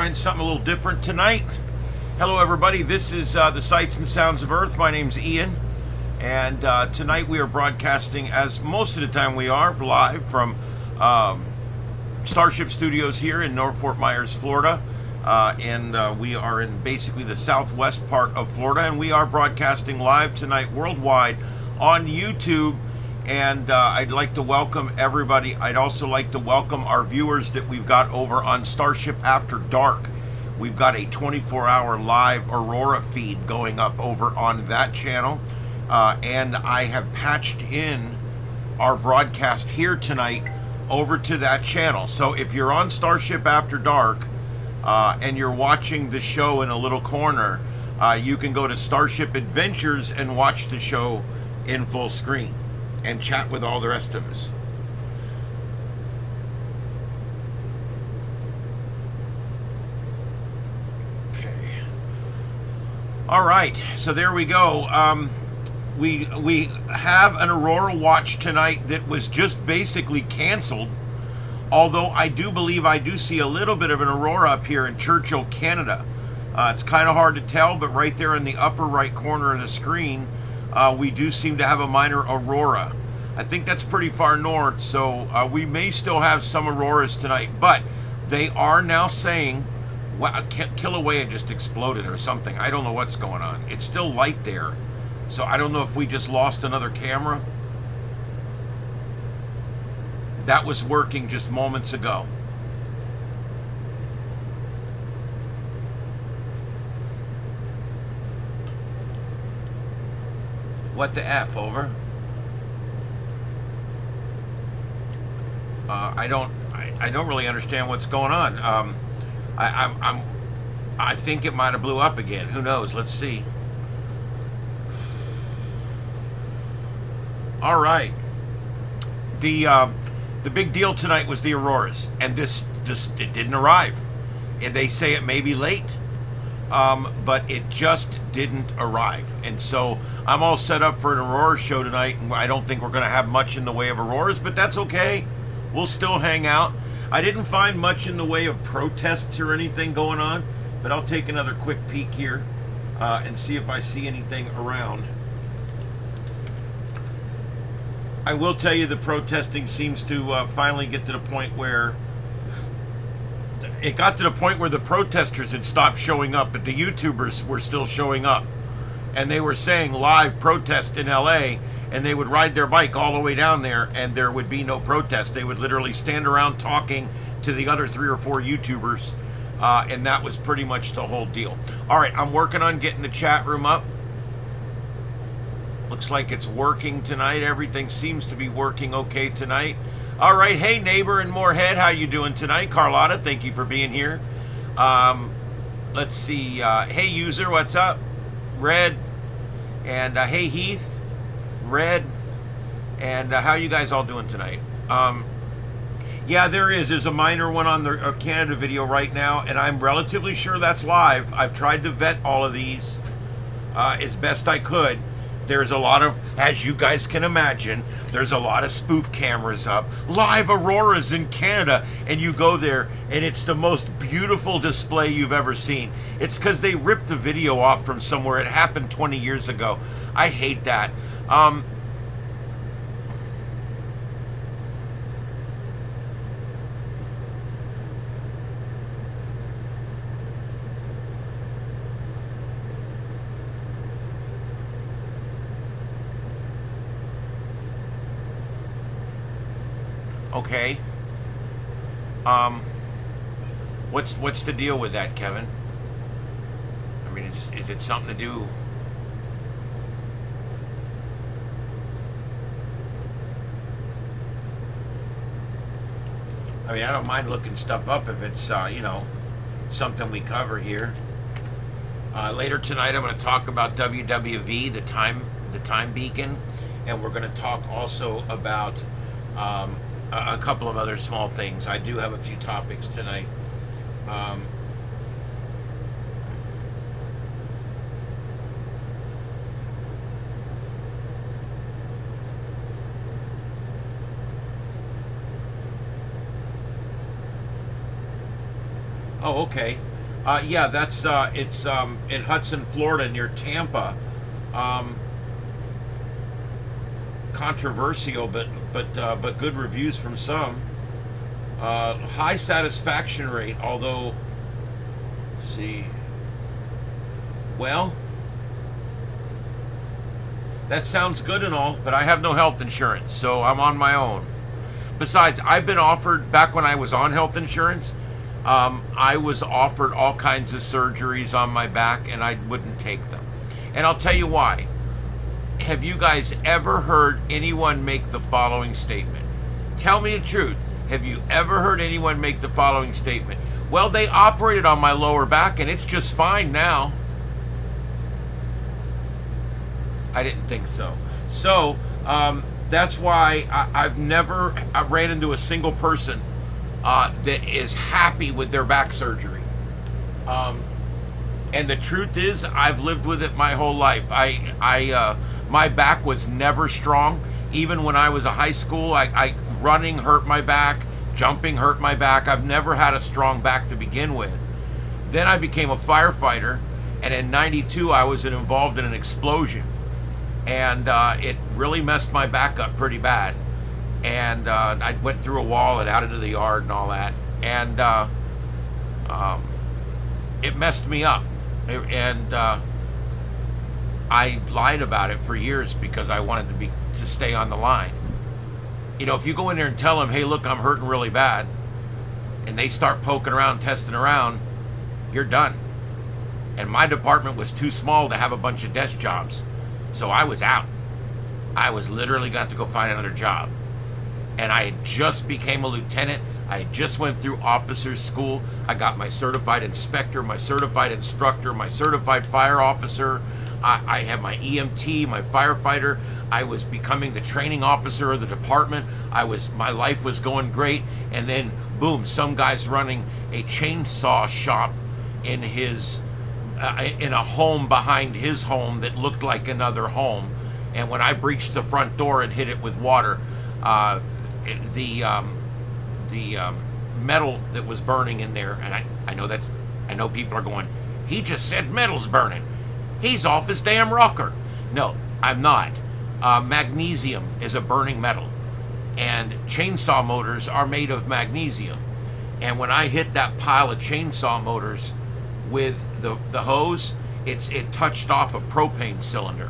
trying something a little different tonight. Hello everybody, this is the Sights and Sounds of Earth. My name's Ian, and tonight we are broadcasting, as most of the time we are, live from Starship Studios here in North Fort Myers, Florida. And we are in basically the southwest part of Florida, and we are broadcasting live tonight worldwide on YouTube. And I'd like to welcome everybody. I'd also like to welcome our viewers that we've got over on Starship After Dark. We've got a 24-hour live Aurora feed going up over on that channel. And I have patched in our broadcast here tonight over to that channel. So if you're on Starship After Dark and you're watching the show in a little corner, you can go to Starship Adventures and watch the show in full screen and chat with all the rest of us. Okay. All right, so there we go. We have an Aurora watch tonight that was just basically canceled. Although I do believe I do see a little bit of an Aurora up here in Churchill, Canada. It's kind of hard to tell, but right there in the upper right corner of the screen, we do seem to have a minor Aurora. I think that's pretty far north, so we may still have some Auroras tonight, but they are now saying, wow, Kilauea just exploded or something. I don't know what's going on. It's still light there, so I don't know if we just lost another camera. That was working just moments ago. What the F, over? I don't really understand what's going on. I think it might have blew up again. Who knows? Let's see. All right. The big deal tonight was the Auroras, and it didn't arrive. And they say it may be late, but it just didn't arrive. And so I'm all set up for an Aurora show tonight, and I don't think we're going to have much in the way of Auroras, but that's okay. We'll still hang out. I didn't find much in the way of protests or anything going on, but I'll take another quick peek here and see if I see anything around. I will tell you the protesting seems to finally get to the point where it got to the point where the protesters had stopped showing up, but the YouTubers were still showing up. And they were saying live protest in LA, and they would ride their bike all the way down there, and there would be no protest. They would literally stand around talking to the other 3 or 4 YouTubers, and that was pretty much the whole deal. All right, I'm working on getting the chat room up. Looks like it's working tonight. Everything seems to be working okay tonight. All right, hey neighbor in Moorhead, how you doing tonight? Carlotta, thank you for being here. Let's see. Hey user, what's up? Red, and hey Heath, Red, and how you guys all doing tonight? Yeah, there's a minor one on the Canada video right now, and I'm relatively sure that's live. I've tried to vet all of these as best I could. There's a lot of, as you guys can imagine, there's a lot of spoof cameras up, live Auroras in Canada, and you go there and it's the most beautiful display you've ever seen. It's because they ripped the video off from somewhere. It happened 20 years ago. I hate that. Okay. What's the deal with that, Kevin? I mean, is it something to do? I mean, I don't mind looking stuff up if it's you know, something we cover here. Later tonight, I'm going to talk about WWV, the time beacon, and we're going to talk also about a couple of other small things. I do have a few topics tonight. Oh, okay. Yeah, that's it's in Hudson, Florida, near Tampa. Um, Controversial, but good reviews from some. High satisfaction rate, although, let's see, well, that sounds good and all, but I have no health insurance, so I'm on my own. Besides, I've been offered, back when I was on health insurance, I was offered all kinds of surgeries on my back, and I wouldn't take them. And I'll tell you why. Have you guys ever heard anyone make the following statement? Tell me the truth. Have you ever heard anyone make the following statement? Well, they operated on my lower back and it's just fine now. I didn't think so. So that's why I ran into a single person that is happy with their back surgery. And the truth is, I've lived with it my whole life. My back was never strong. Even when I was a high school, I running hurt my back, jumping hurt my back. I've never had a strong back to begin with. Then I became a firefighter, and in '92 I was involved in an explosion, and it really messed my back up pretty bad. And I went through a wall and out into the yard and all that, and it messed me up. And I lied about it for years because I wanted to stay on the line. You know, if you go in there and tell them, hey, look, I'm hurting really bad, and they start poking around, testing around, you're done. And my department was too small to have a bunch of desk jobs, so I was out. I was literally got to go find another job. And I had just became a lieutenant. I had just went through officers school. I got my certified inspector, my certified instructor, my certified fire officer. I had my EMT, my firefighter. I was becoming the training officer of the department. My life was going great. And then, boom, some guy's running a chainsaw shop in in a home behind his home that looked like another home. And when I breached the front door and hit it with water, the metal that was burning in there, and I know people are going, he just said metal's burning. He's off his damn rocker. No, I'm not. Magnesium is a burning metal, and chainsaw motors are made of magnesium. And when I hit that pile of chainsaw motors with the hose, it touched off a propane cylinder.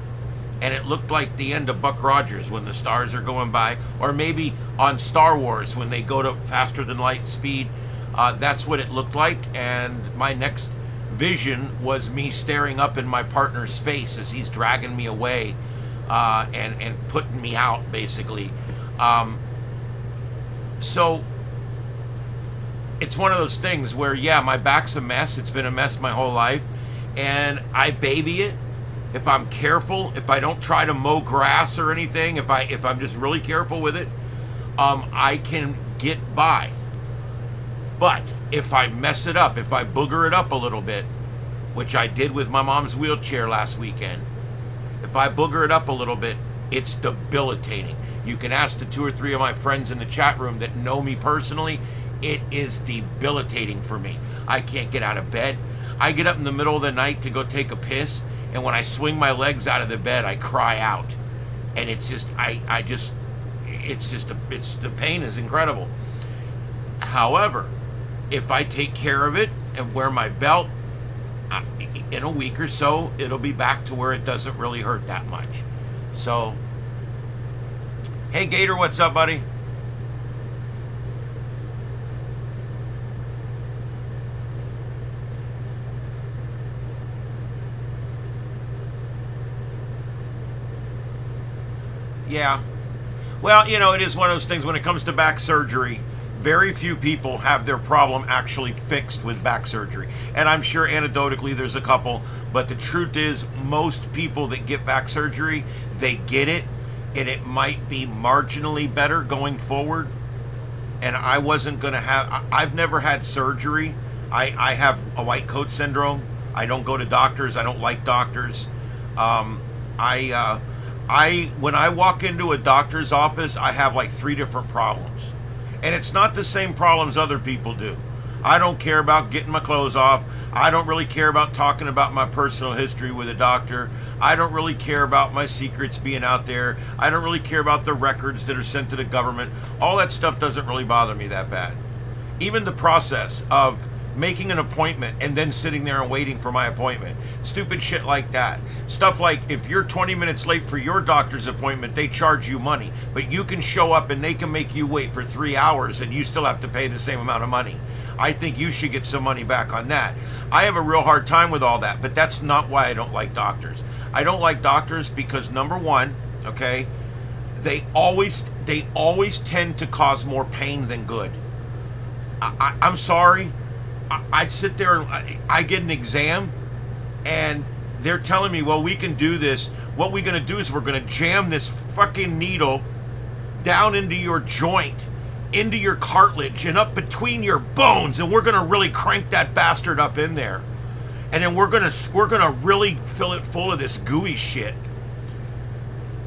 And it looked like the end of Buck Rogers when the stars are going by, or maybe on Star Wars when they go to faster than light speed. That's what it looked like. And my next vision was me staring up in my partner's face as he's dragging me away and putting me out, basically. So it's one of those things where, yeah, my back's a mess. It's been a mess my whole life. And I baby it. If I'm careful, if I don't try to mow grass or anything, if I'm just really careful with it, I can get by. But if I mess it up, if I booger it up a little bit, which I did with my mom's wheelchair last weekend, if I booger it up a little bit, it's debilitating. You can ask the 2 or 3 of my friends in the chat room that know me personally. It is debilitating for me. I can't get out of bed. I get up in the middle of the night to go take a piss, and when I swing my legs out of the bed, I cry out. And it's just, the pain is incredible. However, if I take care of it and wear my belt, in a week or so, it'll be back to where it doesn't really hurt that much. So, hey Gator, what's up, buddy? Yeah. Well, you know, it is one of those things when it comes to back surgery, very few people have their problem actually fixed with back surgery. And I'm sure anecdotally there's a couple, but the truth is most people that get back surgery, they get it, and it might be marginally better going forward. And I wasn't going to I've never had surgery. I have a white coat syndrome. I don't go to doctors. I don't like doctors. When I walk into a doctor's office, I have like 3 different problems. And it's not the same problems other people do. I don't care about getting my clothes off. I don't really care about talking about my personal history with a doctor. I don't really care about my secrets being out there. I don't really care about the records that are sent to the government. All that stuff doesn't really bother me that bad. Even the process of making an appointment and then sitting there and waiting for my appointment. Stupid shit like that. Stuff like if you're 20 minutes late for your doctor's appointment, they charge you money. But you can show up and they can make you wait for 3 hours and you still have to pay the same amount of money. I think you should get some money back on that. I have a real hard time with all that, but that's not why I don't like doctors. I don't like doctors because, number one, okay, they always tend to cause more pain than good. I'm sorry. I'd sit there and I get an exam and they're telling me, well, we can do this. What we're going to do is we're going to jam this fucking needle down into your joint, into your cartilage and up between your bones, and we're going to really crank that bastard up in there. And then we're going to really fill it full of this gooey shit.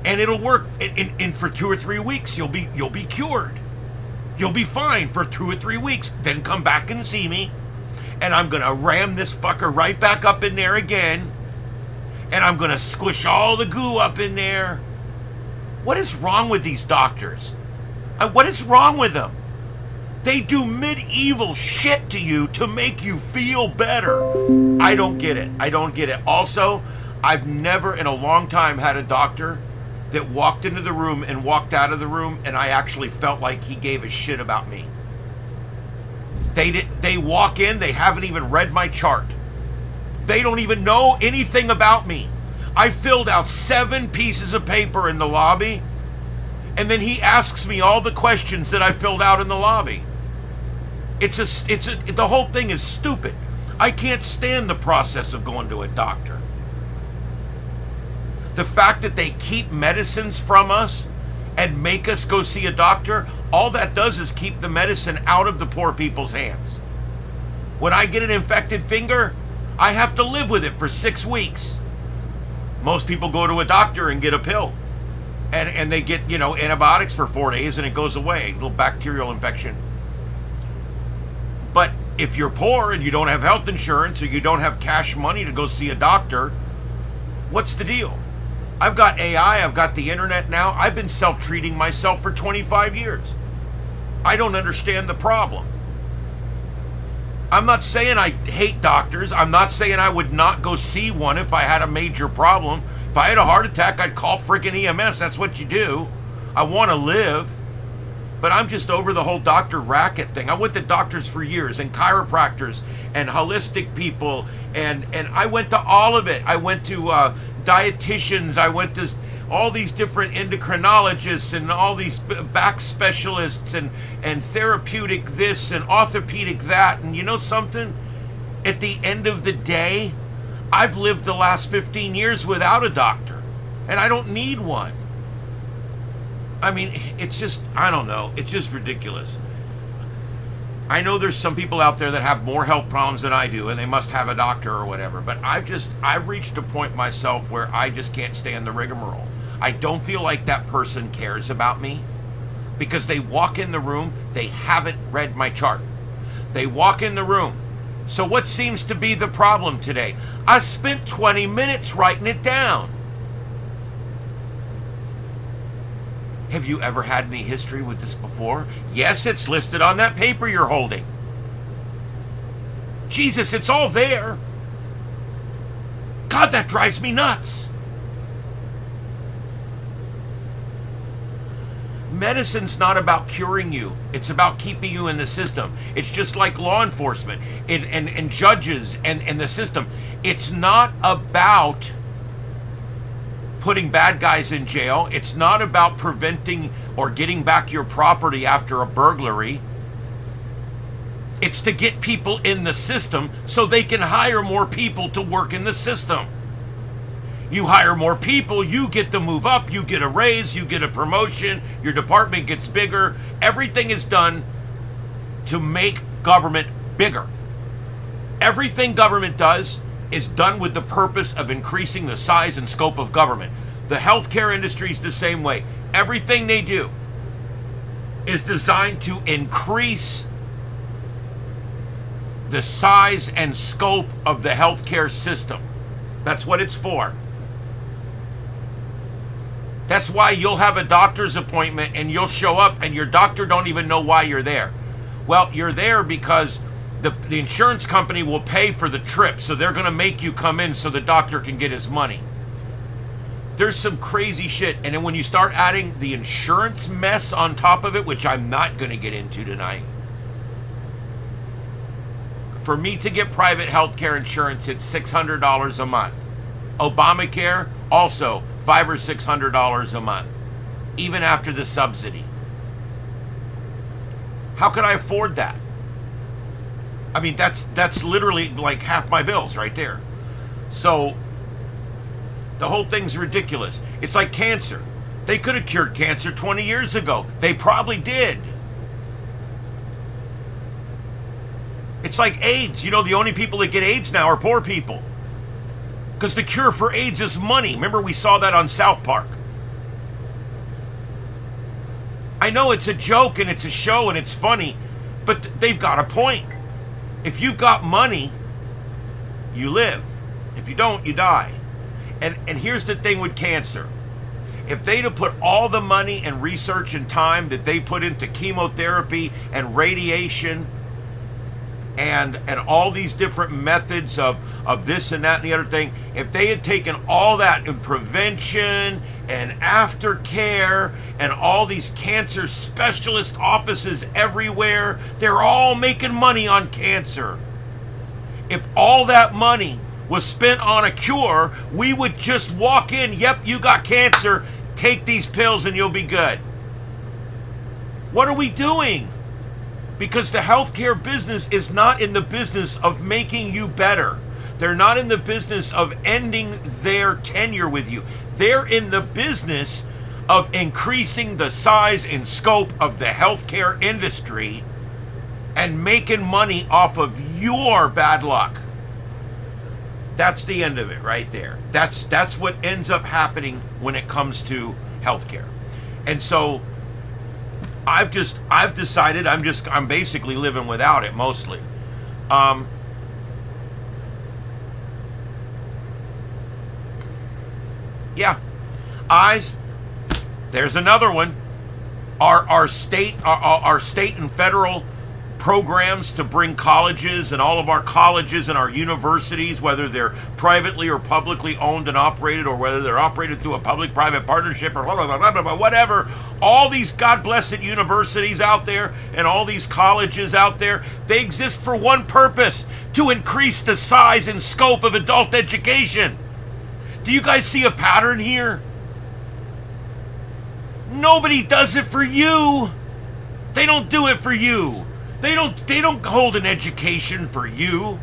And it'll work in for 2 or 3 weeks. You'll be cured. You'll be fine for 2 or 3 weeks. Then come back and see me. And I'm going to ram this fucker right back up in there again. And I'm going to squish all the goo up in there. What is wrong with these doctors? What is wrong with them? They do medieval shit to you to make you feel better. I don't get it. I don't get it. Also, I've never in a long time had a doctor that walked into the room and walked out of the room and I actually felt like he gave a shit about me. They walk in, they haven't even read my chart. They don't even know anything about me. I filled out 7 pieces of paper in the lobby, and then he asks me all the questions that I filled out in the lobby. The whole thing is stupid. I can't stand the process of going to a doctor. The fact that they keep medicines from us and make us go see a doctor, all that does is keep the medicine out of the poor people's hands. When I get an infected finger, I have to live with it for 6 weeks. Most people go to a doctor and get a pill. And they get, antibiotics for 4 days and it goes away. A little bacterial infection. But if you're poor and you don't have health insurance or you don't have cash money to go see a doctor, what's the deal? I've got AI, I've got the internet now. I've been self-treating myself for 25 years. I don't understand the problem. I'm not saying I hate doctors. I'm not saying I would not go see one if I had a major problem. If I had a heart attack, I'd call freaking EMS. That's what you do. I want to live. But I'm just over the whole doctor racket thing. I went to doctors for years and chiropractors and holistic people. And I went to all of it. I went to dietitians. I went to all these different endocrinologists and all these back specialists and therapeutic this and orthopedic that. And you know something? At the end of the day, I've lived the last 15 years without a doctor. And I don't need one. I mean, it's just, I don't know. It's just ridiculous. I know there's some people out there that have more health problems than I do, and they must have a doctor or whatever. But I've reached a point myself where I just can't stand the rigmarole. I don't feel like that person cares about me because they walk in the room, they haven't read my chart. They walk in the room. So what seems to be the problem today? I spent 20 minutes writing it down. Have you ever had any history with this before? Yes, it's listed on that paper you're holding. Jesus, it's all there. God, that drives me nuts. Medicine's not about curing you. It's about keeping you in the system. It's just like law enforcement and judges and the system. It's not about putting bad guys in jail. It's not about preventing or getting back your property after a burglary. It's to get people in the system so they can hire more people to work in the system. You hire more people, you get to move up, you get a raise, you get a promotion, your department gets bigger. Everything is done to make government bigger. Everything government does is done with the purpose of increasing the size and scope of government. The healthcare industry is the same way. Everything they do is designed to increase the size and scope of the healthcare system. That's what it's for. That's why you'll have a doctor's appointment and you'll show up and your doctor don't even know why you're there. Well, you're there because the insurance company will pay for the trip, so they're going to make you come in so the doctor can get his money. There's some crazy shit. And then when you start adding the insurance mess on top of it, which I'm not going to get into tonight, for me to get private healthcare insurance, it's $600 a month. Obamacare, also $500 or $600 a month, even after the subsidy. How could I afford that? I mean, that's literally like half my bills right there. So the whole thing's ridiculous. It's like cancer. They could have cured cancer 20 years ago. They probably did. It's like AIDS. You know, the only people that get AIDS now are poor people. Because the cure for AIDS is money. Remember, we saw that on South Park. I know it's a joke and it's a show and it's funny, but they've got a point. If you've got money, you live. If you don't, you die. And here's the thing with cancer. If they'd have put all the money and research and time that they put into chemotherapy and radiation and all these different methods of this and that and the other thing, if they had taken all that in prevention and aftercare and all these cancer specialist offices everywhere, they're all making money on cancer. If all that money was spent on a cure, we would just walk in, yep, you got cancer, take these pills and you'll be good. What are we doing? Because the healthcare business is not in the business of making you better. They're not in the business of ending their tenure with you. They're in the business of increasing the size and scope of the healthcare industry and making money off of your bad luck. That's the end of it right there. That's what ends up happening when it comes to healthcare. And so I've decided I'm basically living without it mostly. Yeah. Eyes. There's another one. Our state and federal programs to bring colleges and all of our colleges and our universities, whether they're privately or publicly owned and operated, or whether they're operated through a public-private partnership or whatever, all these God-blessed universities out there and all these colleges out there, they exist for one purpose: to increase the size and scope of adult education. Do you guys see a pattern here? Nobody does it for you. They don't do it for you. They don't hold an education for you.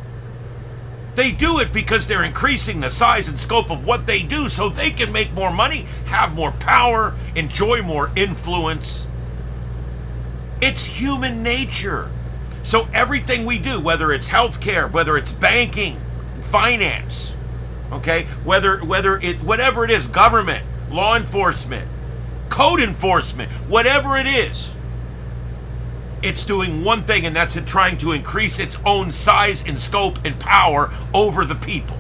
They do it because they're increasing the size and scope of what they do so they can make more money, have more power, enjoy more influence. It's human nature. So everything we do, whether it's healthcare, whether it's banking, finance, okay, whatever it is, government, law enforcement, code enforcement, whatever it is, it's doing one thing, and that's it, trying to increase its own size and scope and power over the people.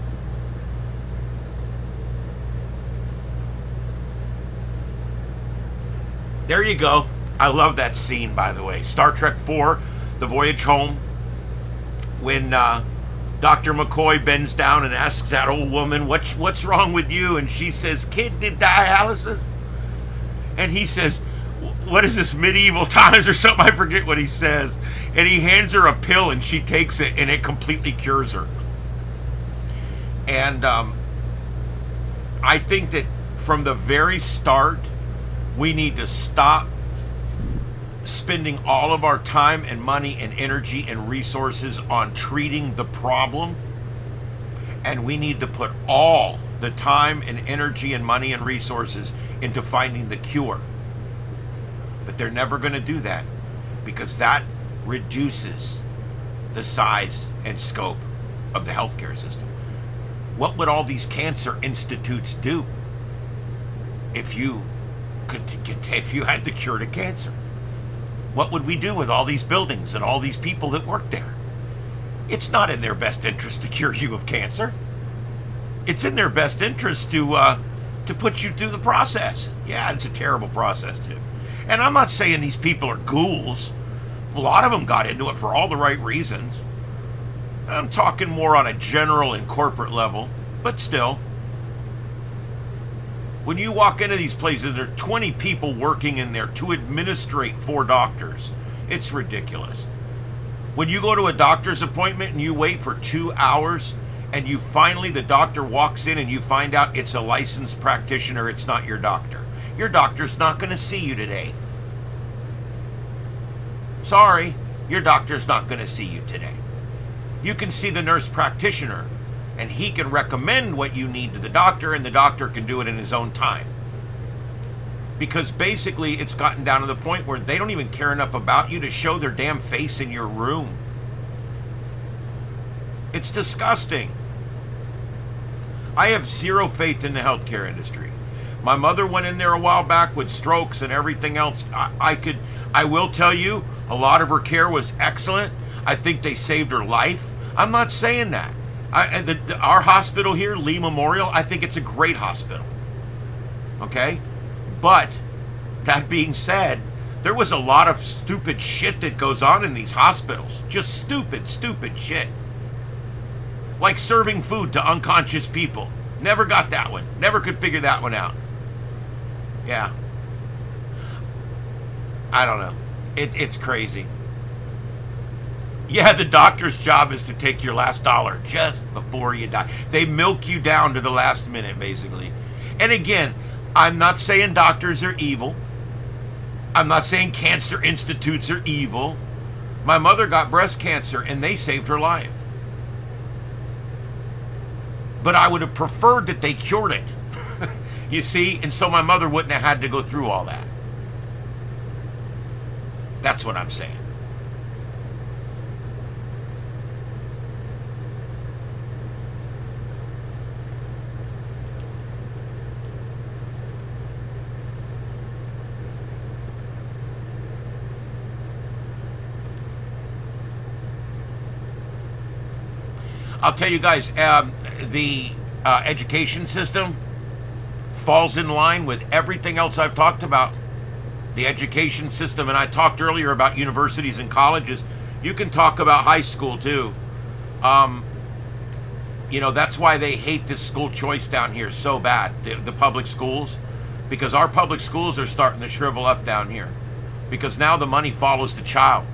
There you go. I love that scene, by the way. Star Trek IV, The Voyage Home, when Dr. McCoy bends down and asks that old woman, what's wrong with you? And she says, kidney dialysis. And he says, what is this, medieval times or something? I forget what he says. And he hands her a pill and she takes it and it completely cures her. And I think that from the very start, we need to stop spending all of our time and money and energy and resources on treating the problem. And we need to put all the time and energy and money and resources into finding the cure. But they're never going to do that because that reduces the size and scope of the healthcare system. What would all these cancer institutes do if you had the cure to cancer? What would we do with all these buildings and all these people that work there? It's not in their best interest to cure you of cancer. It's in their best interest to put you through the process. Yeah, it's a terrible process too. And I'm not saying these people are ghouls. A lot of them got into it for all the right reasons. I'm talking more on a general and corporate level, but still. When you walk into these places, there are 20 people working in there to administrate 4 doctors. It's ridiculous. When you go to a doctor's appointment and you wait for 2 hours and you finally, the doctor walks in and you find out it's a licensed practitioner, it's not your doctor. Your doctor's not going to see you today. Sorry, your doctor's not going to see you today. You can see the nurse practitioner and he can recommend what you need to the doctor, and the doctor can do it in his own time. Because basically it's gotten down to the point where they don't even care enough about you to show their damn face in your room. It's disgusting. I have zero faith in the healthcare industry. My mother went in there a while back with strokes and everything else. I will tell you, a lot of her care was excellent. I think they saved her life. I'm not saying that. Our hospital here, Lee Memorial, I think it's a great hospital. Okay? But, that being said, there was a lot of stupid shit that goes on in these hospitals. Just stupid shit. Like serving food to unconscious people. Never got that one. Never could figure that one out. Yeah. I don't know. It's crazy. Yeah, the doctor's job is to take your last dollar just before you die. They milk you down to the last minute, basically. And again, I'm not saying doctors are evil. I'm not saying cancer institutes are evil. My mother got breast cancer and they saved her life. But I would have preferred that they cured it. You see? And so my mother wouldn't have had to go through all that. That's what I'm saying. I'll tell you guys, the education system falls in line with everything else I've talked about. The education system, and I talked earlier about universities and colleges. You can talk about high school too. You know, that's why they hate this school choice down here so bad, the public schools, because our public schools are starting to shrivel up down here, because now the money follows the child.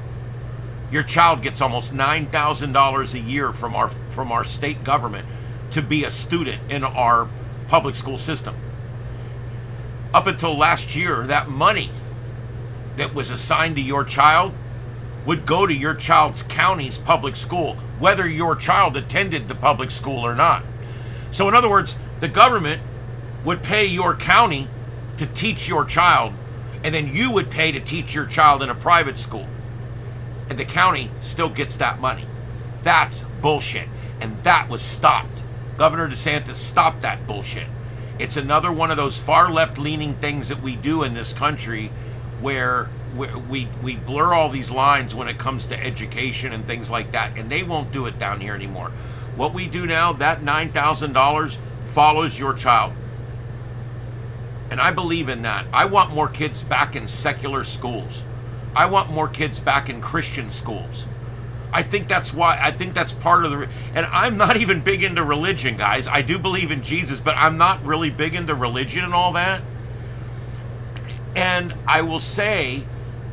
Your child gets almost $9,000 a year from our state government to be a student in our public school system. Up until last year, that money that was assigned to your child would go to your child's county's public school, whether your child attended the public school or not. So in other words, the government would pay your county to teach your child, and then you would pay to teach your child in a private school. And the county still gets that money. That's bullshit. And that was stopped. Governor DeSantis stopped that bullshit. It's another one of those far left-leaning things that we do in this country where we blur all these lines when it comes to education and things like that. And they won't do it down here anymore. What we do now, that $9,000 follows your child. And I believe in that. I want more kids back in secular schools. I want more kids back in Christian schools. I think that's part of the, and I'm not even big into religion, guys. I do believe in Jesus, but I'm not really big into religion and all that. And I will say,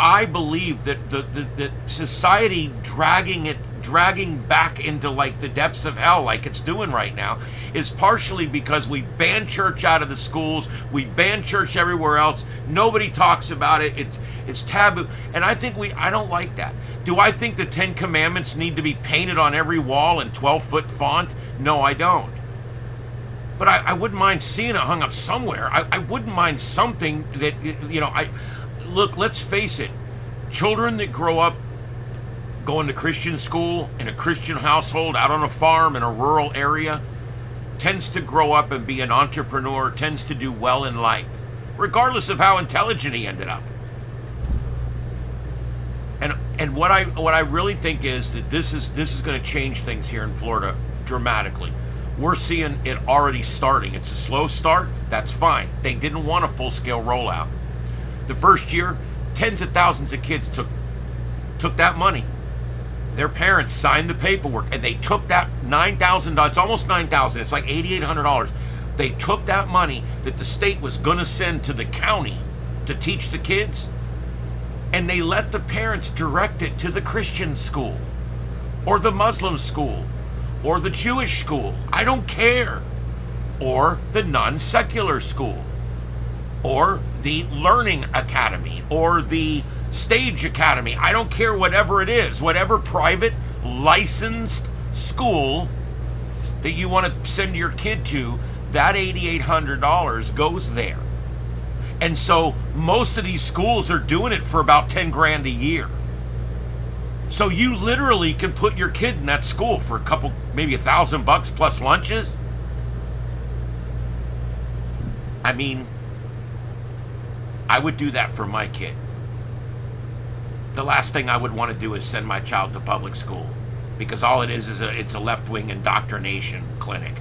I believe that the society dragging back into like the depths of hell like it's doing right now is partially because we ban church out of the schools, we ban church everywhere else, nobody talks about it, it's taboo, and I don't like that. Do I think the 10 Commandments need to be painted on every wall in 12-foot font? No, I don't. But I wouldn't mind seeing it hung up somewhere. I wouldn't mind something that, you know, look, let's face it, children that grow up going to Christian school in a Christian household out on a farm in a rural area tends to grow up and be an entrepreneur, tends to do well in life, regardless of how intelligent he ended up. And And what I really think is that this is going to change things here in Florida dramatically. We're seeing it already starting. It's a slow start. That's fine. They didn't want a full-scale rollout. The first year, tens of thousands of kids took that money. Their parents signed the paperwork, and they took that $9,000. It's almost $9,000. It's like $8,800. They took that money that the state was going to send to the county to teach the kids, and they let the parents direct it to the Christian school or the Muslim school or the Jewish school. I don't care. Or the non-secular school or the learning academy or the stage academy. I don't care, whatever it is, whatever private licensed school that you want to send your kid to, that $8,800 goes there. And so most of these schools are doing it for about 10 grand a year. So you literally can put your kid in that school for a couple, maybe $1,000 plus lunches. I mean, I would do that for my kid. The last thing I would want to do is send my child to public school, because all it is it's a left-wing indoctrination clinic.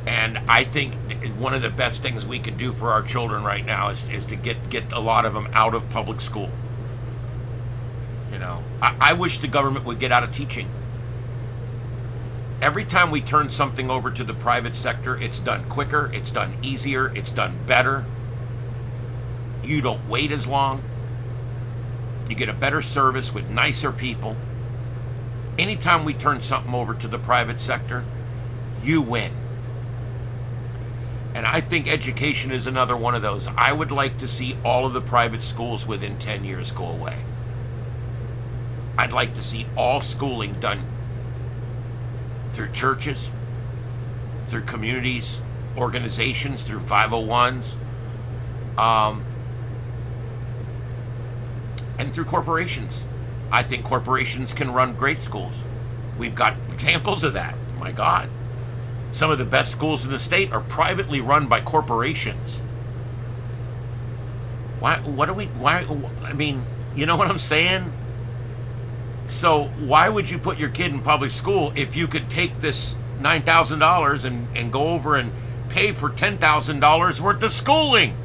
And I think one of the best things we can do for our children right now is to get a lot of them out of public school. You know, I wish the government would get out of teaching. Every time we turn something over to the private sector, it's done quicker, it's done easier, it's done better. You don't wait as long. You get a better service with nicer people. Anytime we turn something over to the private sector, you win. And I think education is another one of those. I would like to see all of the private schools within 10 years go away. I'd like to see all schooling done through churches, through communities, organizations, through 501s, and through corporations. I think corporations can run great schools. We've got examples of that. My God. Some of the best schools in the state are privately run by corporations. Why, I mean, you know what I'm saying? So why would you put your kid in public school if you could take this $9,000 and go over and pay for $10,000 worth of schooling?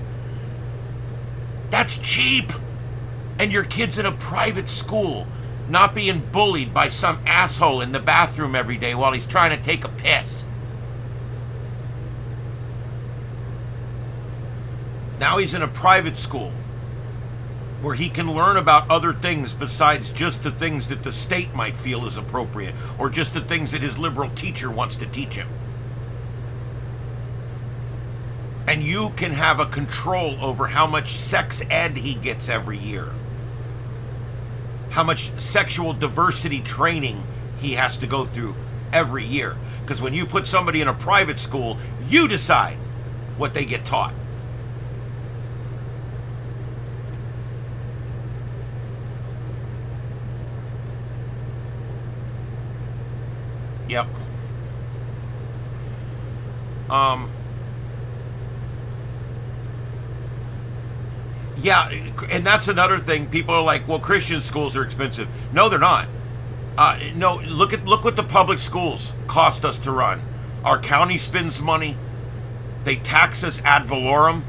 That's cheap. And your kid's in a private school, not being bullied by some asshole in the bathroom every day while he's trying to take a piss. Now he's in a private school where he can learn about other things besides just the things that the state might feel is appropriate, or just the things that his liberal teacher wants to teach him. And you can have a control over how much sex ed he gets every year, how much sexual diversity training he has to go through every year. Because when you put somebody in a private school, you decide what they get taught. Yep. Yeah, and that's another thing. People are like, well, Christian schools are expensive. No, they're not. No, look what the public schools cost us to run. Our county spends money. They tax us ad valorem.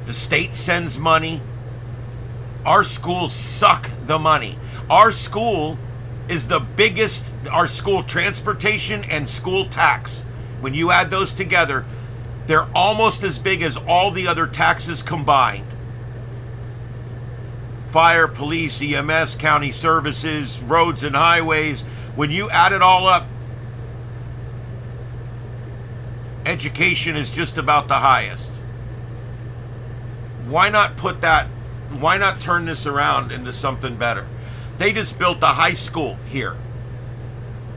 The state sends money. Our schools suck the money. Our school is the biggest, our school transportation and school tax. When you add those together, they're almost as big as all the other taxes combined. Fire, police, EMS, county services, roads and highways. When you add it all up, education is just about the highest. Why not turn this around into something better? They just built a high school here.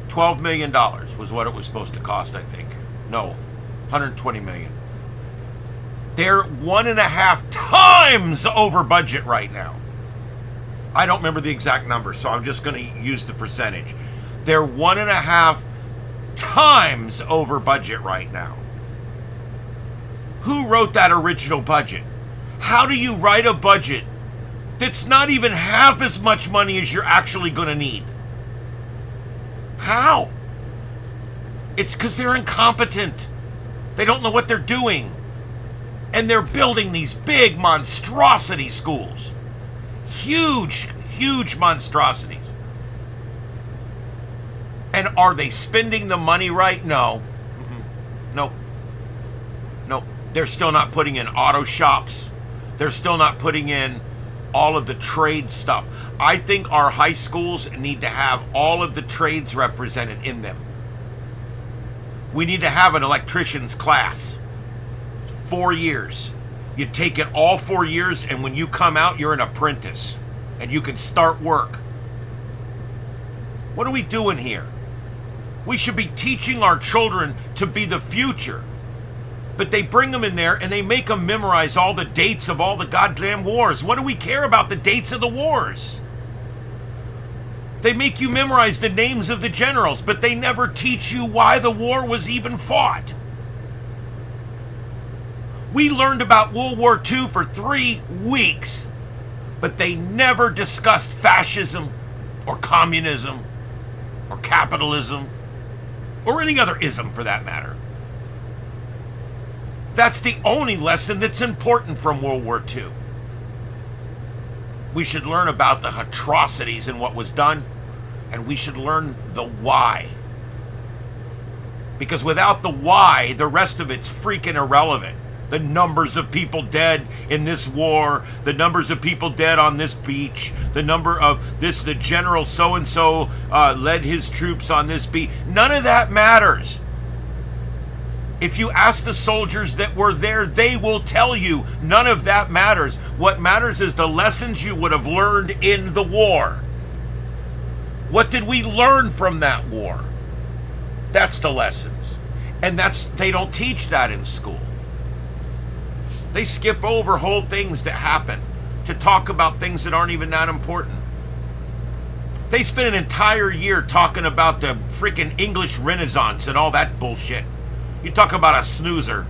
$12 million was what it was supposed to cost, I think. No, $120 million. They're 1.5 times over budget right now. I don't remember the exact number, so I'm just going to use the percentage. They're 1.5 times over budget right now. Who wrote that original budget? How do you write a budget that's not even half as much money as you're actually going to need. How? It's because they're incompetent. They don't know what they're doing. And they're building these big monstrosity schools. Huge, huge monstrosities. And are they spending the money right? No. Nope. Nope. They're still not putting in auto shops. They're still not putting in all of the trade stuff. I think our high schools need to have all of the trades represented in them. We need to have an electrician's class. 4 years. You take it all 4 years, and when you come out, you're an apprentice. And you can start work. What are we doing here? We should be teaching our children to be the future. But they bring them in there and they make them memorize all the dates of all the goddamn wars. What do we care about the dates of the wars? They make you memorize the names of the generals, but they never teach you why the war was even fought. We learned about World War II for 3 weeks, but they never discussed fascism or communism or capitalism or any other ism for that matter. That's the only lesson that's important from World War II. We should learn about the atrocities and what was done, and we should learn the why. Because without the why, the rest of it's freaking irrelevant. The numbers of people dead in this war, the numbers of people dead on this beach, the number of this, the general so-and-so led his troops on this beach. None of that matters. If you ask the soldiers that were there, they will tell you none of that matters. What matters is the lessons you would have learned in the war. What did we learn from that war? That's the lessons. And they don't teach that in school. They skip over whole things that happen to talk about things that aren't even that important. They spend an entire year talking about the freaking English Renaissance and all that bullshit. You talk about a snoozer.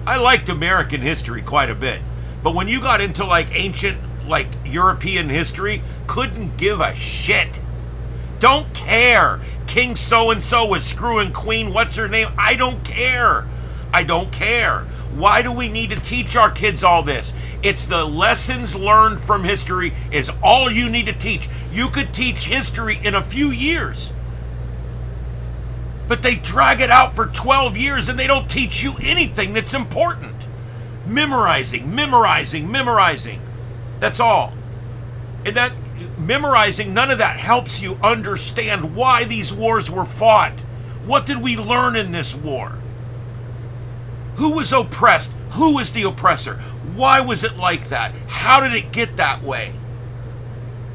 I liked American history quite a bit, but when you got into like ancient, like European history, couldn't give a shit. Don't care. King so-and-so was screwing Queen what's her name. I don't care. I don't care. Why do we need to teach our kids all this? It's the lessons learned from history is all you need to teach. You could teach history in a few years. But they drag it out for 12 years and they don't teach you anything that's important. Memorizing, memorizing, memorizing. That's all. And that memorizing, none of that helps you understand why these wars were fought. What did we learn in this war? Who was oppressed? Who was the oppressor? Why was it like that? How did it get that way?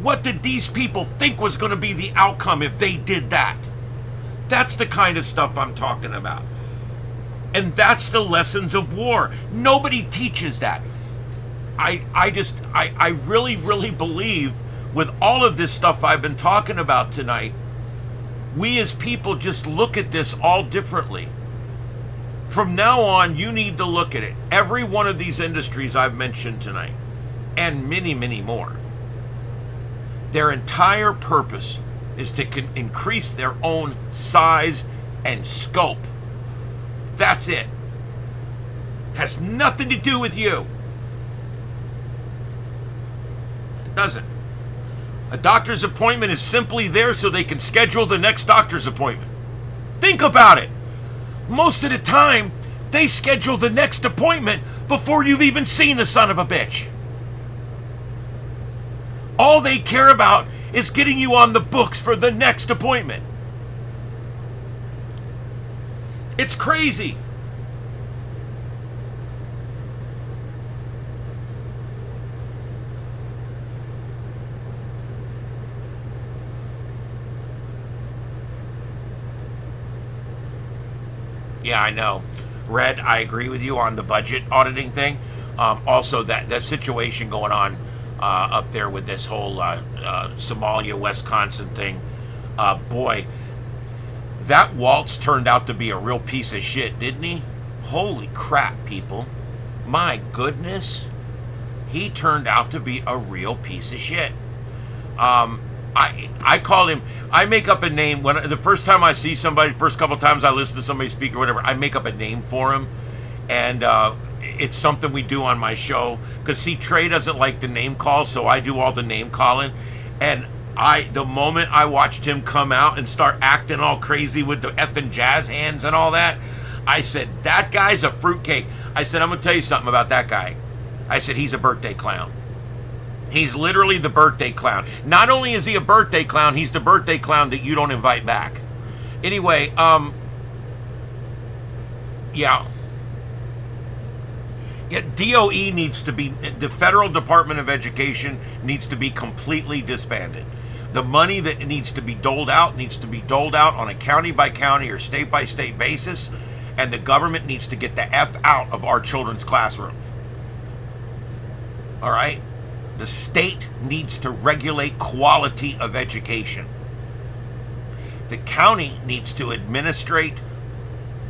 What did these people think was going to be the outcome if they did that? That's the kind of stuff I'm talking about. And that's the lessons of war. Nobody teaches that. I really, really believe with all of this stuff I've been talking about tonight, we as people just look at this all differently. From now on, you need to look at it. Every one of these industries I've mentioned tonight, and many, many more, their entire purpose is to increase their own size and scope. That's it. Has nothing to do with you. It doesn't. A doctor's appointment is simply there so they can schedule the next doctor's appointment. Think about it. Most of the time, they schedule the next appointment before you've even seen the son of a bitch. All they care about is getting you on the books for the next appointment. It's crazy. Yeah, I know. Red, I agree with you on the budget auditing thing. Also, that situation going on up there with this whole Somalia, Wisconsin thing. Boy, that Waltz turned out to be a real piece of shit, didn't he? Holy crap, people. My goodness. he turned out to be a real piece of shit. I call him. I make up a name when the first time I see somebody. First couple times I listen to somebody speak or whatever, I make up a name for him, and it's something we do on my show. Because see, Trey doesn't like the name call, so I do all the name calling. And the moment I watched him come out and start acting all crazy with the effing jazz hands and all that, I said, that guy's a fruitcake. I said, I'm gonna tell you something about that guy. I said, he's a birthday clown. He's literally the birthday clown. Not only is he a birthday clown, he's the birthday clown that you don't invite back. Anyway, yeah. DOE needs to be, the Federal Department of Education needs to be completely disbanded. The money that needs to be doled out on a county by county or state by state basis, and the government needs to get the F out of our children's classrooms. All right? The state needs to regulate quality of education. The county needs to administrate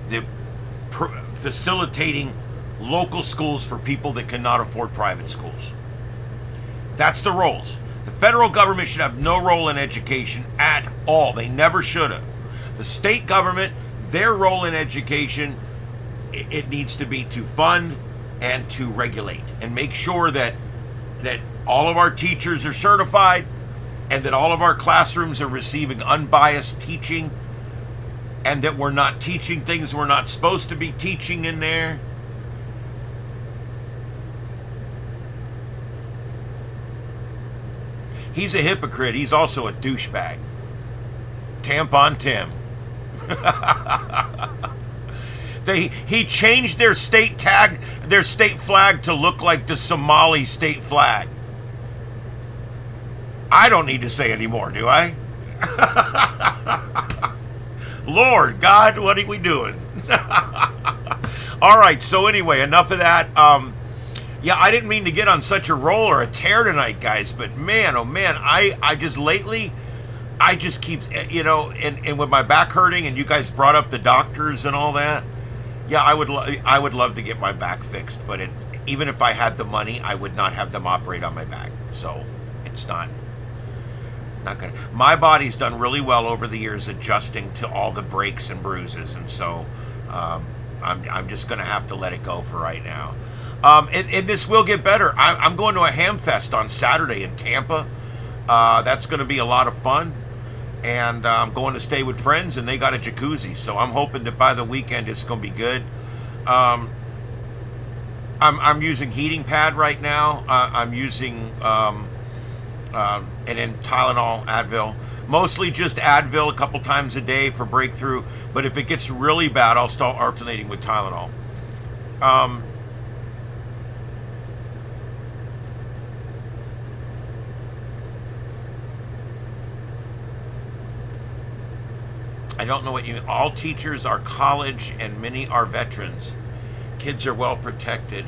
the facilitating local schools for people that cannot afford private schools. That's the roles. The federal government should have no role in education at all. They never should have. The state government, their role in education, it needs to be to fund and to regulate and make sure that all of our teachers are certified and that all of our classrooms are receiving unbiased teaching and that we're not teaching things we're not supposed to be teaching in there. He's a hypocrite. He's also a douchebag. Tampon Tim. He changed their state flag to look like the Somali state flag. I don't need to say anymore, do I? Lord God, what are we doing? All right, so anyway, enough of that. Yeah, I didn't mean to get on such a roll or a tear tonight, guys, but man, oh man, I just lately, I just keep, you know, and with my back hurting, and you guys brought up the doctors and all that. Yeah, I would love to get my back fixed, but even if I had the money, I would not have them operate on my back. So it's not gonna. My body's done really well over the years adjusting to all the breaks and bruises, and so I'm just gonna have to let it go for right now. And this will get better. I'm going to a ham fest on Saturday in Tampa. That's going to be a lot of fun. And I'm going to stay with friends, and they got a jacuzzi. So I'm hoping that by the weekend it's going to be good. I'm using heating pad right now. I'm using and then Tylenol, Advil. Mostly just Advil a couple times a day for breakthrough. But if it gets really bad, I'll start alternating with Tylenol. I don't know what you mean. All teachers are college and many are veterans. Kids are well protected.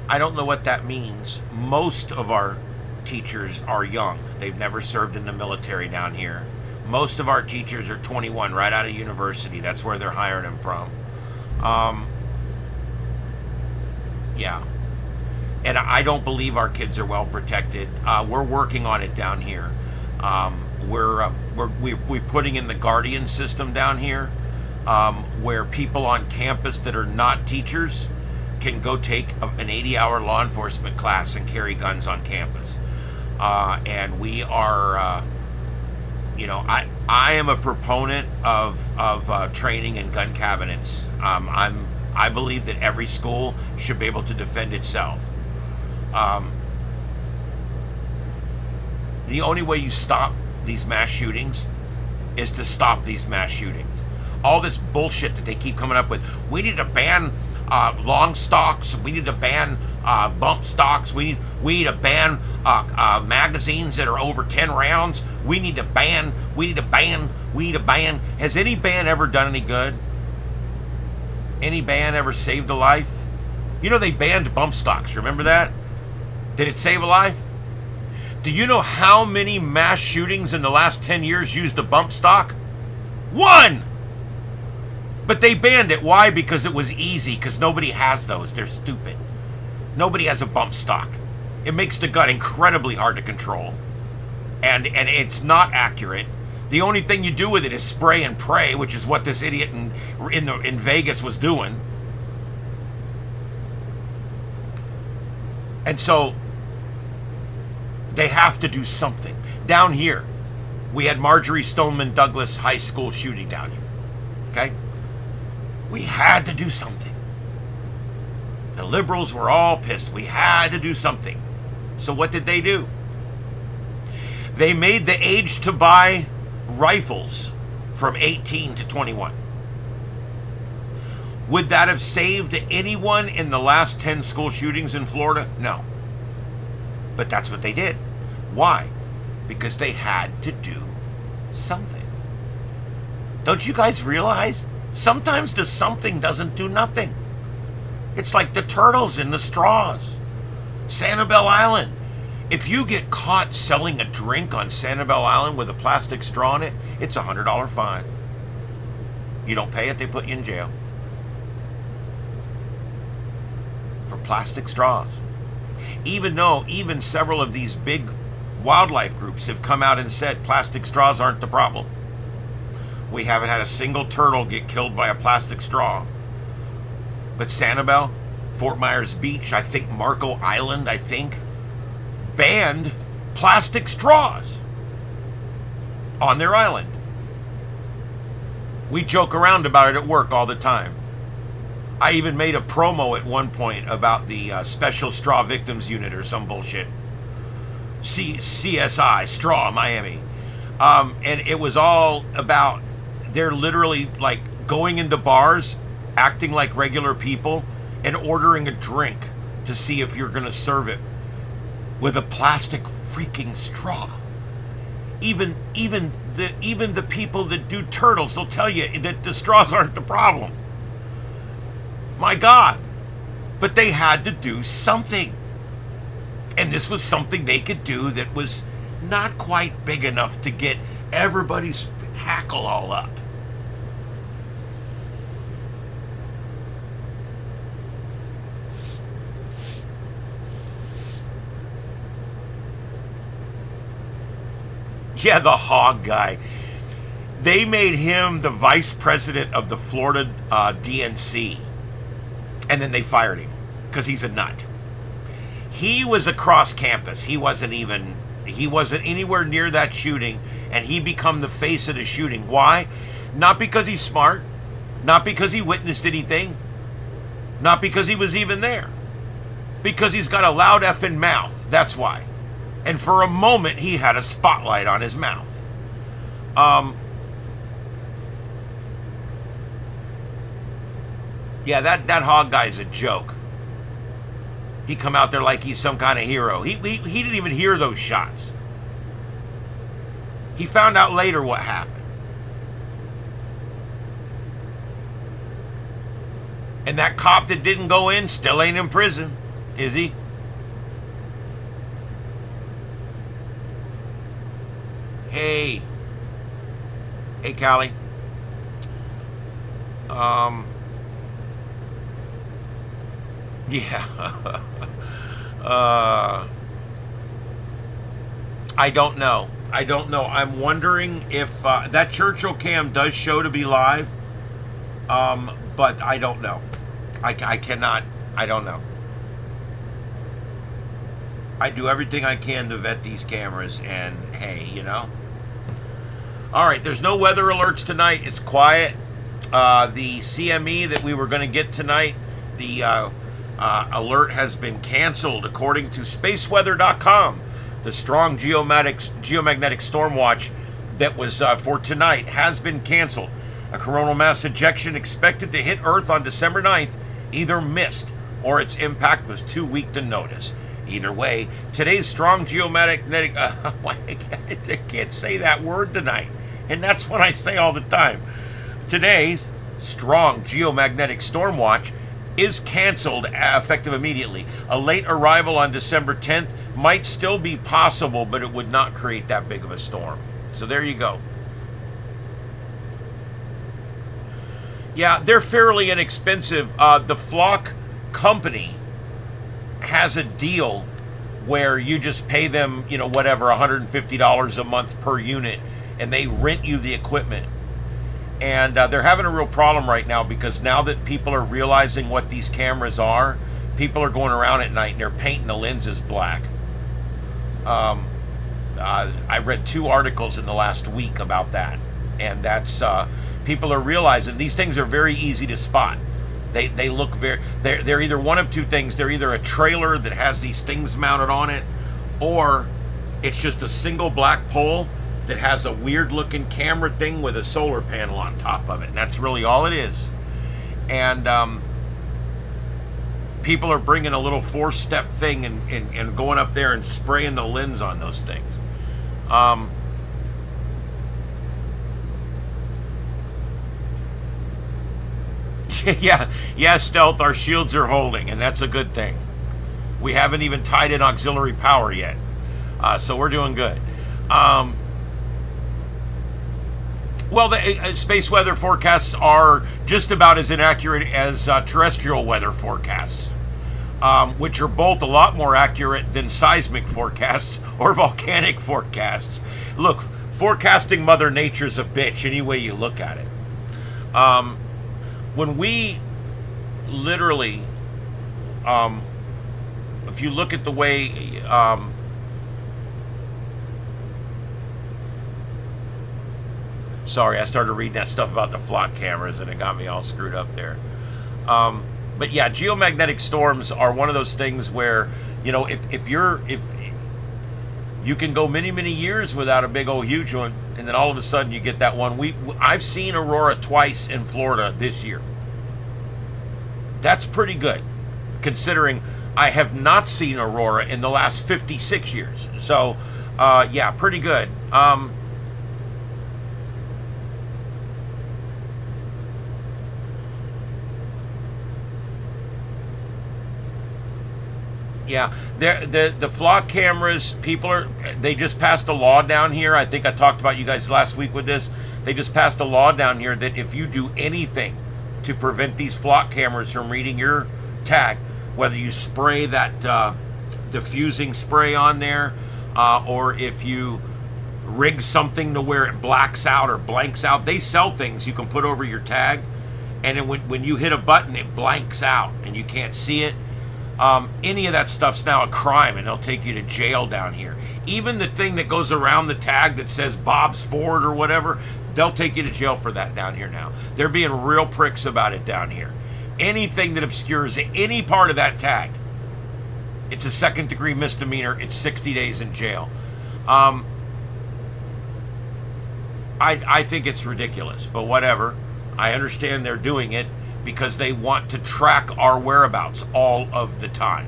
I don't know what that means. Most of our teachers are young. They've never served in the military down here. Most of our teachers are 21, right out of university. That's where they're hiring them from. Yeah. And I don't believe our kids are well protected. We're working on it down here. We're putting in the guardian system down here, where people on campus that are not teachers can go take an 80-hour law enforcement class and carry guns on campus. And we are, you know, I am a proponent of training in gun cabinets. I believe that every school should be able to defend itself. The only way you stop these mass shootings is to stop these mass shootings. All this bullshit that they keep coming up with. We need to ban long stocks. We need to ban bump stocks. We need to ban magazines that are over 10 rounds. We need to ban. Has any ban ever done any good? Any ban ever saved a life? You know, they banned bump stocks. Remember that? Did it save a life? Do you know how many mass shootings in the last 10 years used a bump stock? One! But they banned it. Why? Because it was easy. Because nobody has those. They're stupid. Nobody has a bump stock. It makes the gun incredibly hard to control. And it's not accurate. The only thing you do with it is spray and pray, which is what this idiot in Vegas was doing. And so they have to do something. Down here, we had Marjorie Stoneman Douglas High School shooting down here. Okay? We had to do something. The liberals were all pissed. We had to do something. So what did they do? They made the age to buy rifles from 18 to 21. Would that have saved anyone in the last 10 school shootings in Florida? No. But that's what they did. Why? Because they had to do something. Don't you guys realize? Sometimes the something doesn't do nothing. It's like the turtles in the straws. Sanibel Island. If you get caught selling a drink on Sanibel Island with a plastic straw in it, it's a $100 fine. You don't pay it, they put you in jail. For plastic straws. Even though several of these big wildlife groups have come out and said plastic straws aren't the problem. We haven't had a single turtle get killed by a plastic straw. But Sanibel, Fort Myers Beach, I think Marco Island, banned plastic straws on their island. We joke around about it at work all the time. I even made a promo at one point about the Special Straw Victims Unit or some bullshit. CSI, Straw, Miami. And it was all about, they're literally like going into bars, acting like regular people, and ordering a drink to see if you're going to serve it with a plastic freaking straw. Even the people that do turtles, they'll tell you that the straws aren't the problem. My God. But they had to do something. And this was something they could do that was not quite big enough to get everybody's hackle all up. Yeah, the hog guy. They made him the vice president of the Florida DNC. And then they fired him because he's a nut. He was across campus. He wasn't anywhere near that shooting, and he become the face of the shooting. Why? Not because he's smart, not because he witnessed anything, not because he was even there. Because he's got a loud effing mouth. That's why. And for a moment, he had a spotlight on his mouth. Yeah, that hog guy's a joke. He come out there like he's some kind of hero. He didn't even hear those shots. He found out later what happened. And that cop that didn't go in still ain't in prison, is he? Hey, Callie. Yeah. I don't know. I'm wondering if that Churchill cam does show to be live, but I don't know. I cannot. I don't know. I do everything I can to vet these cameras, and hey, you know. All right, there's no weather alerts tonight. It's quiet. The CME that we were going to get tonight, the alert has been canceled according to spaceweather.com. The strong geomagnetic storm watch that was for tonight has been canceled. A coronal mass ejection expected to hit Earth on December 9th either missed or its impact was too weak to notice. Either way, today's strong geomagnetic... I can't say that word tonight. And that's what I say all the time. Today's strong geomagnetic storm watch is canceled effective immediately. A late arrival on December 10th might still be possible, but it would not create that big of a storm. So there you go. Yeah, they're fairly inexpensive. The Flock company has a deal where you just pay them, you know, whatever, $150 a month per unit, and they rent you the equipment. And they're having a real problem right now because now that people are realizing what these cameras are, people are going around at night and they're painting the lenses black. I read 2 articles in the last week about that, and that's people are realizing these things are very easy to spot. They look they're either one of 2 things. They're either a trailer that has these things mounted on it, or it's just a single black pole that has a weird looking camera thing with a solar panel on top of it, and that's really all it is. And people are bringing a little 4-step thing and going up there and spraying the lens on those things. Yeah, Stealth, our shields are holding, and that's a good thing. We haven't even tied in auxiliary power yet, so we're doing good. Well, the space weather forecasts are just about as inaccurate as terrestrial weather forecasts, which are both a lot more accurate than seismic forecasts or volcanic forecasts. Look, forecasting Mother Nature's a bitch any way you look at it. When we literally, if you look at the way, sorry, I started reading that stuff about the Flock cameras and it got me all screwed up there. But yeah, geomagnetic storms are one of those things where, you know, if you can go many years without a big old huge one, and then all of a sudden you get that one. I've seen aurora twice in Florida this year. That's pretty good, considering I have not seen aurora in the last 56 years. So, yeah, pretty good. Yeah, the Flock cameras, they just passed a law down here. I think I talked about you guys last week with this. They just passed a law down here that if you do anything to prevent these Flock cameras from reading your tag, whether you spray that diffusing spray on there, or if you rig something to where it blacks out or blanks out, they sell things you can put over your tag, and then when you hit a button, it blanks out and you can't see it. Any of that stuff's now a crime, and they'll take you to jail down here. Even the thing that goes around the tag that says Bob's Ford or whatever, they'll take you to jail for that down here now. They're being real pricks about it down here. Anything that obscures any part of that tag, it's a 2nd-degree misdemeanor. It's 60 days in jail. I think it's ridiculous, but whatever. I understand they're doing it because they want to track our whereabouts all of the time.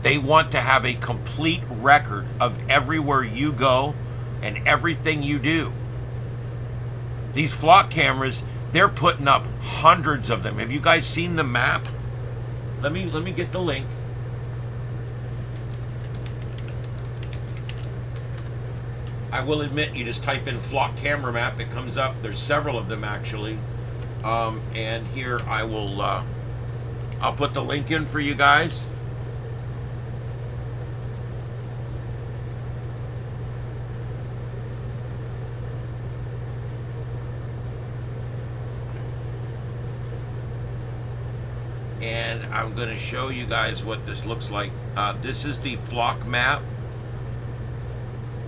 They want to have a complete record of everywhere you go and everything you do. These Flock cameras, they're putting up hundreds of them. Have you guys seen the map? Let me get the link. I will admit, you just type in Flock camera map, it comes up. There's several of them actually. And here I will, I'll put the link in for you guys. And I'm going to show you guys what this looks like. This is the Flock map.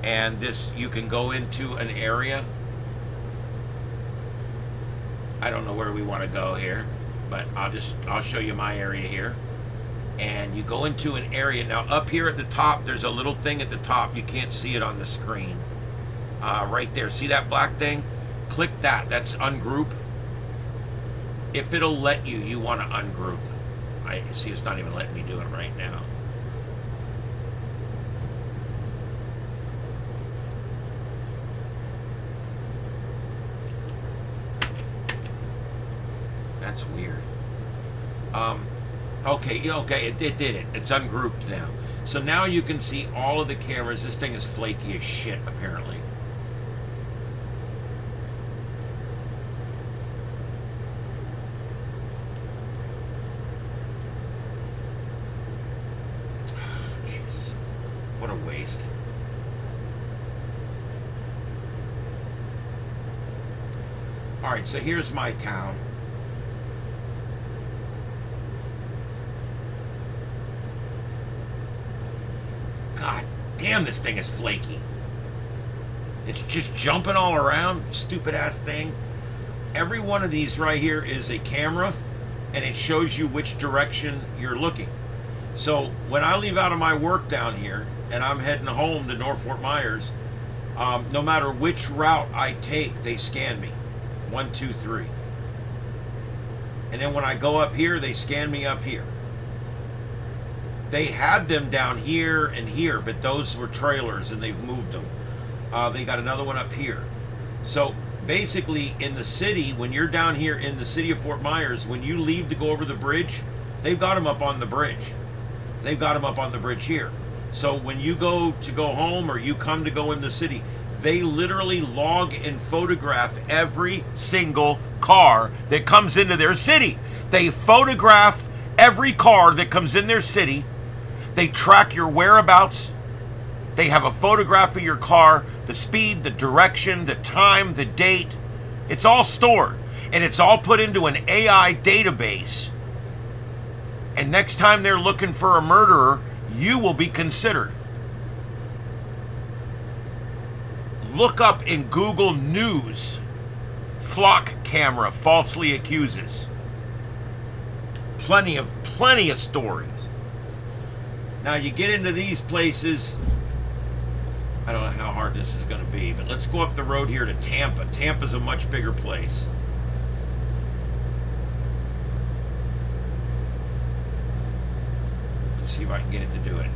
And this, you can go into an area. I don't know where we want to go here, but I'll show you my area here. And you go into an area. Now up here at the top, there's a little thing at the top. You can't see it on the screen. Right there. See that black thing? Click that. That's ungroup. If it'll let you, you want to ungroup. I see it's not even letting me do it right now. That's weird. Okay, it did it. It's ungrouped now. So now you can see all of the cameras. This thing is flaky as shit, apparently. All right, so here's my town. God damn, this thing is flaky. It's just jumping all around, stupid ass thing. Every one of these right here is a camera, and it shows you which direction you're looking. So when I leave out of my work down here and I'm heading home to North Fort Myers, no matter which route I take, they scan me. 1, 2, 3. And then when I go up here, they scan me up here. They had them down here and here, but those were trailers and they've moved them. They got another one up here. So basically in the city, when you're down here in the city of Fort Myers, when you leave to go over the bridge, they've got them up on the bridge. They've got them up on the bridge here. So when you go home or you come to go in the city, they literally log and photograph every single car that comes into their city. They photograph every car that comes in their city. They track your whereabouts. They have a photograph of your car, the speed, the direction, the time, the date. It's all stored, and it's all put into an AI database. And next time they're looking for a murderer, you will be considered. Look up in Google News, flock camera falsely accuses. Plenty of stories. Now you get into these places, I don't know how hard this is going to be, but let's go up the road here to Tampa. Tampa's a much bigger place. Let's see if I can get it to do it.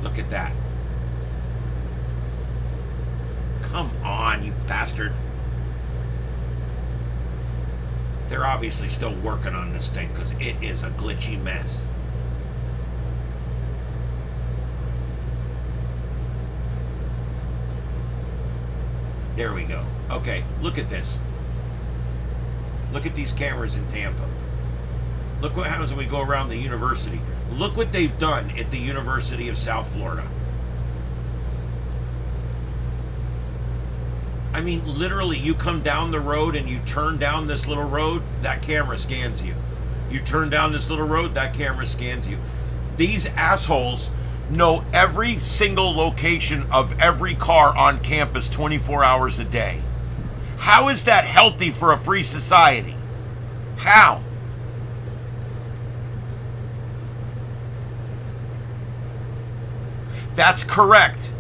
Look at that. Come on, you bastard. They're obviously still working on this thing because it is a glitchy mess. There we go. Okay, look at this. Look at these cameras in Tampa. Look what happens when we go around the university. Look what they've done at the University of South Florida. I mean, literally, you come down the road and you turn down this little road, that camera scans you. You turn down this little road, that camera scans you. These assholes know every single location of every car on campus 24 hours a day. How is that healthy for a free society? How? That's correct.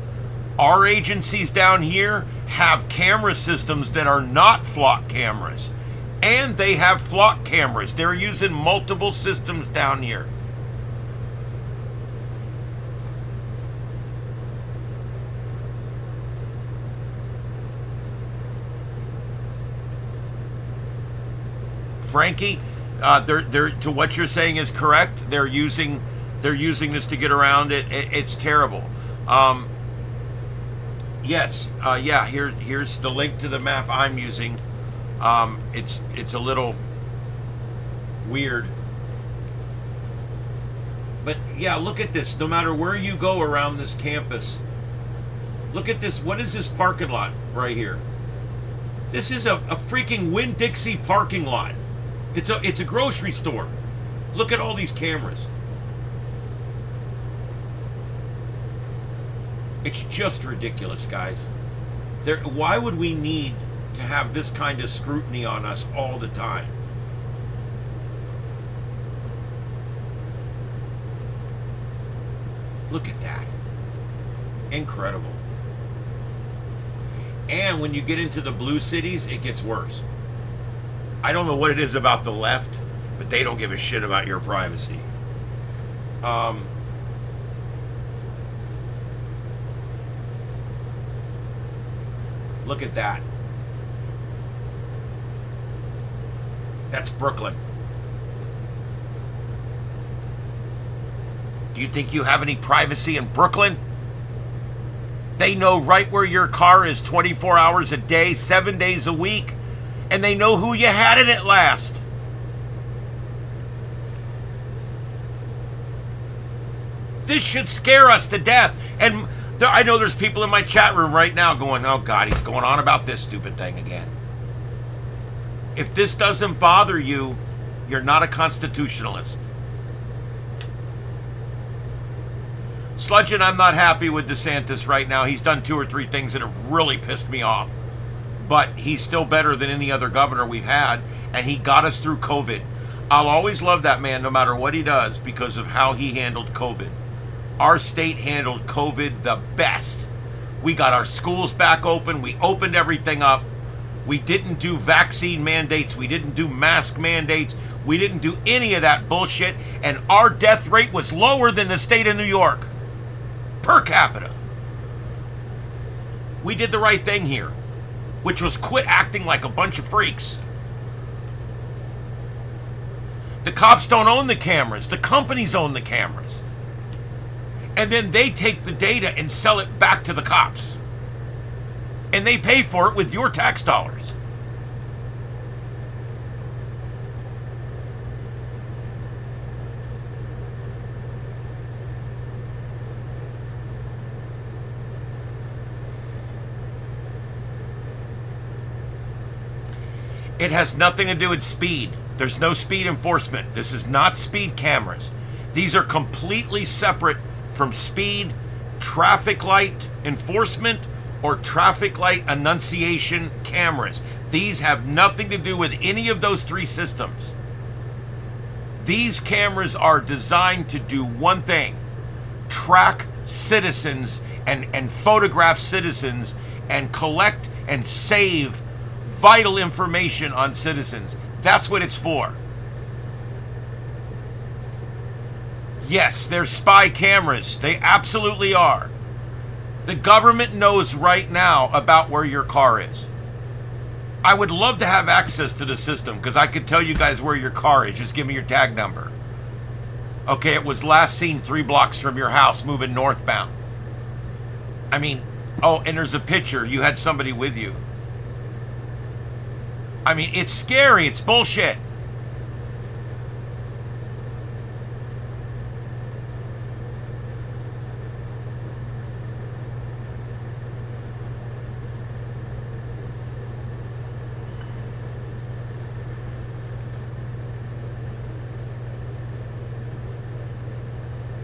Our agencies down here have camera systems that are not flock cameras. And they have flock cameras. They're using multiple systems down here. Frankie, they're to what you're saying is correct. They're using this to get around it. It's terrible. Yes, yeah. Here's the link to the map I'm using. It's a little weird, but yeah. Look at this. No matter where you go around this campus, look at this. What is this parking lot right here? This is a freaking Winn-Dixie parking lot. It's a grocery store. Look at all these cameras. It's just ridiculous, guys. Why would we need to have this kind of scrutiny on us all the time? Look at that. Incredible. And when you get into the blue cities, it gets worse. I don't know what it is about the left, but they don't give a shit about your privacy. Look at that. That's Brooklyn. Do you think you have any privacy in Brooklyn? They know right where your car is 24 hours a day, 7 days a week, and they know who you had in it last. This should scare us to death. And I know there's people in my chat room right now going, oh God, he's going on about this stupid thing again. If this doesn't bother you, you're not a constitutionalist. Sludgeon, I'm not happy with DeSantis right now. He's done 2 or 3 things that have really pissed me off. But he's still better than any other governor we've had, and he got us through COVID. I'll always love that man no matter what he does because of how he handled COVID. Our state handled COVID the best. We got our schools back open. We opened everything up. We didn't do vaccine mandates. We didn't do mask mandates. We didn't do any of that bullshit. And our death rate was lower than the state of New York. Per capita. We did the right thing here, which was quit acting like a bunch of freaks. The cops don't own the cameras. The companies own the cameras. And then they take the data and sell it back to the cops. And they pay for it with your tax dollars. It has nothing to do with speed. There's no speed enforcement. This is not speed cameras. These are completely separate from speed, traffic light enforcement, or traffic light annunciation cameras. These have nothing to do with any of those 3 systems. These cameras are designed to do one thing: track citizens and photograph citizens and collect and save vital information on citizens. That's what it's for. Yes, they're spy cameras. They absolutely are. The government knows right now about where your car is. I would love to have access to the system because I could tell you guys where your car is. Just give me your tag number. Okay, it was last seen 3 blocks from your house moving northbound. I mean, oh, and there's a picture. You had somebody with you. I mean, it's scary. It's bullshit.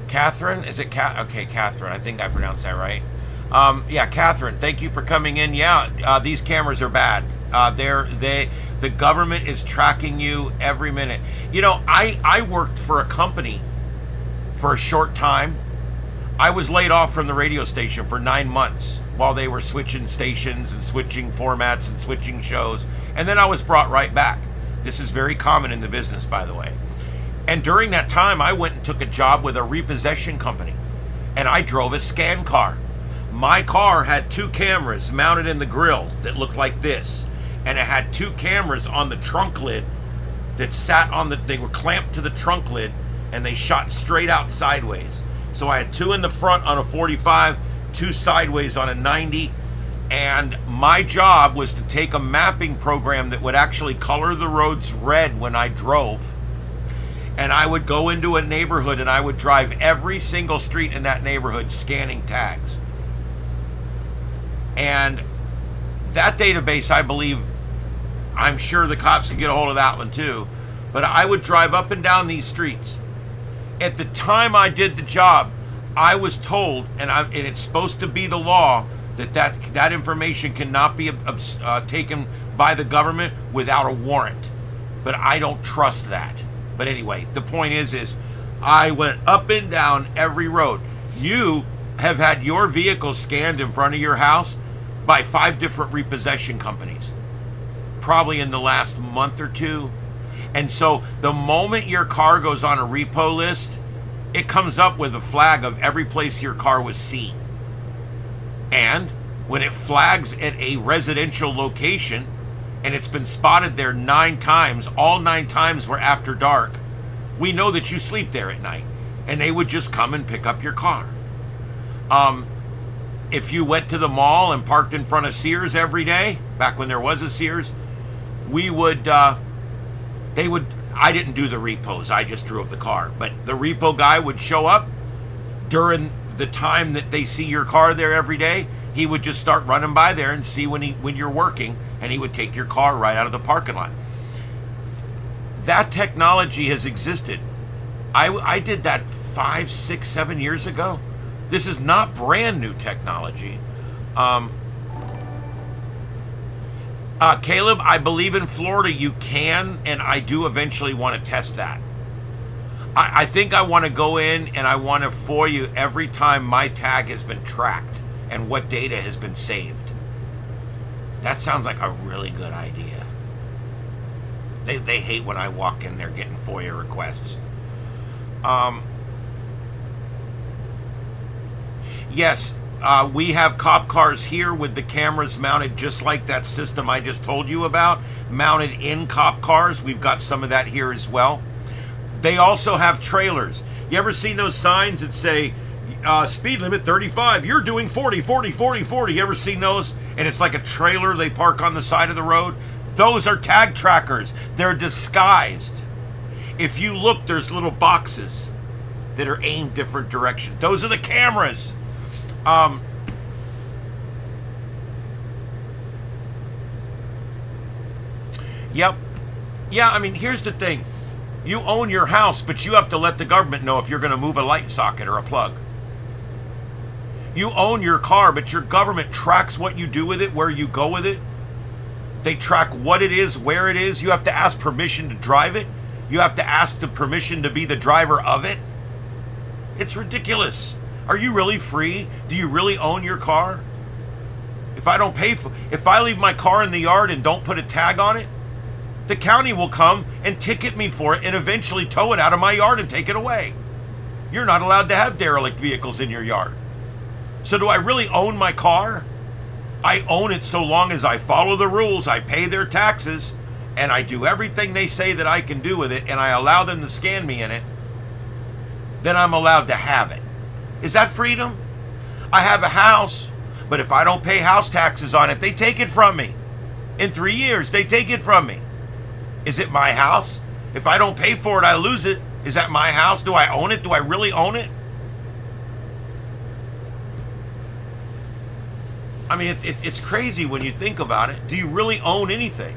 Catherine? Is it Okay, Catherine. I think I pronounced that right. Yeah, Catherine, thank you for coming in. Yeah, these cameras are bad. The government is tracking you every minute. You know, I worked for a company for a short time. I was laid off from the radio station for 9 months while they were switching stations and switching formats and switching shows. And then I was brought right back. This is very common in the business, by the way. And during that time, I went and took a job with a repossession company. And I drove a scan car. My car had 2 cameras mounted in the grill that looked like this. And it had 2 cameras on the trunk lid that sat on they were clamped to the trunk lid, and they shot straight out sideways. So I had 2 in the front on a 45, 2 sideways on a 90. And my job was to take a mapping program that would actually color the roads red when I drove. And I would go into a neighborhood and I would drive every single street in that neighborhood scanning tags. And that database, I believe, I'm sure the cops can get a hold of that one too. But I would drive up and down these streets. At the time I did the job, I was told, and it's supposed to be the law, that information cannot be taken by the government without a warrant. But I don't trust that. But anyway, the point is I went up and down every road. You have had your vehicle scanned in front of your house by 5 different repossession companies, probably in the last month or 2. And so the moment your car goes on a repo list, it comes up with a flag of every place your car was seen. And when it flags at a residential location, and it's been spotted there 9 times, all 9 times were after dark, we know that you sleep there at night. And they would just come and pick up your car. If you went to the mall and parked in front of Sears every day, back when there was a Sears, I didn't do the repos, I just drove the car. But the repo guy would show up during the time that they see your car there every day, he would just start running by there and see when you're working, and he would take your car right out of the parking lot. That technology has existed. I did that 5, 6, 7 years ago. This is not brand new technology. Caleb, I believe in Florida you can, and I do eventually want to test that. I think I want to go in and I want to FOIA you every time my tag has been tracked and what data has been saved. That sounds like a really good idea. They hate when I walk in there getting FOIA requests. Yes, we have cop cars here with the cameras mounted just like that system I just told you about, mounted in cop cars. We've got some of that here as well. They also have trailers. You ever seen those signs that say, speed limit 35, you're doing 40, 40, 40, 40? You ever seen those? And it's like a trailer they park on the side of the road. Those are tag trackers. They're disguised. If you look, there's little boxes that are aimed different directions. Those are the cameras. Yep. Yeah, I mean, here's the thing. You own your house, but you have to let the government know if you're going to move a light socket or a plug. You own your car, but your government tracks what you do with it, where you go with it. They track what it is, where it is. You have to ask permission to drive it. You have to ask the permission to be the driver of it. It's ridiculous. Are you really free? Do you really own your car? If I leave my car in the yard and don't put a tag on it, the county will come and ticket me for it and eventually tow it out of my yard and take it away. You're not allowed to have derelict vehicles in your yard. So do I really own my car? I own it so long as I follow the rules, I pay their taxes, and I do everything they say that I can do with it, and I allow them to scan me in it, then I'm allowed to have it. Is that freedom? I have a house, but if I don't pay house taxes on it, they take it from me. In 3 years, they take it from me. Is it my house? If I don't pay for it, I lose it. Is that my house? Do I own it? Do I really own it? I mean, it's crazy when you think about it. Do you really own anything?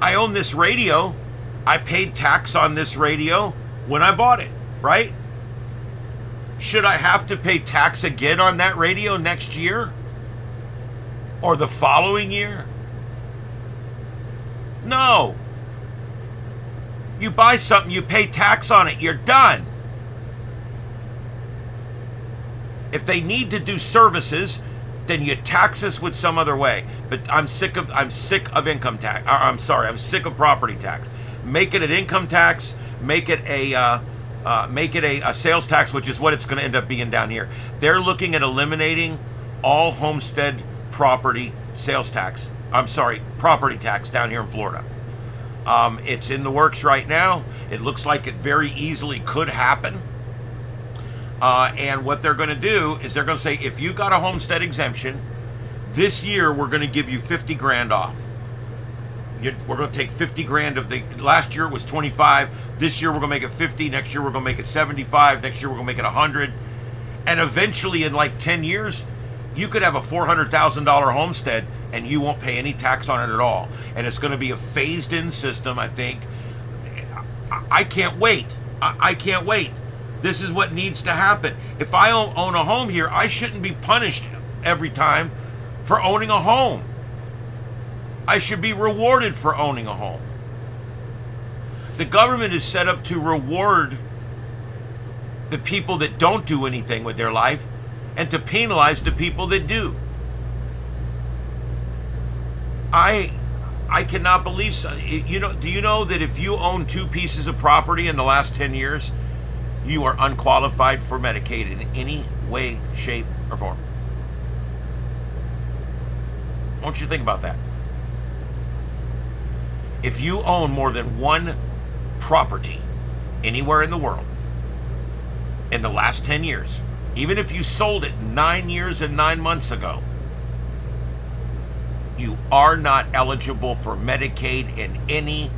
I own this radio. I paid tax on this radio when I bought it, right? Should I have to pay tax again on that radio next year? Or the following year? No. You buy something, you pay tax on it, you're done. If they need to do services, then you tax us with some other way. But I'm sick of income tax. I'm sick of property tax. Make it an income tax. Make it a sales tax, which is what it's going to end up being down here. They're looking at eliminating all homestead property sales tax. Property tax down here in Florida. It's in the works right now. It looks like it very easily could happen. And what they're going to do is they're going to say, if you got a homestead exemption, this year we're going to give you 50 grand off. We're going to take 50 grand of last year it was 25. This year we're going to make it 50. Next year we're going to make it 75. Next year we're going to make it 100. And eventually in like 10 years, you could have a $400,000 homestead and you won't pay any tax on it at all. And it's going to be a phased in system, I think. I can't wait. I can't wait. This is what needs to happen. If I own a home here, I shouldn't be punished every time for owning a home. I should be rewarded for owning a home. The government is set up to reward the people that don't do anything with their life and to penalize the people that do. I cannot believe so. Do you know that if you own 2 pieces of property in the last 10 years, you are unqualified for Medicaid in any way, shape, or form? I want you to think about that. If you own more than 1 property anywhere in the world in the last 10 years, even if you sold it 9 years and 9 months ago, you are not eligible for Medicaid in any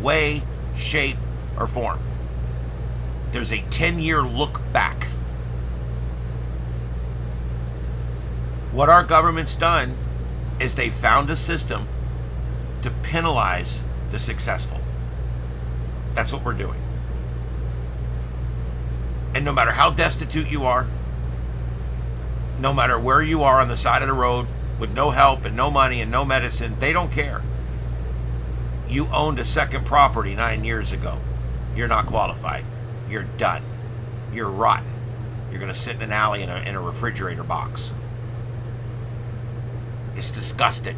way, shape, or form. There's a 10-year look back. What our government's done is they found a system to penalize the successful. That's what we're doing. And no matter how destitute you are, no matter where you are on the side of the road with no help and no money and no medicine, they don't care. You owned a second property 9 years ago. You're not qualified. You're done. You're rotten. You're going to sit in an alley in a refrigerator box. It's disgusting.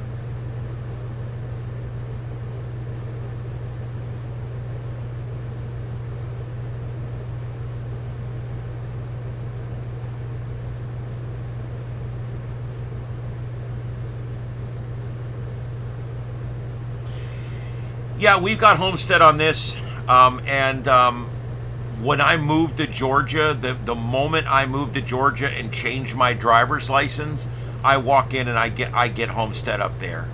Yeah, we've got homestead on this, when I moved to Georgia, the moment I moved to Georgia and changed my driver's license, I walk in and I get homestead up there.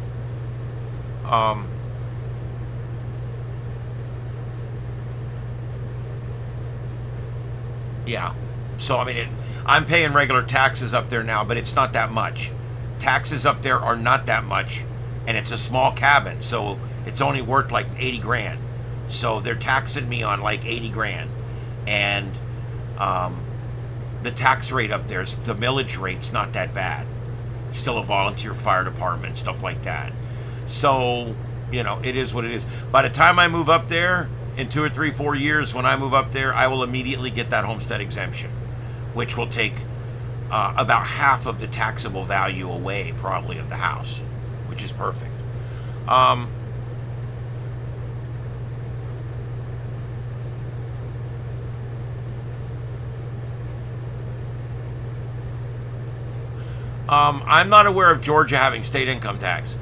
Yeah, so I mean, I'm paying regular taxes up there now, but it's not that much. Taxes up there are not that much, and it's a small cabin, so it's only worth like 80 grand. So they're taxing me on like 80 grand. And the tax rate up there, the millage rate's not that bad. Still a volunteer fire department, stuff like that. So, you know, it is what it is. By the time I move up there, in 2 or 3, 4 years, when I move up there, I will immediately get that homestead exemption, which will take about half of the taxable value away, probably, of the house, which is perfect. I'm not aware of Georgia having state income tax.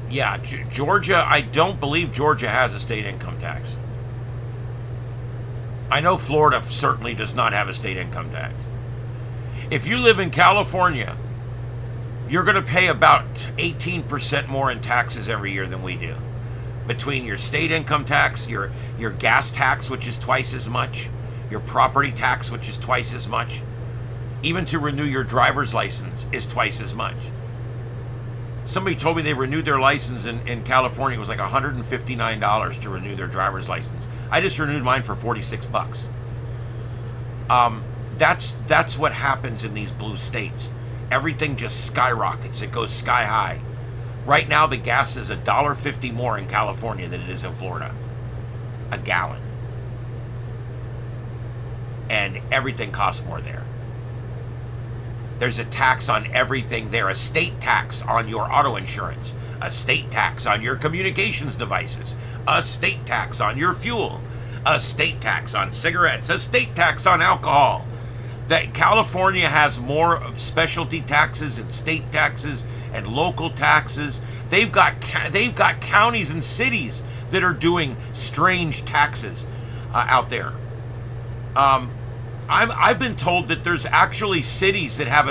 Yeah, Georgia, I don't believe Georgia has a state income tax. I know Florida certainly does not have a state income tax. If you live in California, you're going to pay about 18% more in taxes every year than we do. Between your state income tax, your gas tax, which is twice as much, your property tax, which is twice as much, even to renew your driver's license is twice as much. Somebody told me they renewed their license in California. It was like $159 to renew their driver's license. I just renewed mine for $46. That's what happens in these blue states. Everything just skyrockets. It goes sky high. Right now, the gas is $1.50 more in California than it is in Florida. A gallon. And everything costs more there. There's a tax on everything there. A state tax on your auto insurance. A state tax on your communications devices. A state tax on your fuel. A state tax on cigarettes. A state tax on alcohol. That California has more of specialty taxes and state taxes and local taxes. They've got counties and cities that are doing strange taxes out there. I've been told that there's actually cities that have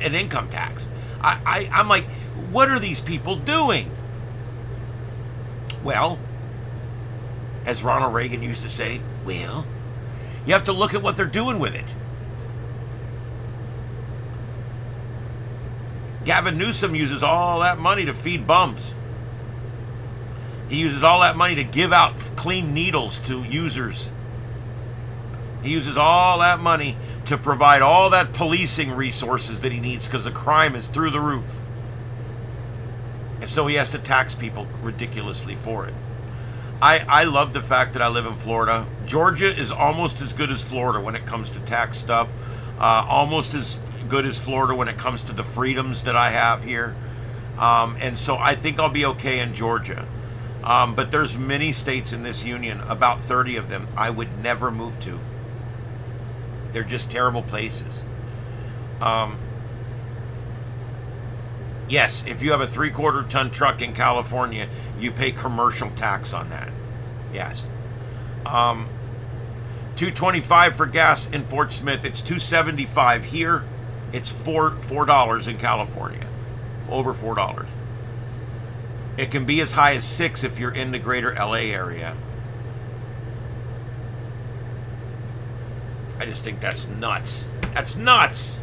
an income tax. I'm like, what are these people doing? Well, as Ronald Reagan used to say, well, you have to look at what they're doing with it. Gavin Newsom uses all that money to feed bums. He uses all that money to give out clean needles to users. He uses all that money to provide all that policing resources that he needs because the crime is through the roof. And so he has to tax people ridiculously for it. I love the fact that I live in Florida. Georgia is almost as good as Florida when it comes to tax stuff. Almost as good as Florida when it comes to the freedoms that I have here. And so I think I'll be okay in Georgia. But there's many states in this union, about 30 of them, I would never move to. They're just terrible places. Yes, if you have a 3/4 ton truck in California, you pay commercial tax on that. Yes. $2.25 for gas in Fort Smith. It's $2.75 here. It's $4 in California. Over $4. It can be as high as 6 if you're in the greater LA area. I just think that's nuts. That's nuts.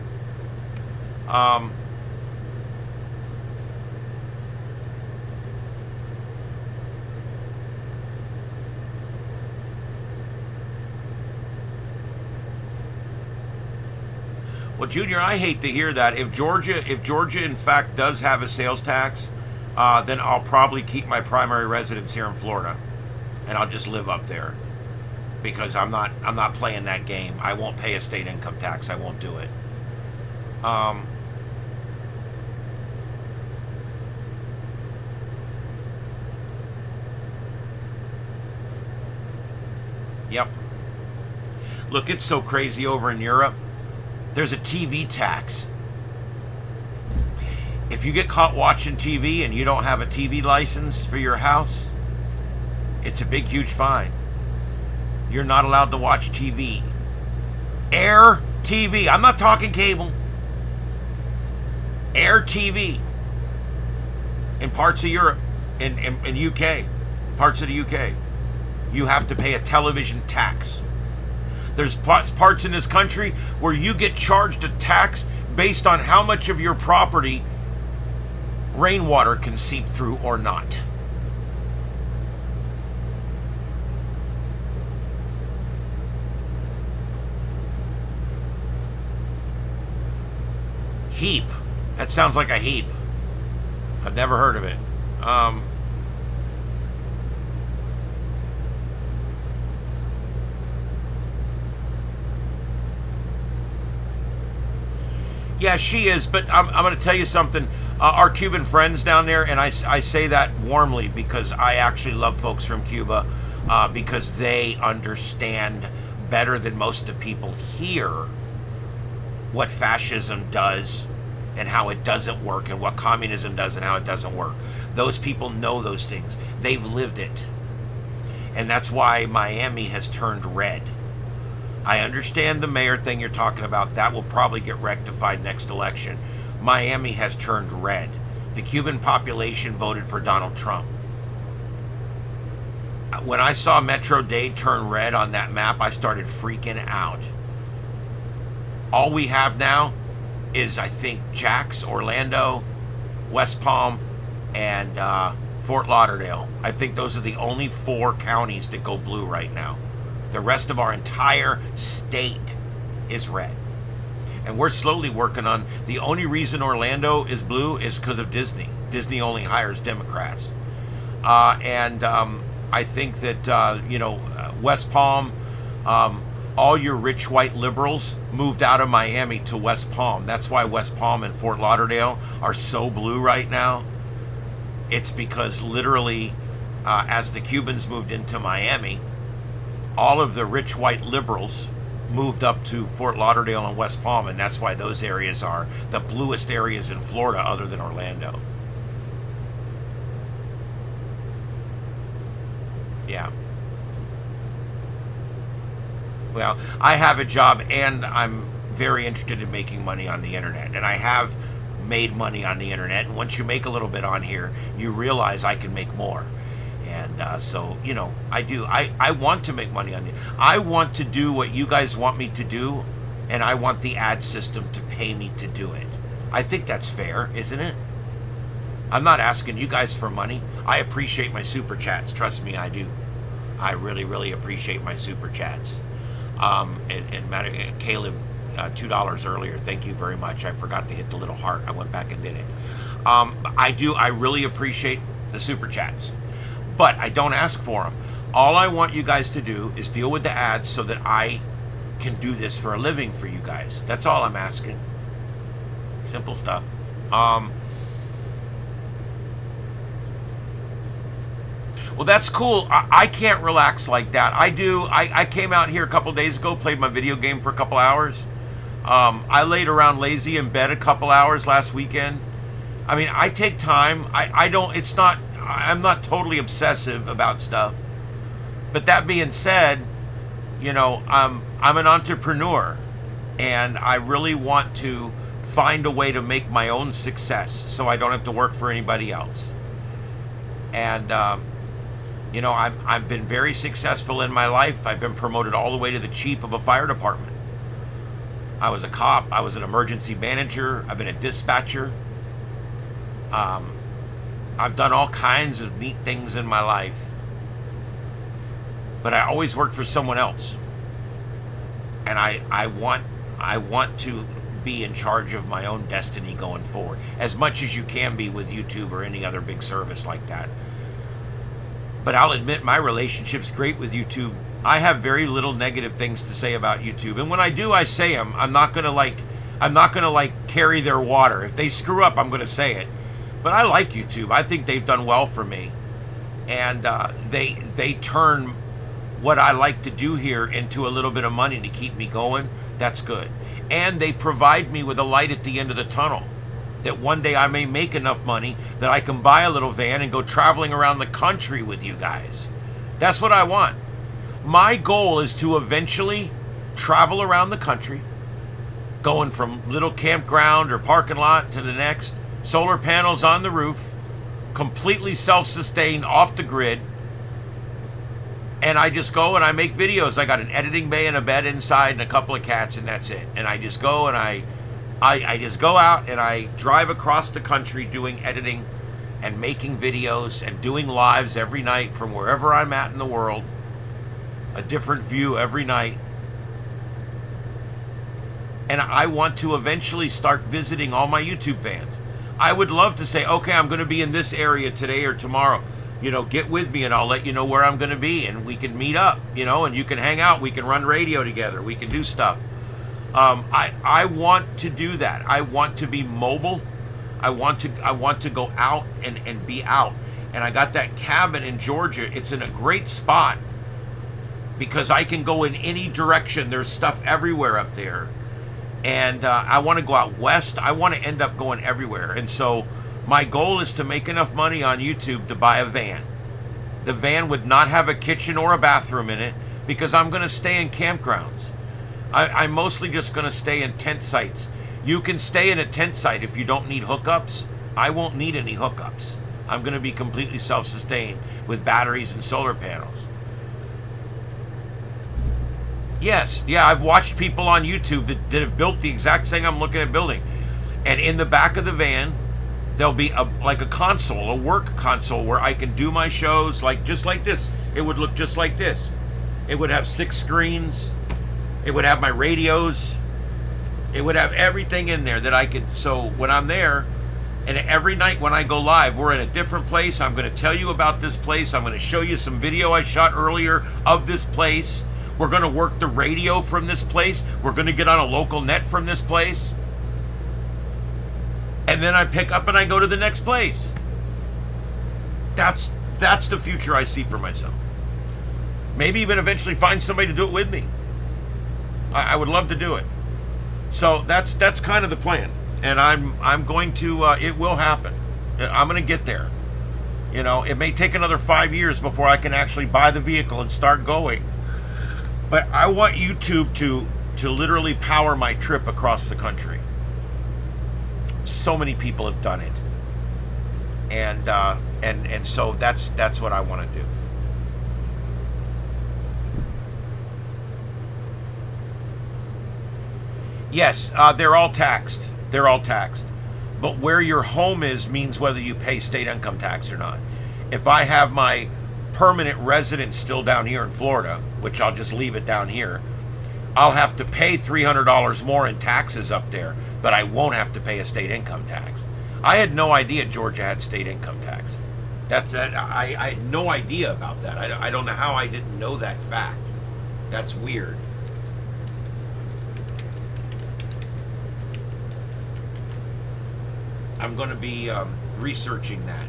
Well, Junior, I hate to hear that. If Georgia in fact does have a sales tax, then I'll probably keep my primary residence here in Florida, and I'll just live up there, because I'm not playing that game. I won't pay a state income tax. I won't do it. Yep. Look, it's so crazy over in Europe. There's a TV tax. If you get caught watching TV and you don't have a TV license for your house, it's a big, huge fine. You're not allowed to watch TV. Air TV. I'm not talking cable. Air TV. In parts of Europe, in UK, parts of the UK, you have to pay a television tax. There's parts in this country where you get charged a tax based on how much of your property rainwater can seep through or not. Heap. That sounds like a heap. I've never heard of it. Yeah, she is, but I'm going to tell you something. Our Cuban friends down there, and I say that warmly because I actually love folks from Cuba, because they understand better than most of the people here what fascism does and how it doesn't work, and what communism does and how it doesn't work. Those people know those things. They've lived it. And that's why Miami has turned red. I understand the mayor thing you're talking about. That will probably get rectified next election. Miami has turned red. The Cuban population voted for Donald Trump. When I saw Metro-Dade turn red on that map, I started freaking out. All we have now is, I think, Jax, Orlando, West Palm, and Fort Lauderdale. I think those are the only 4 counties that go blue right now. The rest of our entire state is red. And we're slowly working on, the only reason Orlando is blue is because of Disney. Disney only hires Democrats. I think that, West Palm, all your rich white liberals moved out of Miami to West Palm. That's why West Palm and Fort Lauderdale are so blue right now. It's because literally, as the Cubans moved into Miami, all of the rich white liberals moved up to Fort Lauderdale and West Palm, and that's why those areas are the bluest areas in Florida other than Orlando. Yeah. Well, I have a job and I'm very interested in making money on the internet, and I have made money on the internet, and once you make a little bit on here, you realize I can make more. And so, I do. I want to make money on it. I want to do what you guys want me to do, and I want the ad system to pay me to do it. I think that's fair, isn't it? I'm not asking you guys for money. I appreciate my super chats. Trust me, I do. I really, really appreciate my super chats. And Caleb, $2 earlier. Thank you very much. I forgot to hit the little heart. I went back and did it. I do. I really appreciate the super chats. But I don't ask for them. All I want you guys to do is deal with the ads so that I can do this for a living for you guys. That's all I'm asking. Simple stuff. Well, that's cool. I can't relax like that. I do. I came out here a couple days ago, played my video game for a couple hours. I laid around lazy in bed a couple hours last weekend. I mean, I take time. I'm not totally obsessive about stuff. But that being said, I'm an entrepreneur, and I really want to find a way to make my own success so I don't have to work for anybody else. And you know, I've been very successful in my life. I've been promoted all the way to the chief of a fire department. I was a cop. I was an emergency manager. I've been a dispatcher. I've done all kinds of neat things in my life, but I always worked for someone else. And I want to be in charge of my own destiny going forward, as much as you can be with YouTube or any other big service like that. But I'll admit my relationship's great with YouTube. I have very little negative things to say about YouTube, and when I do, I say them. I'm not gonna carry their water. If they screw up, I'm gonna say it. But I like YouTube. I think they've done well for me, and they turn what I like to do here into a little bit of money to keep me going. That's good. And they provide me with a light at the end of the tunnel, that one day I may make enough money that I can buy a little van and go traveling around the country with you guys. That's what I want. My goal is to eventually travel around the country, going from little campground or parking lot to the next, solar panels on the roof, completely self-sustained, off the grid. And I just go and I make videos. I got an editing bay and a bed inside and a couple of cats, and that's it. And I just go and I just go out and I drive across the country doing editing and making videos and doing lives every night from wherever I'm at in the world. A different view every night. And I want to eventually start visiting all my YouTube fans. I would love to say, okay, I'm going to be in this area today or tomorrow. You know, get with me and I'll let you know where I'm going to be, and we can meet up, you know, and you can hang out. We can run radio together. We can do stuff. I want to do that. I want to be mobile. I want to go out and be out. And I got that cabin in Georgia. It's in a great spot because I can go in any direction. There's stuff everywhere up there. And I want to go out west. I want to end up going everywhere. And so my goal is to make enough money on YouTube to buy a van. The van would not have a kitchen or a bathroom in it because I'm going to stay in campgrounds. I'm mostly just going to stay in tent sites. You can stay in a tent site if you don't need hookups. I won't need any hookups. I'm going to be completely self-sustained with batteries and solar panels. Yes, yeah, I've watched people on YouTube that have built the exact thing I'm looking at building. And in the back of the van, there'll be like a console, a work console, where I can do my shows just like this. It would look just like this. It would have 6 screens. It would have my radios. It would have everything in there that I could. So when I'm there, and every night when I go live, we're in a different place. I'm going to tell you about this place. I'm going to show you some video I shot earlier of this place. We're going to work the radio from this place. We're going to get on a local net from this place. And then I pick up and I go to the next place. That's the future I see for myself. Maybe even eventually find somebody to do it with me. I would love to do it. So that's kind of the plan. And I'm going to, it will happen. I'm going to get there. You know, it may take another 5 years before I can actually buy the vehicle and start going. But I want YouTube to literally power my trip across the country. So many people have done it, and so that's what I want to do. Yes, they're all taxed. They're all taxed, but where your home is means whether you pay state income tax or not. If I have my permanent residence still down here in Florida, which I'll just leave it down here, I'll have to pay $300 more in taxes up there, but I won't have to pay a state income tax. I had no idea Georgia had state income tax. I had no idea about that. I don't know how I didn't know that fact. That's weird. I'm going to be researching that.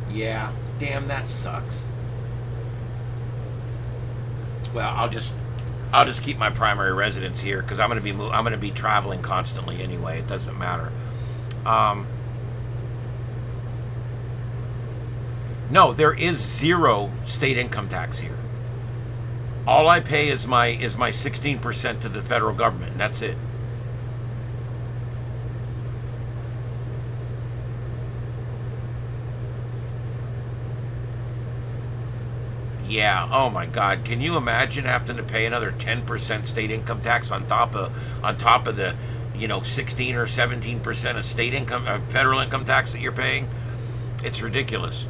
Yeah, damn, that sucks. Well, I'll just keep my primary residence here because I'm going to be traveling constantly anyway. It doesn't matter. No, there is zero state income tax here. All I pay is my 16% to the federal government, and that's it. Yeah. Oh my God. Can you imagine having to pay another 10% state income tax on top of the 16 or 17% of state income, federal income tax that you're paying? It's ridiculous.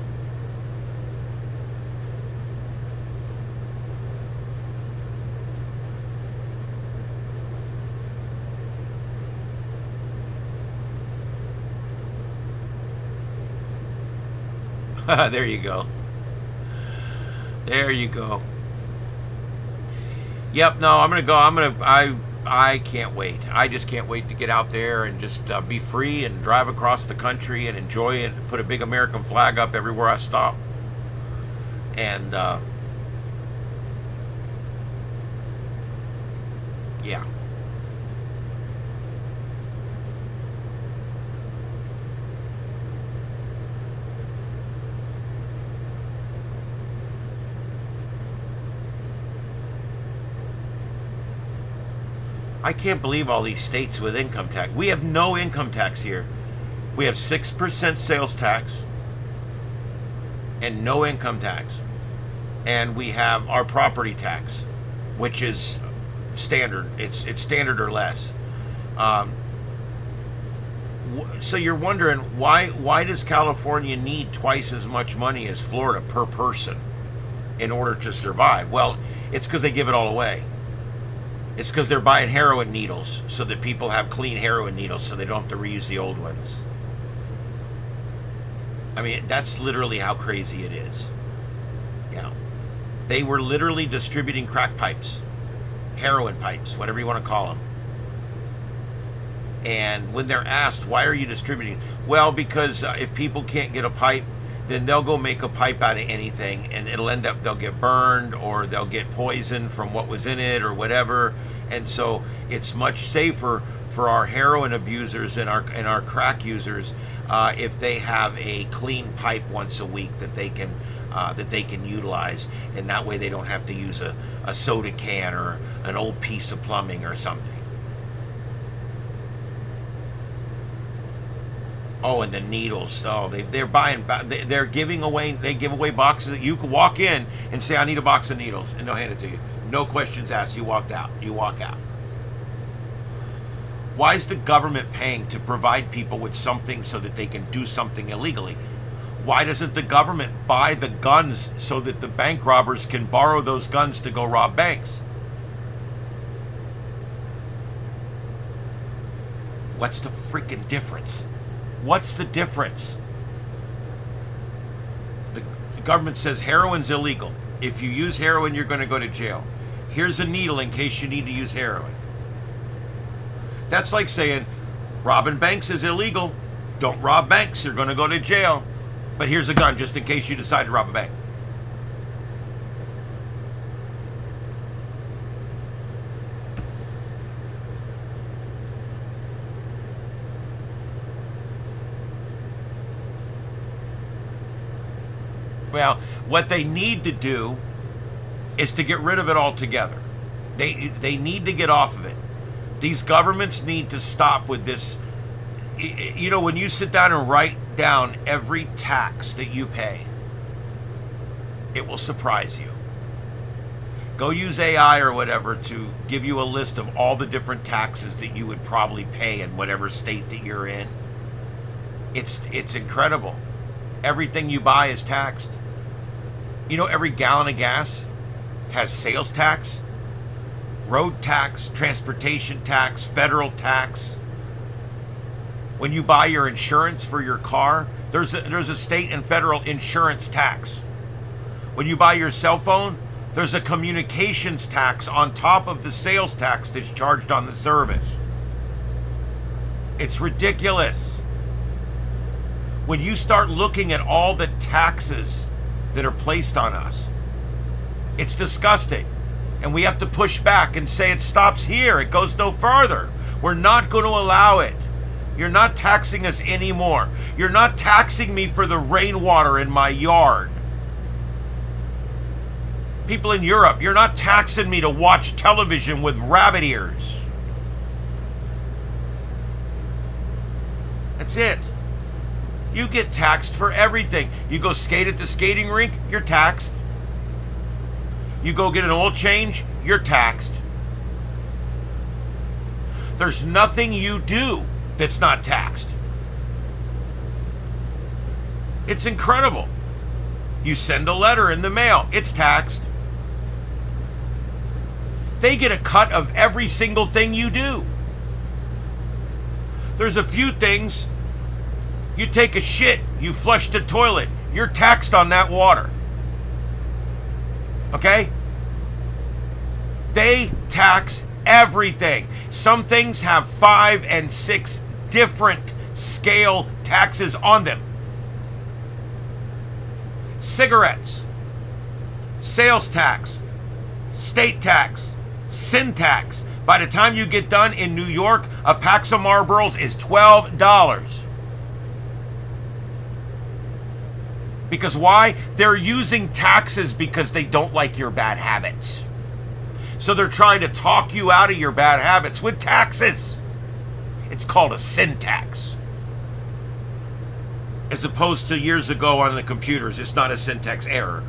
There you go. There you go. Yep. No, I'm gonna go. I can't wait. I just can't wait to get out there and just be free and drive across the country and enjoy it. Put a big American flag up everywhere I stop. And yeah. I can't believe all these states with income tax. We have no income tax here. We have 6% sales tax and no income tax. And we have our property tax, which is standard. It's standard or less. So you're wondering why does California need twice as much money as Florida per person in order to survive? Well, it's because they give it all away. It's because they're buying heroin needles so that people have clean heroin needles so they don't have to reuse the old ones. I mean, that's literally how crazy it is. Yeah. They were literally distributing crack pipes, heroin pipes, whatever you want to call them. And when they're asked, why are you distributing? Well, because if people can't get a pipe, then they'll go make a pipe out of anything, and they'll get burned or they'll get poisoned from what was in it or whatever. And so it's much safer for our heroin abusers and our crack users if they have a clean pipe once a week that they can utilize, and that way they don't have to use a soda can or an old piece of plumbing or something. Oh, and the needles. Oh, they're giving away. They give away boxes. You can walk in and say, "I need a box of needles," and they'll hand it to you. No questions asked. You walk out. Why is the government paying to provide people with something so that they can do something illegally? Why doesn't the government buy the guns so that the bank robbers can borrow those guns to go rob banks? What's the freaking difference? What's the difference? The government says heroin's illegal. If you use heroin, you're going to go to jail. Here's a needle in case you need to use heroin. That's like saying robbing banks is illegal. Don't rob banks. You're going to go to jail. But here's a gun just in case you decide to rob a bank. Well, what they need to do is to get rid of it altogether. They need to get off of it. These governments need to stop with this. You know, when you sit down and write down every tax that you pay, it will surprise you. Go use AI or whatever to give you a list of all the different taxes that you would probably pay in whatever state that you're in. It's incredible. Everything you buy is taxed. You know, every gallon of gas has sales tax, road tax, transportation tax, federal tax. When you buy your insurance for your car, there's a state and federal insurance tax. When you buy your cell phone, there's a communications tax on top of the sales tax that's charged on the service. It's ridiculous. When you start looking at all the taxes that are placed on us, it's disgusting. And we have to push back and say it stops here. It goes no further. We're not going to allow it. You're not taxing us anymore. You're not taxing me for the rainwater in my yard. People in Europe, you're not taxing me to watch television with rabbit ears. That's it. You get taxed for everything. You go skate at the skating rink, you're taxed. You go get an oil change, you're taxed. There's nothing you do that's not taxed. It's incredible. You send a letter in the mail, it's taxed. They get a cut of every single thing you do. There's a few things. You take a shit, you flush the toilet, you're taxed on that water. Okay? They tax everything. Some things have 5 and 6 different scale taxes on them. Cigarettes, sales tax, state tax, sin tax. By the time you get done in New York, a pack of Marlboros is $12. Because why? They're using taxes because they don't like your bad habits. So they're trying to talk you out of your bad habits with taxes. It's called a sin tax. As opposed to years ago on the computers, it's not a syntax error.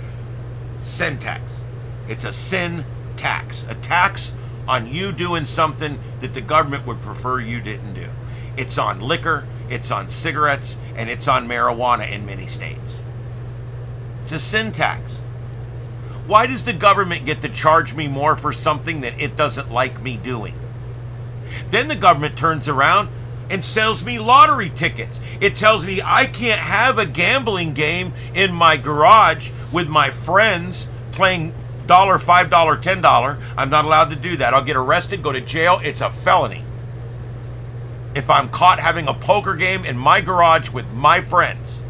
Syntax. It's a sin tax. A tax on you doing something that the government would prefer you didn't do. It's on liquor, it's on cigarettes, and it's on marijuana in many states. It's a sin tax. Why does the government get to charge me more for something that it doesn't like me doing? Then the government turns around and sells me lottery tickets. It tells me I can't have a gambling game in my garage with my friends playing $1, $5, $10. I'm not allowed to do that. I'll get arrested, go to jail. It's a felony. If I'm caught having a poker game in my garage with my friends.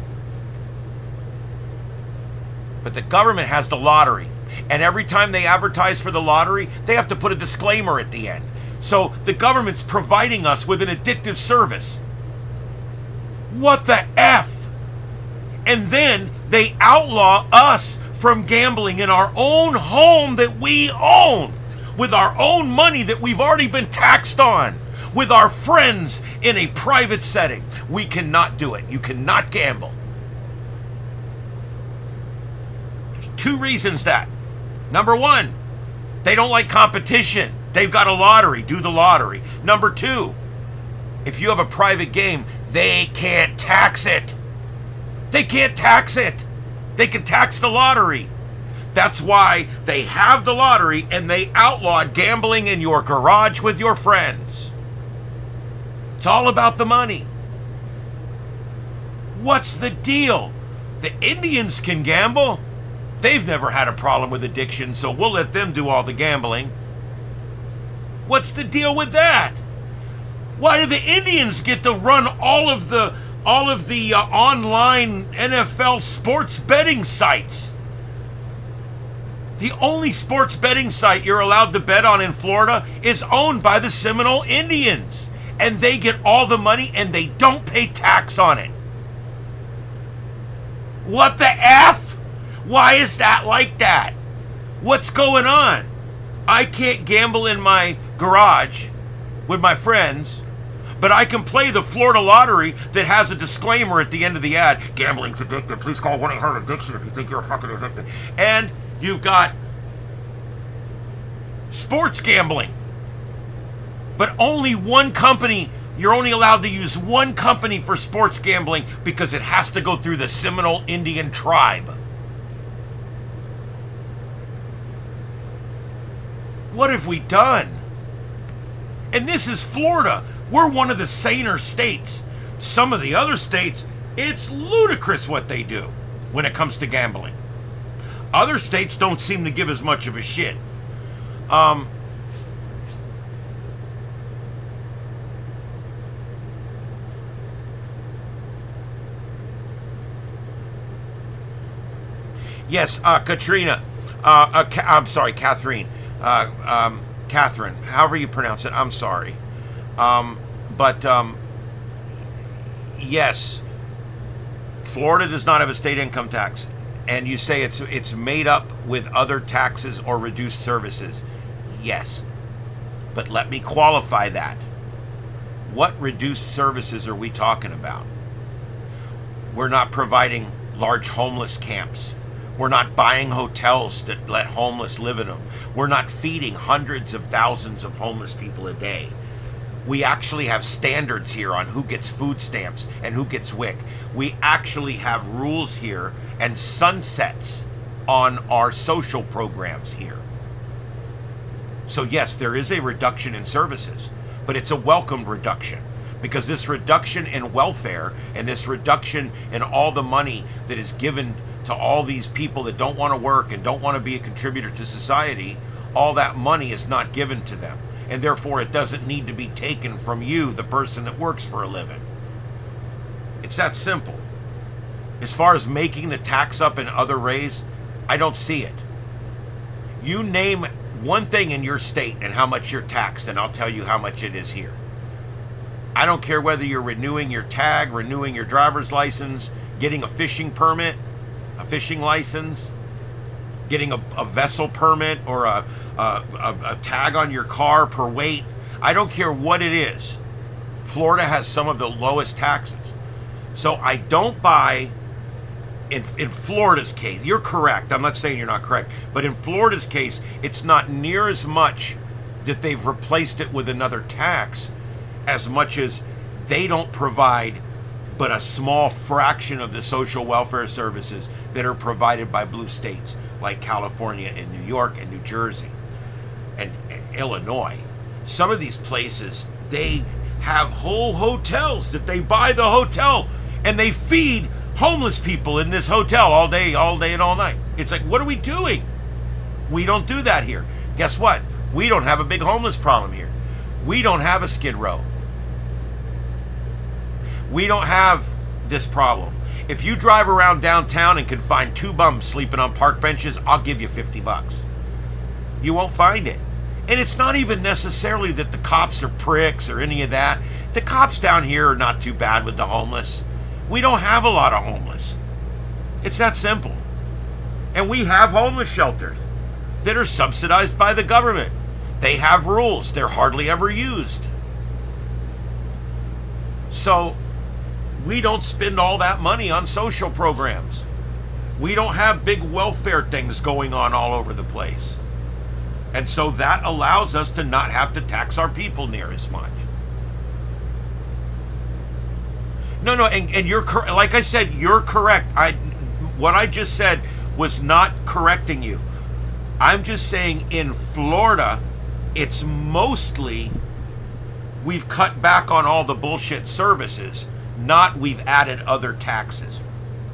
But the government has the lottery. And every time they advertise for the lottery, they have to put a disclaimer at the end. So the government's providing us with an addictive service. What the F? And then they outlaw us from gambling in our own home that we own, with our own money that we've already been taxed on, with our friends in a private setting. We cannot do it. You cannot gamble. There's 2 reasons that. Number 1, they don't like competition. They've got a lottery. Do the lottery. Number 2, if you have a private game, they can't tax it. They can't tax it. They can tax the lottery. That's why they have the lottery and they outlawed gambling in your garage with your friends. It's all about the money. What's the deal? The Indians can gamble. They've never had a problem with addiction, so we'll let them do all the gambling. What's the deal with that? Why do the Indians get to run all of the online NFL sports betting sites? The only sports betting site you're allowed to bet on in Florida is owned by the Seminole Indians, and they get all the money and they don't pay tax on it. What the F? Why is that like that? What's going on? I can't gamble in my garage with my friends, but I can play the Florida lottery that has a disclaimer at the end of the ad. Gambling's addictive. Please call 1-800-ADDICTION if you think you're a fucking addicted. And you've got sports gambling. But only one company, you're only allowed to use one company for sports gambling because it has to go through the Seminole Indian tribe. What have we done? And this is Florida. We're one of the saner states. Some of the other states, it's ludicrous what they do when it comes to gambling. Other states don't seem to give as much of a shit. Yes, Katrina. I'm sorry, Catherine. Catherine, however you pronounce it, I'm sorry. But yes, Florida does not have a state income tax, and you say it's made up with other taxes or reduced services. Yes, but let me qualify that. What reduced services are we talking about? We're not providing large homeless camps. We're not buying hotels that let homeless live in them. We're not feeding hundreds of thousands of homeless people a day. We actually have standards here on who gets food stamps and who gets WIC. We actually have rules here and sunsets on our social programs here. So yes, there is a reduction in services, but it's a welcomed reduction, because this reduction in welfare and this reduction in all the money that is given to all these people that don't want to work and don't want to be a contributor to society, all that money is not given to them. And therefore it doesn't need to be taken from you, the person that works for a living. It's that simple. As far as making the tax up in other ways, I don't see it. You name one thing in your state and how much you're taxed, and I'll tell you how much it is here. I don't care whether you're renewing your tag, renewing your driver's license, getting a fishing permit, a fishing license, getting a vessel permit, or a tag on your car per weight. I don't care what it is. Florida has some of the lowest taxes. So I don't buy, in Florida's case, you're correct. I'm not saying you're not correct. But in Florida's case, it's not near as much that they've replaced it with another tax as much as they don't provide but a small fraction of the social welfare services that are provided by blue states like California and New York and New Jersey and Illinois. Some of these places, they have whole hotels that they buy the hotel and they feed homeless people in this hotel all day and all night. It's like, what are we doing? We don't do that here. Guess what? We don't have a big homeless problem here. We don't have a Skid Row. We don't have this problem. If you drive around downtown and can find two bums sleeping on park benches, I'll give you $50. You won't find it. And it's not even necessarily that the cops are pricks or any of that. The cops down here are not too bad with the homeless. We don't have a lot of homeless. It's that simple. And we have homeless shelters that are subsidized by the government. They have rules. They're hardly ever used. So we don't spend all that money on social programs. We don't have big welfare things going on all over the place. And so that allows us to not have to tax our people near as much. No, and you're like I said, you're correct. What I just said was not correcting you. I'm just saying in Florida, it's mostly we've cut back on all the bullshit services, not we've added other taxes.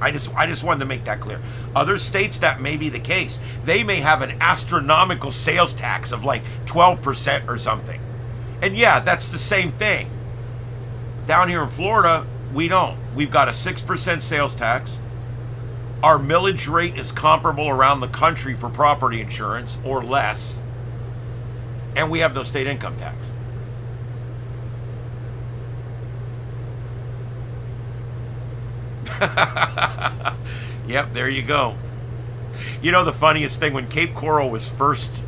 I just wanted to make that clear. Other states, that may be the case. They may have an astronomical sales tax of like 12% or something. And yeah, that's the same thing. Down here in Florida, we don't. We've got a 6% sales tax. Our millage rate is comparable around the country for property insurance, or less. And we have no state income tax. Yep, there you go. You know, the funniest thing, when Cape Coral was first,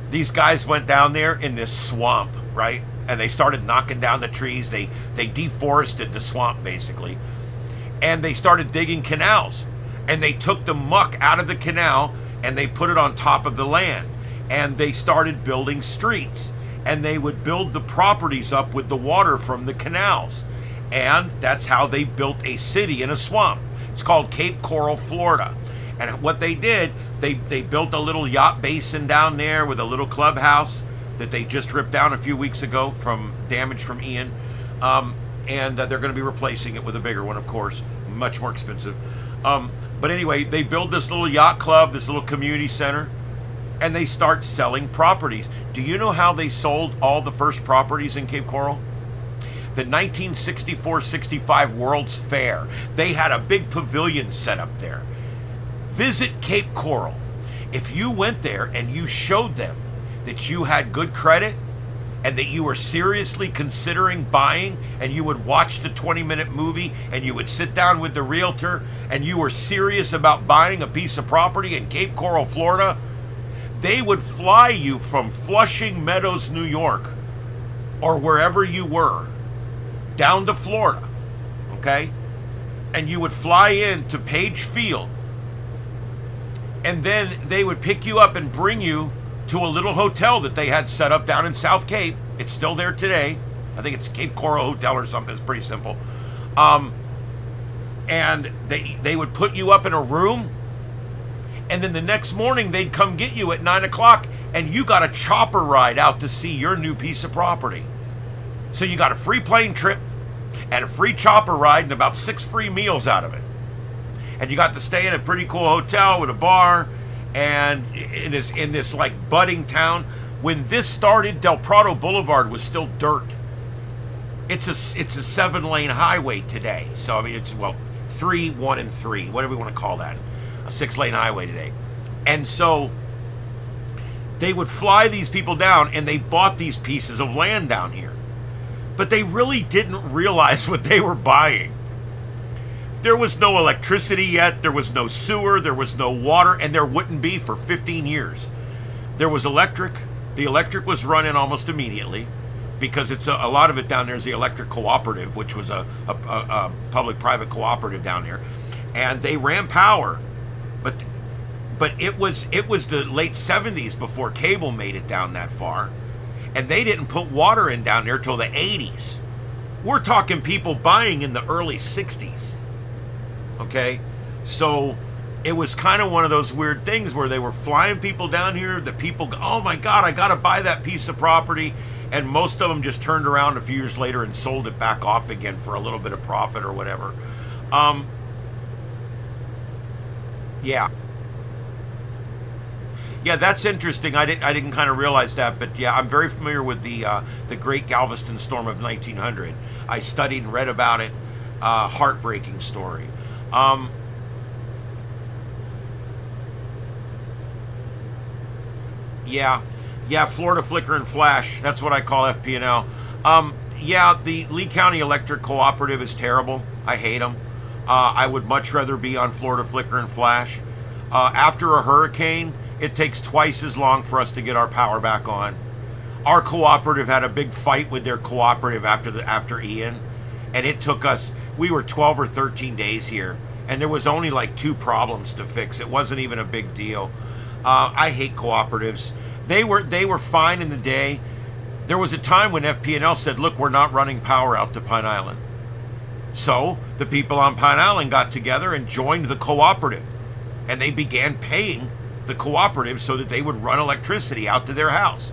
these guys went down there in this swamp, right? And they started knocking down the trees. They deforested the swamp, basically. And they started digging canals. And they took the muck out of the canal and they put it on top of the land. And they started building streets. And they would build the properties up with the water from the canals. And that's how they built a city in a swamp. It's called Cape Coral, Florida. And what they did, they built a little yacht basin down there with a little clubhouse that they just ripped down a few weeks ago from damage from Ian. And they're going to be replacing it with a bigger one, of course, much more expensive. But anyway, they build this little yacht club, this little community center, and they start selling properties. Do you know how they sold all the first properties in Cape Coral? The 1964-65 World's Fair. They had a big pavilion set up there. Visit Cape Coral. If you went there and you showed them that you had good credit and that you were seriously considering buying, and you would watch the 20-minute movie and you would sit down with the realtor and you were serious about buying a piece of property in Cape Coral, Florida, they would fly you from Flushing Meadows, New York, or wherever you were, down to Florida, okay? And you would fly in to Page Field, and then they would pick you up and bring you to a little hotel that they had set up down in South Cape. It's still there today. I think it's Cape Coral Hotel or something. It's pretty simple. And they would put you up in a room, and then the next morning they'd come get you at 9 o'clock, and you got a chopper ride out to see your new piece of property. So you got a free plane trip and a free chopper ride and about 6 free meals out of it. And you got to stay in a pretty cool hotel with a bar, and in this like budding town. When this started, Del Prado Boulevard was still dirt. It's a 7-lane highway today. So I mean, it's 3, 1, and 3, whatever you want to call that, a 6-lane highway today. And so they would fly these people down, and they bought these pieces of land down here, but they really didn't realize what they were buying. There was no electricity yet, there was no sewer, there was no water, and there wouldn't be for 15 years. There was electric. The electric was running almost immediately, because it's a lot of it down there is the electric cooperative, which was a public-private cooperative down there, and they ran power, but it was the late 70s before cable made it down that far, and they didn't put water in down there till the 80s. We're talking people buying in the early 60s. Okay, so it was kind of one of those weird things where they were flying people down here. The people go, oh my God, I got to buy that piece of property. And most of them just turned around a few years later and sold it back off again for a little bit of profit or whatever. Yeah, that's interesting. I didn't kind of realize that, but yeah, I'm very familiar with the Great Galveston Storm of 1900. I studied and read about it. Heartbreaking story. Yeah, Florida Flicker and Flash. That's what I call FP&L. Yeah, the Lee County Electric Cooperative is terrible. I hate them. I would much rather be on Florida Flicker and Flash. After a hurricane, it takes twice as long for us to get our power back on. Our cooperative had a big fight with their cooperative after Ian, and it took us, we were 12 or 13 days here, and there was only like 2 problems to fix. It wasn't even a big deal. I hate cooperatives. They were fine in the day. There was a time when FP&L said, look, we're not running power out to Pine Island. So the people on Pine Island got together and joined the cooperative, and they began paying the cooperative so that they would run electricity out to their house.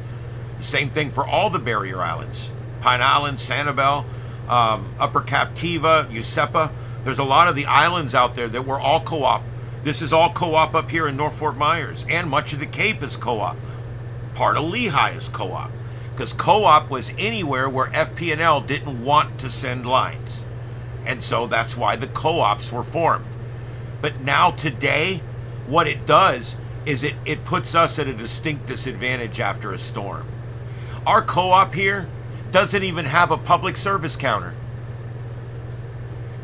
The same thing for all the barrier islands. Pine Island, Sanibel, Upper Captiva, Usepa. There's a lot of the islands out there that were all co-op. This is all co-op up here in North Fort Myers, and much of the Cape is co-op. Part of Lehigh is co-op, because co-op was anywhere where FP&L didn't want to send lines. And so that's why the co-ops were formed. But now today, what it does is it puts us at a distinct disadvantage after a storm. Our co-op here doesn't even have a public service counter.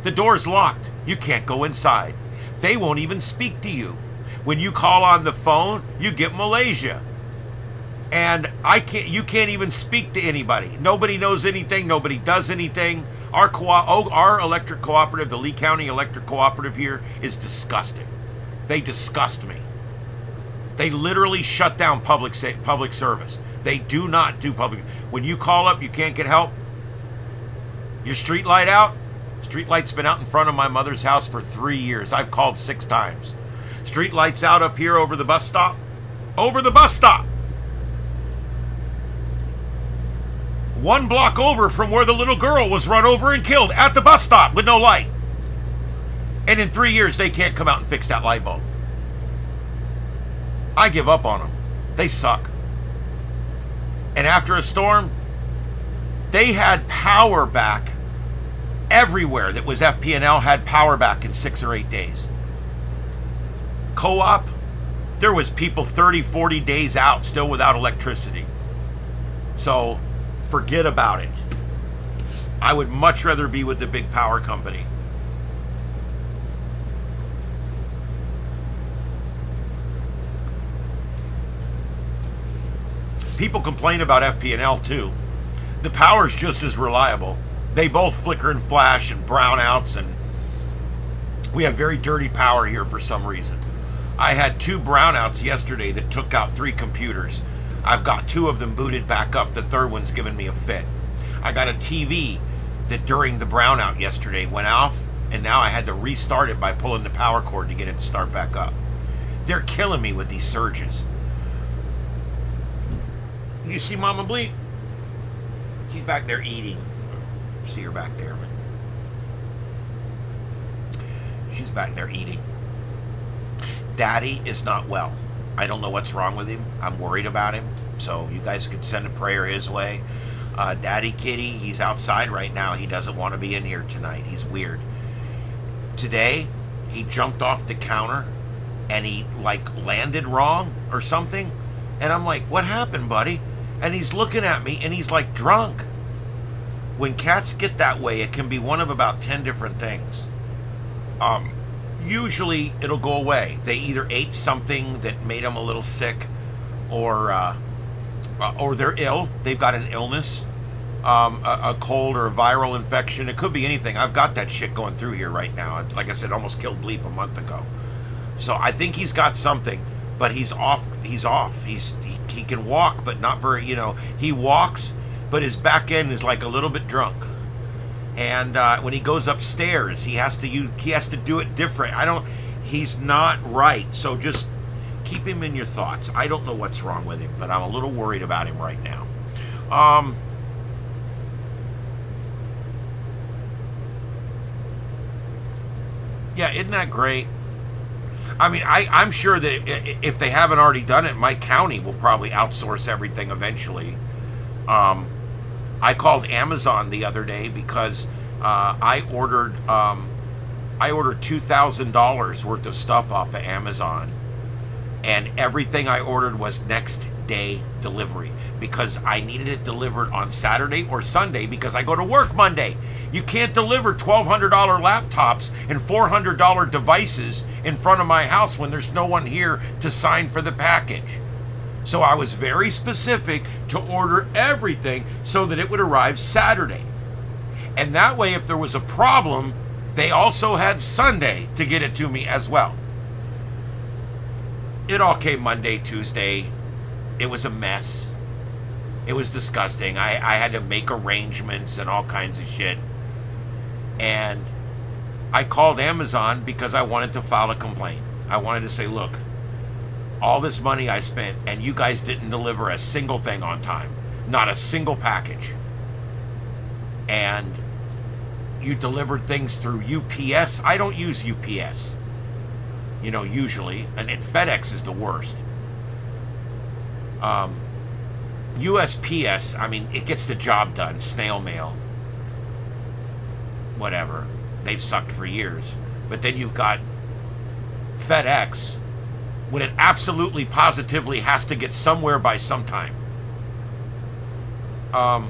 The door's locked. You can't go inside. They won't even speak to you. When you call on the phone, you get Malaysia. And you can't even speak to anybody. Nobody knows anything. Nobody does anything. Our electric cooperative, the Lee County Electric Cooperative here, is disgusting. They disgust me. They literally shut down public service. They do not do public. When you call up, you can't get help. Your street light out? Street light's been out in front of my mother's house for 3 years. I've called 6 times. Street light's out up here over the bus stop. Over the bus stop! 1 block over from where the little girl was run over and killed at the bus stop with no light. And in 3 years, they can't come out and fix that light bulb. I give up on them. They suck. And after a storm, they had power back everywhere that was FP&L had power back in 6 or 8 days. Co-op, There was people 30, 40 days out still without electricity. So forget about it. I would much rather be with the big power company. People complain about FP&L too. The power's just as reliable. They both flicker and flash and brownouts, and we have very dirty power here for some reason. I had 2 brownouts yesterday that took out 3 computers. I've got 2 of them booted back up. The third one's giving me a fit. I got a TV that during the brownout yesterday went off, and now I had to restart it by pulling the power cord to get it to start back up. They're killing me with these surges. You see Mama Bleep? She's back there eating. See her back there. She's back there eating. Daddy is not well. I don't know what's wrong with him. I'm worried about him. So you guys could send a prayer his way. Daddy Kitty, he's outside right now. He doesn't want to be in here tonight. He's weird. Today, he jumped off the counter and he like landed wrong or something. And I'm like, what happened, buddy? And he's looking at me and he's like drunk. When cats get that way, it can be one of about 10 different things. Usually it'll go away. They either ate something that made them a little sick, or they're ill. They've got an illness, a cold or a viral infection. It could be anything. I've got that shit going through here right now. Like I said, almost killed Bleep a month ago. So I think he's got something, but he's off. He can walk, but not very. He walks, but his back end is like a little bit drunk. And when he goes upstairs, he has to do it different. He's not right. So just keep him in your thoughts. I don't know what's wrong with him, but I'm a little worried about him right now. Yeah, isn't that great? I mean, I'm sure that if they haven't already done it, my county will probably outsource everything eventually. I called Amazon the other day because I ordered $2,000 worth of stuff off of Amazon, and everything I ordered was next day delivery because I needed it delivered on Saturday or Sunday because I go to work Monday. You can't deliver $1,200 laptops and $400 devices in front of my house when there's no one here to sign for the package. So I was very specific to order everything so that it would arrive Saturday. And that way, if there was a problem, they also had Sunday to get it to me as well. It all came Monday, Tuesday. It was a mess. It was disgusting. I had to make arrangements and all kinds of shit. And I called Amazon because I wanted to file a complaint. I wanted to say, look, all this money I spent and you guys didn't deliver a single thing on time. Not a single package. And you delivered things through UPS. I don't use UPS, usually. And FedEx is the worst. USPS, I mean, it gets the job done. Snail mail. Whatever. They've sucked for years. But then you've got FedEx, when it absolutely positively has to get somewhere by sometime. I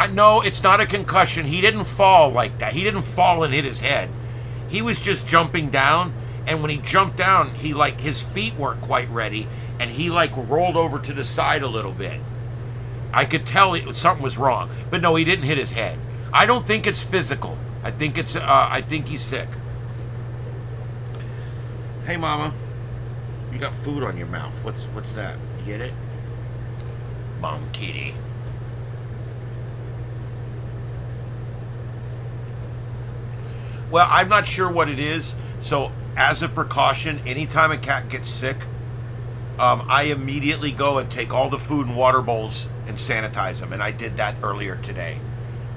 know it's not a concussion. He didn't fall like that. He didn't fall and hit his head. He was just jumping down, and when he jumped down, his feet weren't quite ready, and he rolled over to the side a little bit. I could tell something was wrong, but no, he didn't hit his head. I don't think it's physical. I think he's sick. Hey, Mama, you got food on your mouth. What's that? You get it? Mom Kitty. Well, I'm not sure what it is. So, as a precaution, anytime a cat gets sick, I immediately go and take all the food and water bowls and sanitize them. And I did that earlier today.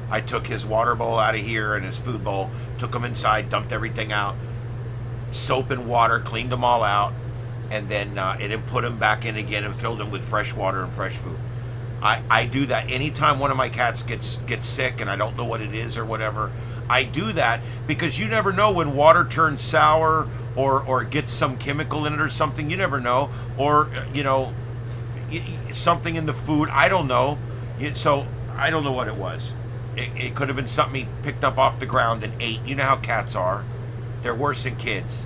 I took his water bowl out of here and his food bowl, took them inside, dumped everything out, soap and water, cleaned them all out, and then put them back in again and filled them with fresh water and fresh food. I do that anytime one of my cats gets sick and I don't know what it is or whatever. I do that because you never know when water turns sour or it gets some chemical in it or something. You never know. Or, something in the food. I don't know. So I don't know what it was. It could have been something he picked up off the ground and ate. You know how cats are. They're worse than kids.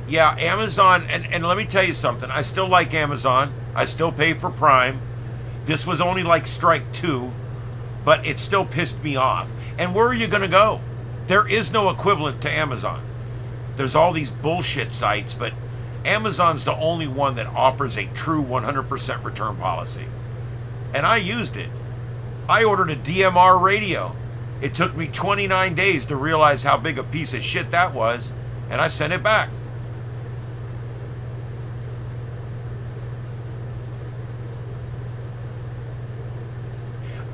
Yeah, Amazon, and let me tell you something. I still like Amazon. I still pay for Prime. This was only like strike 2, but it still pissed me off. And where are you going to go? There is no equivalent to Amazon. There's all these bullshit sites, but Amazon's the only one that offers a true 100% return policy. And I used it. I ordered a DMR radio. It took me 29 days to realize how big a piece of shit that was, and I sent it back.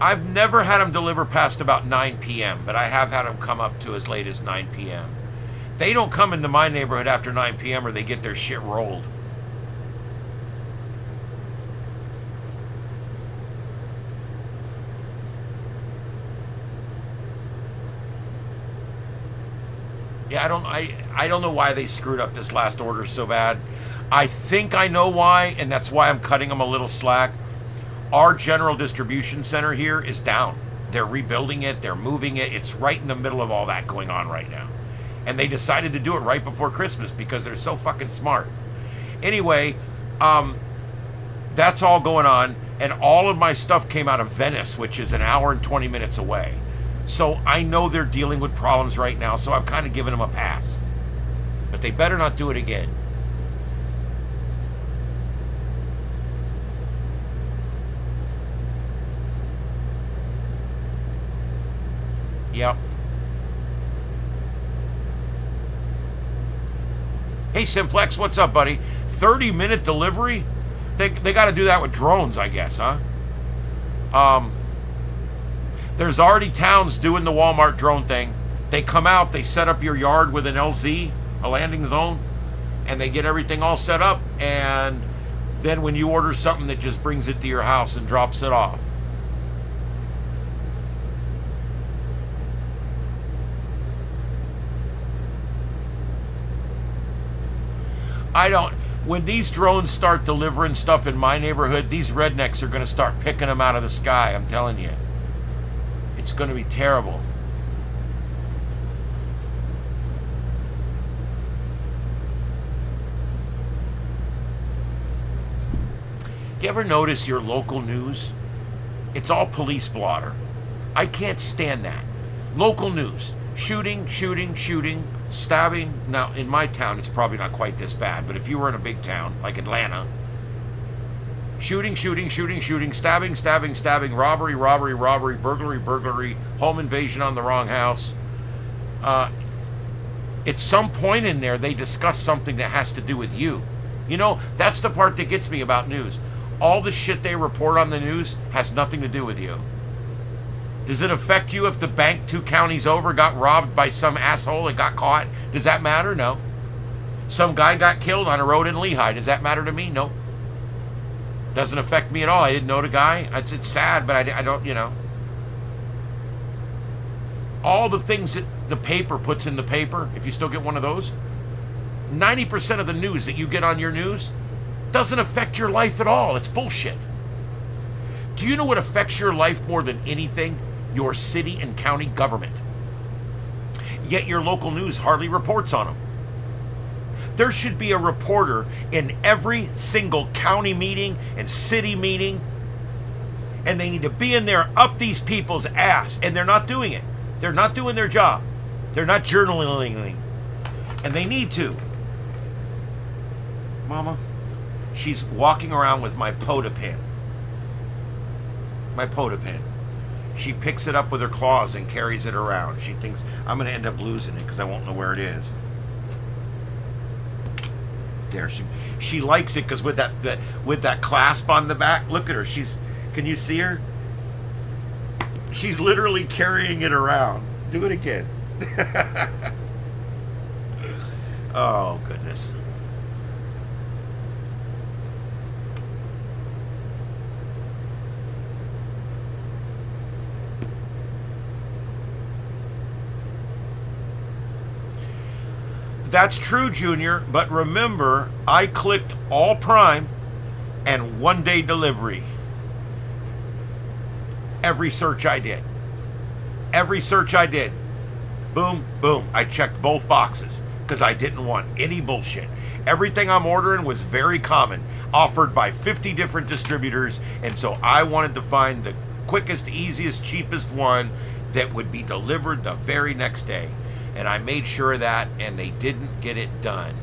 I've never had them deliver past about 9 p.m., but I have had them come up to as late as 9 p.m. They don't come into my neighborhood after 9 p.m. or they get their shit rolled. Yeah, I don't know why they screwed up this last order so bad. I think I know why, and that's why I'm cutting them a little slack. Our general distribution center here is down. They're rebuilding it. They're moving it. It's right in the middle of all that going on right now. And they decided to do it right before Christmas because they're so fucking smart. Anyway, that's all going on. And all of my stuff came out of Venice, which is an hour and 20 minutes away. So I know they're dealing with problems right now. So I've kind of given them a pass. But they better not do it again. Yep. Hey, Simplex, what's up, buddy? 30-minute delivery? They got to do that with drones, I guess, huh? There's already towns doing the Walmart drone thing. They come out, they set up your yard with an LZ, a landing zone, and they get everything all set up, and then when you order something, that just brings it to your house and drops it off. When these drones start delivering stuff in my neighborhood, these rednecks are going to start picking them out of the sky, I'm telling you. It's going to be terrible. You ever notice your local news? It's all police blotter. I can't stand that. Local news. Shooting, stabbing. Now, in my town, it's probably not quite this bad, but if you were in a big town, like Atlanta, shooting, stabbing, robbery, burglary, home invasion on the wrong house. At some point in there, they discuss something that has to do with you. You know, that's the part that gets me about news. All the shit they report on the news has nothing to do with you. Does it affect you if the bank 2 counties over got robbed by some asshole and got caught? Does that matter? No. Some guy got killed on a road in Lehigh. Does that matter to me? No. Doesn't affect me at all. I didn't know the guy. It's sad, but I don't, you know. All the things that the paper puts in the paper, if you still get one of those, 90% of the news that you get on your news doesn't affect your life at all. It's bullshit. Do you know what affects your life more than anything? Your city and county government. Yet your local news hardly reports on them. There should be a reporter in every single county meeting and city meeting, and they need to be in there up these people's ass, and they're not doing it. They're not doing their job. They're not journaling, and they need to. Mama, she's walking around with my POTA pen. My POTA pen. She picks it up with her claws and carries it around. She thinks I'm going to end up losing it because I won't know where it is. There, she likes it because with that clasp on the back. Look at her. Can you see her? She's literally carrying it around. Do it again. Oh goodness. That's true, Junior, but remember, I clicked all Prime and 1-day delivery. Every search I did. Every search I did. Boom, boom. I checked both boxes because I didn't want any bullshit. Everything I'm ordering was very common, offered by 50 different distributors, and so I wanted to find the quickest, easiest, cheapest one that would be delivered the very next day. And I made sure of that, and they didn't get it done.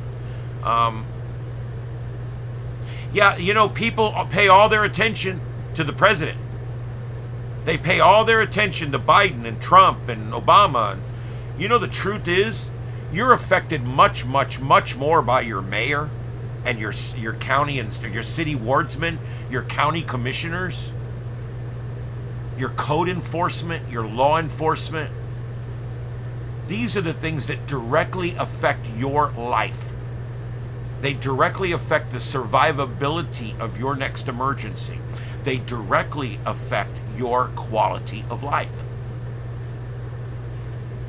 Yeah, you know, people pay all their attention to the president. They pay all their attention to Biden and Trump and Obama. And you know, the truth is, you're affected much, much, much more by your mayor and your county and your city wardsmen, your county commissioners, your code enforcement, your law enforcement. These are the things that directly affect your life. They directly affect the survivability of your next emergency. They directly affect your quality of life.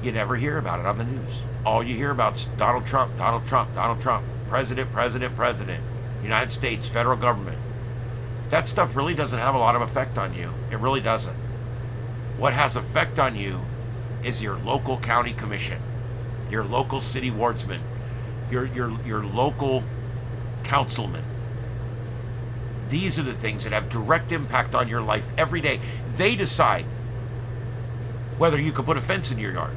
You never hear about it on the news. All you hear about is Donald Trump, Donald Trump, Donald Trump, president, president, president, United States, federal government. That stuff really doesn't have a lot of effect on you. It really doesn't. What has effect on you is your local county commission, your local city wardsman, your local councilman. These are the things that have direct impact on your life every day. They decide whether you can put a fence in your yard.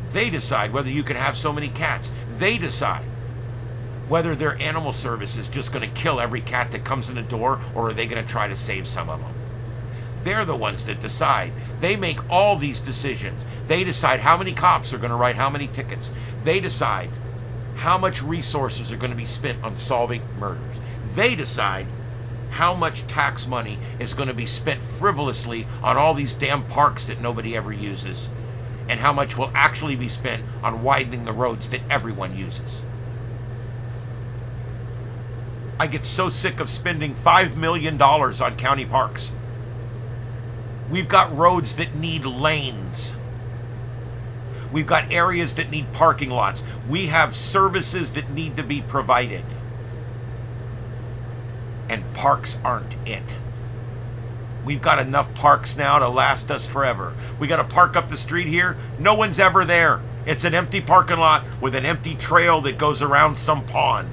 They decide whether you can have so many cats. They decide whether their animal service is just going to kill every cat that comes in the door, or are they going to try to save some of them. They're the ones that decide. They make all these decisions. They decide how many cops are going to write how many tickets. They decide how much resources are going to be spent on solving murders. They decide how much tax money is going to be spent frivolously on all these damn parks that nobody ever uses, and how much will actually be spent on widening the roads that everyone uses. I get so sick of spending $5 million on county parks. We've got roads that need lanes. We've got areas that need parking lots. We have services that need to be provided. And parks aren't it. We've got enough parks now to last us forever. We got a park up the street here. No one's ever there. It's an empty parking lot with an empty trail that goes around some pond.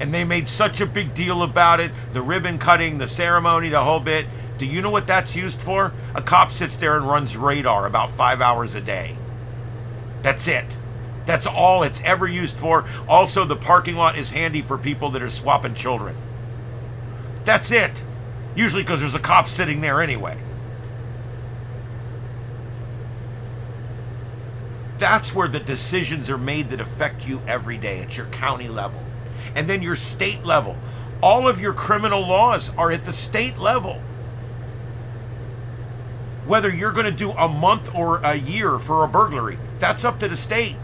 And they made such a big deal about it. The ribbon cutting, the ceremony, the whole bit. Do you know what that's used for? A cop sits there and runs radar about 5 hours a day. That's it. That's all it's ever used for. Also, the parking lot is handy for people that are swapping children. That's it. Usually because there's a cop sitting there anyway. That's where the decisions are made that affect you every day. It's your county level. And then your state level. All of your criminal laws are at the state level. Whether you're going to do a month or a year for a burglary, that's up to the state.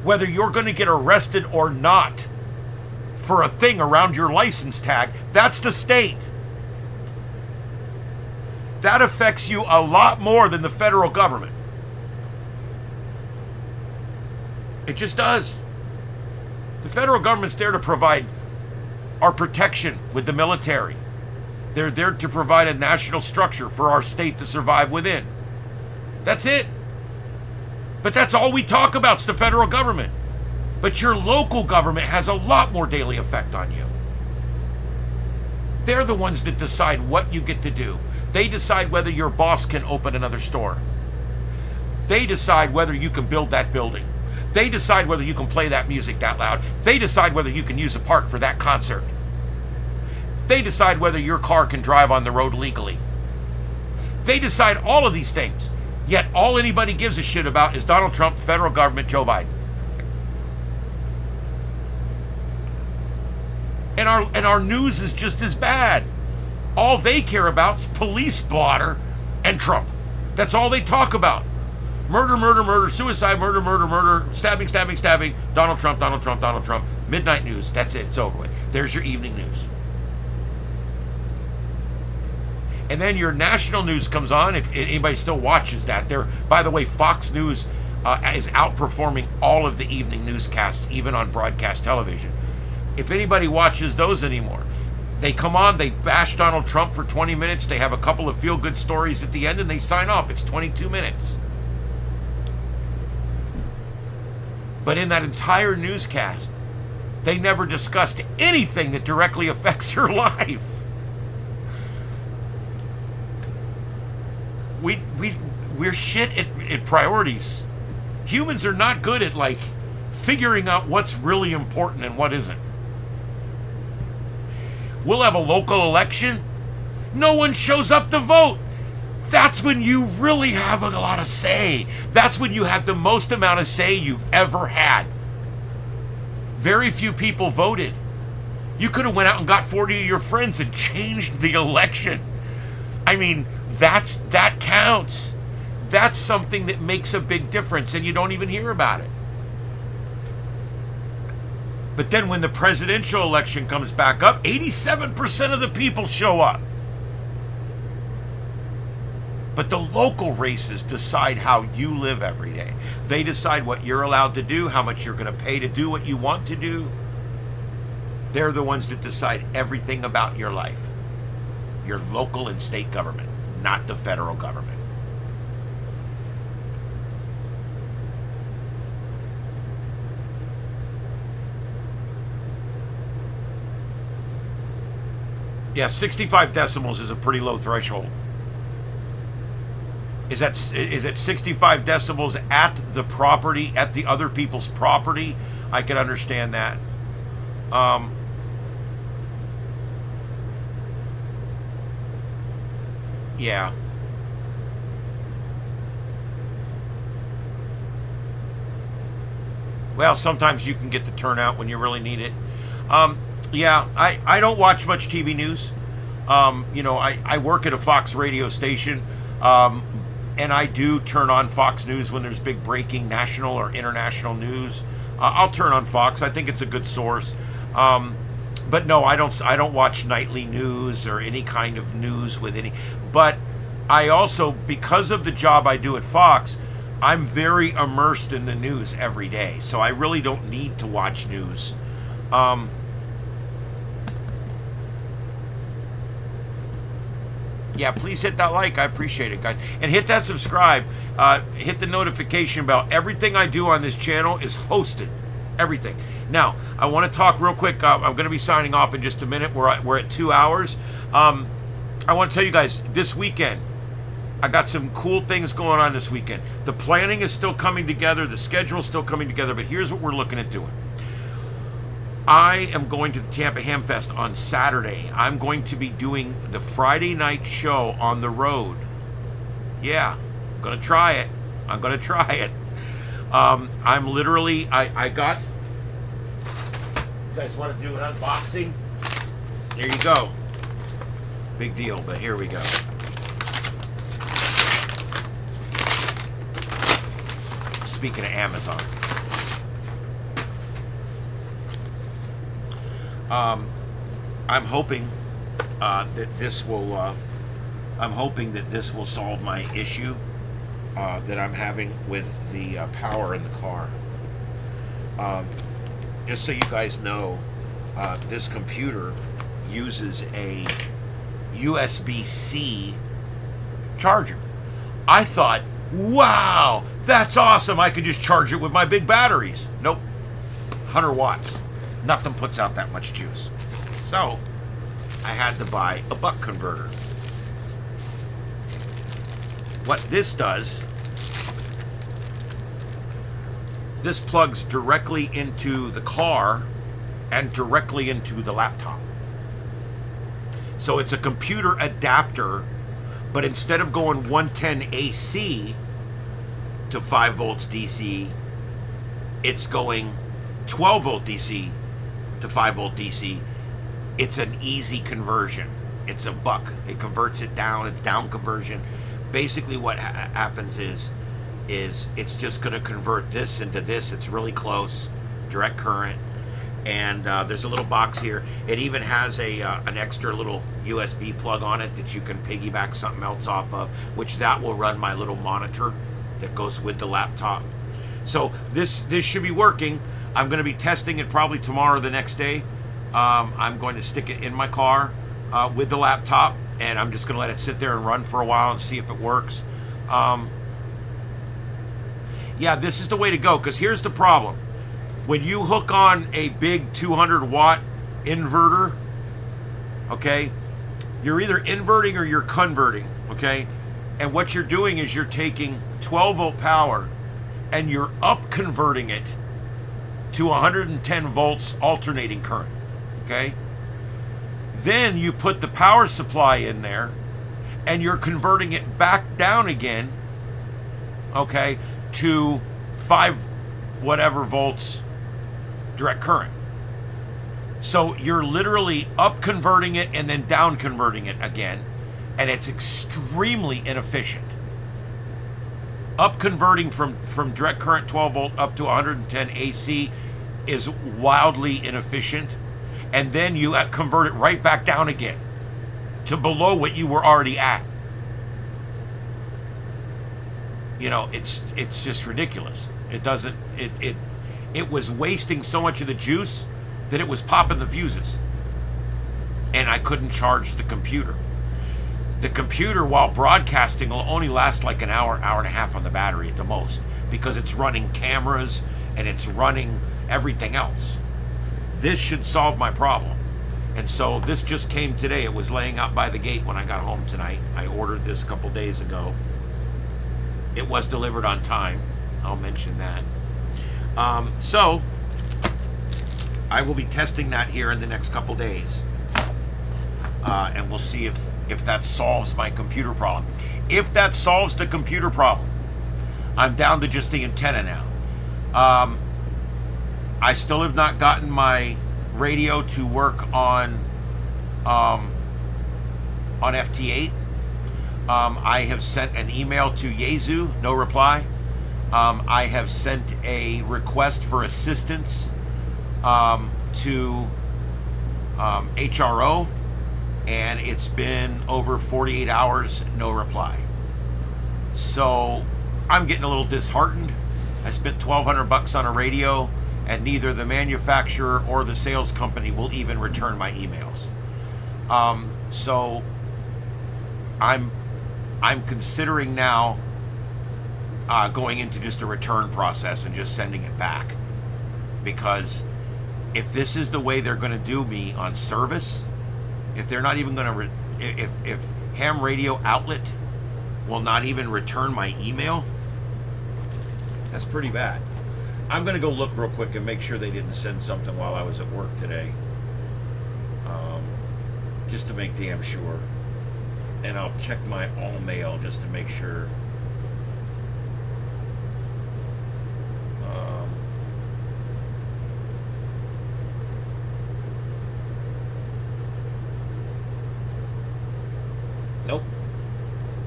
Whether you're going to get arrested or not for a thing around your license tag, that's the state. That affects you a lot more than the federal government. It just does. The federal government's there to provide our protection with the military. They're there to provide a national structure for our state to survive within. That's it. But that's all we talk about is the federal government. But your local government has a lot more daily effect on you. They're the ones that decide what you get to do. They decide whether your boss can open another store. They decide whether you can build that building. They decide whether you can play that music that loud. They decide whether you can use a park for that concert. They decide whether your car can drive on the road legally. They decide all of these things. Yet all anybody gives a shit about is Donald Trump, the federal government, Joe Biden. And our news is just as bad. All they care about is police blotter and Trump. That's all they talk about. Murder, murder, murder, suicide, murder, murder, murder, stabbing, stabbing, stabbing, Donald Trump, Donald Trump, Donald Trump. Midnight news. That's it. It's over with. There's your evening news. And then your national news comes on, if anybody still watches that. By the way, Fox News is outperforming all of the evening newscasts, even on broadcast television. If anybody watches those anymore, they come on, they bash Donald Trump for 20 minutes, they have a couple of feel-good stories at the end, and they sign off. It's 22 minutes. But in that entire newscast, they never discussed anything that directly affects her life. We're shit at priorities. Humans are not good at, like, figuring out what's really important and what isn't. We'll have a local election. No one shows up to vote. That's when you really have a lot of say. That's when you have the most amount of say you've ever had. Very few people voted. You could have went out and got 40 of your friends and changed the election. I mean, that counts. That's something that makes a big difference, and you don't even hear about it. But then when the presidential election comes back up, 87% of the people show up. But the local races decide how you live every day. They decide what you're allowed to do, how much you're going to pay to do what you want to do. They're the ones that decide everything about your life. Your local and state government, not the federal government. Yeah, 65 decibels is a pretty low threshold. Is it 65 decibels at the property, at the other people's property? I can understand that. Yeah. Well, sometimes you can get the turnout when you really need it. Yeah, I don't watch much TV news. You know, I work at a Fox radio station, and I do turn on Fox News when there's big breaking national or international news. I'll turn on Fox. I think it's a good source. But no, I don't watch nightly news or any kind of news with any. But I also, because of the job I do at Fox, I'm very immersed in the news every day. So I really don't need to watch news. Yeah, please hit that like. I appreciate it, guys. And hit that subscribe. Hit the notification bell. Everything I do on this channel is hosted. Everything. Now, I want to talk real quick. I'm going to be signing off in just a minute. We're at 2 hours. I want to tell you guys, this weekend, I got some cool things going on this weekend. The planning is still coming together. The schedule is still coming together. But here's what we're looking at doing. I am going to the Tampa Ham Fest on Saturday. I'm going to be doing the Friday night show on the road. Yeah, I'm going to try it. I'm going to try it. I'm literally, I got, you guys want to do an unboxing? There you go. Big deal, but here we go. Speaking of Amazon. I'm hoping that this will. I'm hoping that this will solve my issue that I'm having with the power in the car. Just so you guys know, this computer uses a USB-C charger. I thought, wow, that's awesome. I could just charge it with my big batteries. Nope, 100 watts. Nothing puts out that much juice. So, I had to buy a buck converter. What this does, this plugs directly into the car and directly into the laptop. So it's a computer adapter, but instead of going 110 AC to 5 volts DC, it's going 12 volt DC to 5 volt DC. It's an easy conversion. It's a buck. It converts it down. It's down conversion. Basically what happens is it's just going to convert this into this. It's really close, direct current. And there's a little box here. It even has an extra little USB plug on it that you can piggyback something else off of, which that will run my little monitor that goes with the laptop. So this should be working. I'm going to be testing it probably tomorrow or the next day. I'm going to stick it in my car with the laptop, and I'm just going to let it sit there and run for a while and see if it works. Yeah, this is the way to go, because here's the problem. When you hook on a big 200 watt inverter, okay, you're either inverting or you're converting, okay? And what you're doing is you're taking 12 volt power and you're up converting it to 110 volts alternating current, okay? Then you put the power supply in there and you're converting it back down again, okay, to 5 whatever volts direct current. So you're literally up converting it and then down converting it again, and it's extremely inefficient. Up converting from direct current 12 volt up to 110 AC is wildly inefficient, and then you convert it right back down again to below what you were already at. You know, it's just ridiculous. It was wasting so much of the juice that it was popping the fuses, and I couldn't charge the computer. The computer, while broadcasting, will only last like an hour and a half on the battery at the most, because it's running cameras and it's running everything else. This should solve my problem. And so this just came today. It was laying out by the gate when I got home tonight. I ordered this a couple days ago. It was delivered on time. I'll mention that. So I will be testing that here in the next couple days. And we'll see if that solves my computer problem. If that solves the computer problem, I'm down to just the antenna now. I still have not gotten my radio to work on FT8. I have sent an email to Yaesu, no reply. I have sent a request for assistance to HRO, and it's been over 48 hours, no reply. So I'm getting a little disheartened. I spent $1,200 on a radio, and neither the manufacturer or the sales company will even return my emails. So I'm considering now going into just a return process and just sending it back, because if this is the way they're going to do me on service, if they're not even going to, if ham radio outlet will not even return my email, that's pretty bad. I'm going to go look real quick and make sure they didn't send something while I was at work today, just to make damn sure. And I'll check my all mail just to make sure.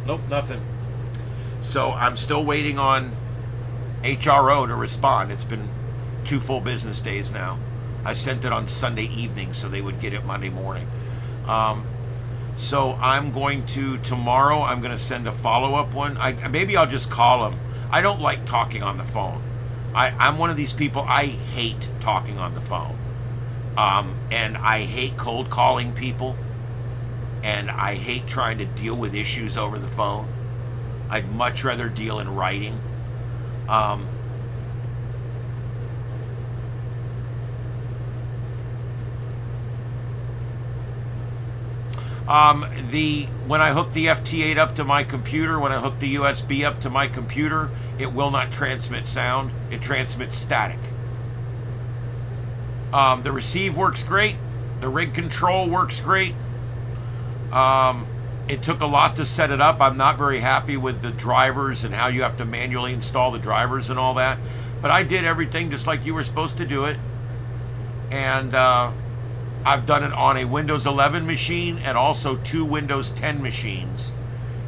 Nope, nothing. So I'm still waiting on HRO to respond. It's been 2 full business days now. I sent it on Sunday evening so they would get it Monday morning. So I'm going to, tomorrow, I'm going to send a follow-up one. Maybe I'll just call them. I don't like talking on the phone. I'm one of these people, I hate talking on the phone. And I hate cold calling people. And I hate trying to deal with issues over the phone. I'd much rather deal in writing. When I hook the FT8 up to my computer, when I hook the USB up to my computer, it will not transmit sound. It transmits static. The receive works great. The rig control works great. It took a lot to set it up. I'm not very happy with the drivers and how you have to manually install the drivers and all that. But I did everything just like you were supposed to do it. And I've done it on a Windows 11 machine and also 2 Windows 10 machines.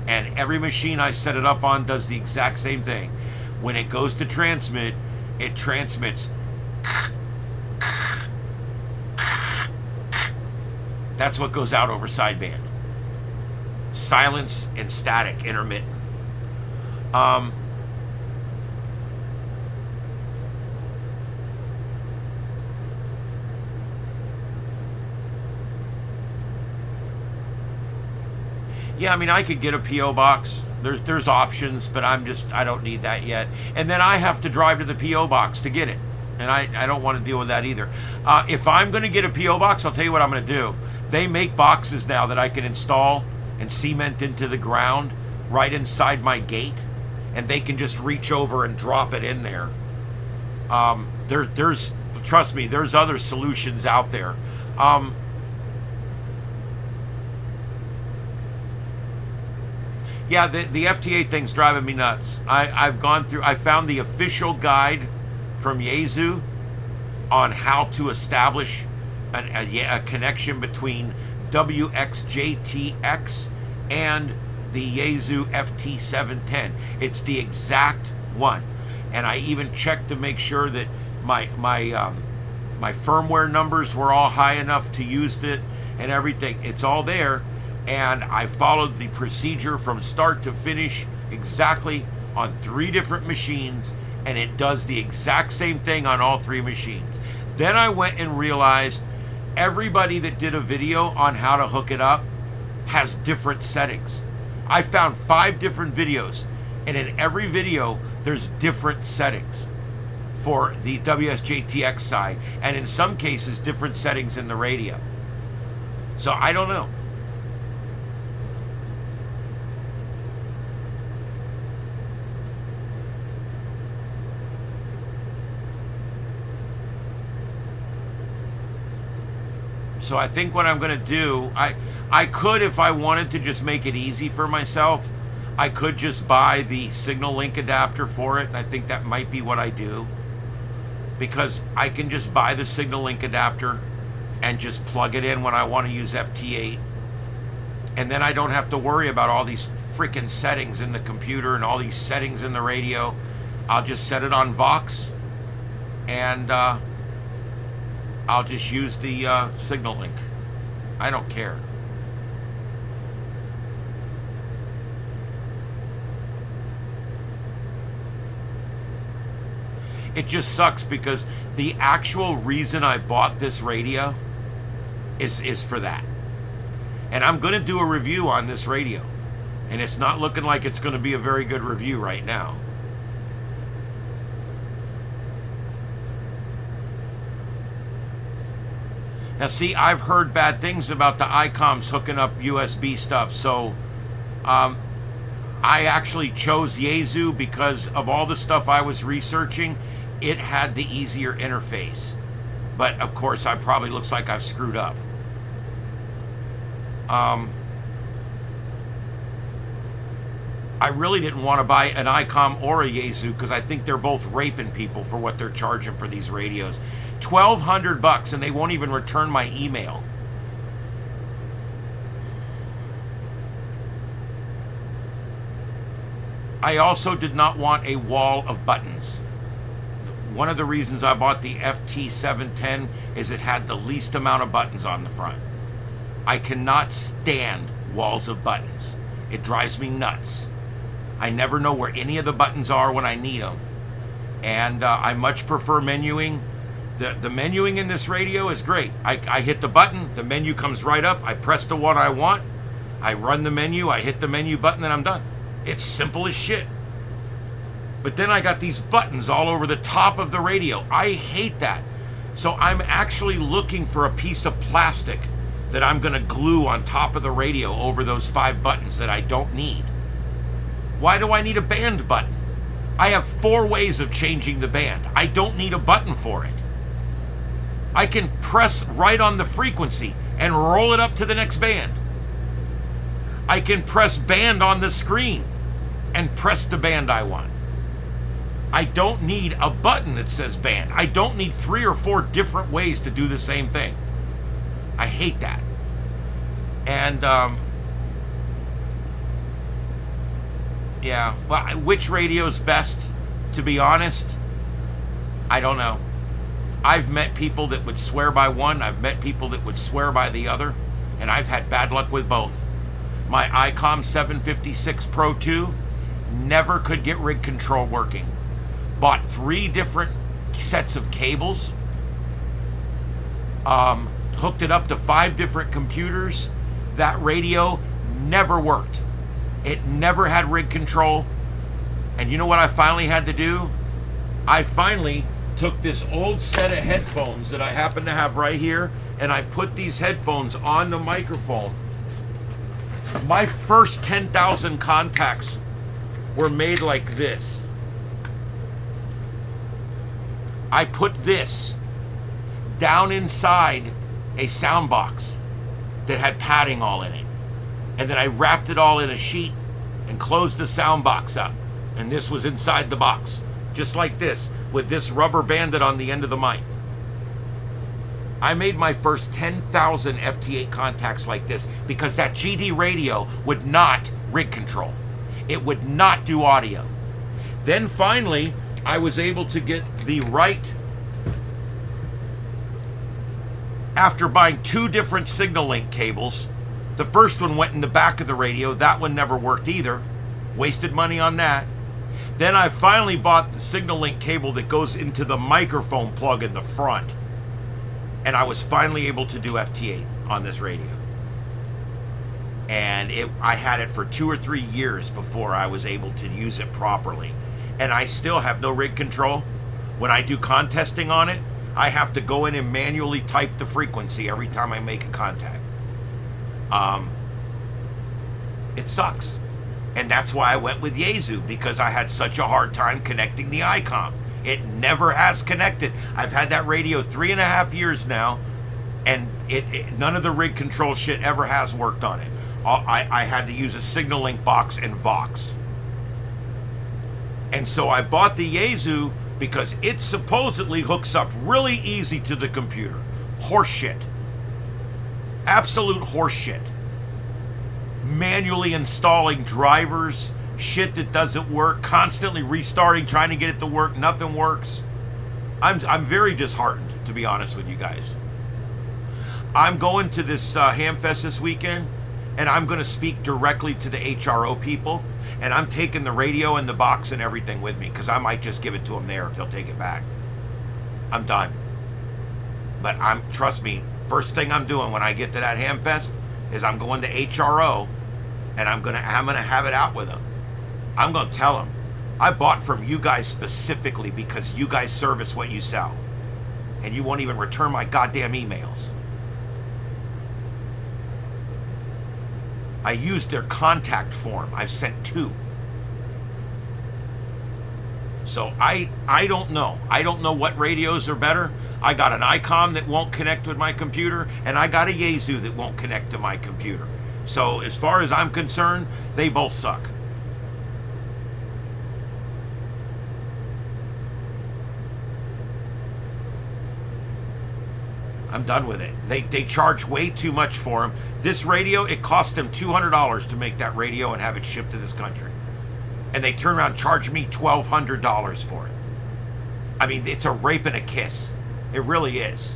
And every machine I set it up on does the exact same thing. When it goes to transmit, it transmits. That's what goes out over sideband. Silence and static, intermittent. Yeah, I mean, I could get a PO box. There's options, but I don't need that yet. And then I have to drive to the PO box to get it, and I don't want to deal with that either. If I'm going to get a PO box, I'll tell you what I'm going to do. They make boxes now that I can install and cement into the ground right inside my gate, and they can just reach over and drop it in there. There's trust me, there's other solutions out there. Yeah, the FT8 thing's driving me nuts. I found the official guide from Yaesu on how to establish a connection between WXJTX and the Yaesu FT710. It's the exact one. And I even checked to make sure that my firmware numbers were all high enough to use it and everything. It's all there. And I followed the procedure from start to finish exactly on 3 different machines, and it does the exact same thing on all 3 machines. Then I went and realized everybody that did a video on how to hook it up has different settings. I found 5 different videos, and in every video there's different settings for the WSJTX side, and in some cases different settings in the radio. So I don't know. So I think what I'm going to do, I could, if I wanted to just make it easy for myself, I could just buy the signal link adapter for it, and I think that might be what I do. Because I can just buy the signal link adapter and just plug it in when I want to use FT8. And then I don't have to worry about all these freaking settings in the computer and all these settings in the radio. I'll just set it on Vox, and I'll just use the signal link. I don't care. It just sucks because the actual reason I bought this radio is for that. And I'm going to do a review on this radio. And it's not looking like it's going to be a very good review right now. Now see, I've heard bad things about the ICOMs hooking up USB stuff, so I actually chose Yaesu because of all the stuff I was researching. It had the easier interface. But of course, I probably looks like I've screwed up. I really didn't want to buy an ICOM or a Yaesu because I think they're both raping people for what they're charging for these radios. $1,200 and they won't even return my email. I also did not want a wall of buttons. One of the reasons I bought the FT710 is it had the least amount of buttons on the front. I cannot stand walls of buttons. It drives me nuts. I never know where any of the buttons are when I need them. And I much prefer menuing. The menuing in this radio is great. I hit the button, the menu comes right up, I press the one I want, I run the menu, I hit the menu button, and I'm done. It's simple as shit. But then I got these buttons all over the top of the radio. I hate that. So I'm actually looking for a piece of plastic that I'm going to glue on top of the radio over those 5 buttons that I don't need. Why do I need a band button? I have 4 ways of changing the band. I don't need a button for it. I can press right on the frequency and roll it up to the next band. I can press band on the screen and press the band I want. I don't need a button that says band. I don't need 3 or 4 different ways to do the same thing. I hate that. And yeah, well, which radio's best? To be honest, I don't know. I've met people that would swear by one, I've met people that would swear by the other, and I've had bad luck with both. My ICOM 756 Pro 2 never could get rig control working. Bought 3 different sets of cables, hooked it up to 5 different computers. That radio never worked. It never had rig control. And you know what I finally had to do? I finally took this old set of headphones that I happen to have right here, and I put these headphones on the microphone. My first 10,000 contacts were made like this. I put this down inside a sound box that had padding all in it. And then I wrapped it all in a sheet and closed the sound box up. And this was inside the box, just like this, with this rubber banded on the end of the mic. I made my first 10,000 FT8 contacts like this because that GD radio would not rig control. It would not do audio. Then finally, I was able to get the right, after buying 2 different signal link cables. The first one went in the back of the radio. That one never worked either. Wasted money on that. Then I finally bought the signal link cable that goes into the microphone plug in the front. And I was finally able to do FT8 on this radio. And I had it for 2 or 3 years before I was able to use it properly. And I still have no rig control. When I do contesting on it, I have to go in and manually type the frequency every time I make a contact. It sucks. And that's why I went with Yaesu, because I had such a hard time connecting the ICOM. It never has connected. I've had that radio 3.5 years now, and none of the rig control shit ever has worked on it. I had to use a signal link box and Vox. And so I bought the Yaesu because it supposedly hooks up really easy to the computer. Horseshit. Absolute horseshit. Manually installing drivers, shit that doesn't work, constantly restarting, trying to get it to work, nothing works. I'm very disheartened, to be honest with you guys. I'm going to this Hamfest this weekend, and I'm going to speak directly to the HRO people, and I'm taking the radio and the box and everything with me, because I might just give it to them there if they'll take it back. I'm done. But trust me, first thing I'm doing when I get to that Hamfest is I'm going to HRO, and I'm gonna have it out with them. I'm gonna tell them, I bought from you guys specifically because you guys service what you sell, and you won't even return my goddamn emails. I used their contact form. I've sent 2. So I don't know. I don't know what radios are better. I got an ICOM that won't connect with my computer, and I got a Yaesu that won't connect to my computer. So as far as I'm concerned, they both suck. I'm done with it. They charge way too much for them. This radio, it cost them $200 to make that radio and have it shipped to this country. And they turn around and charge me $1,200 for it. I mean, it's a rape and a kiss. It really is.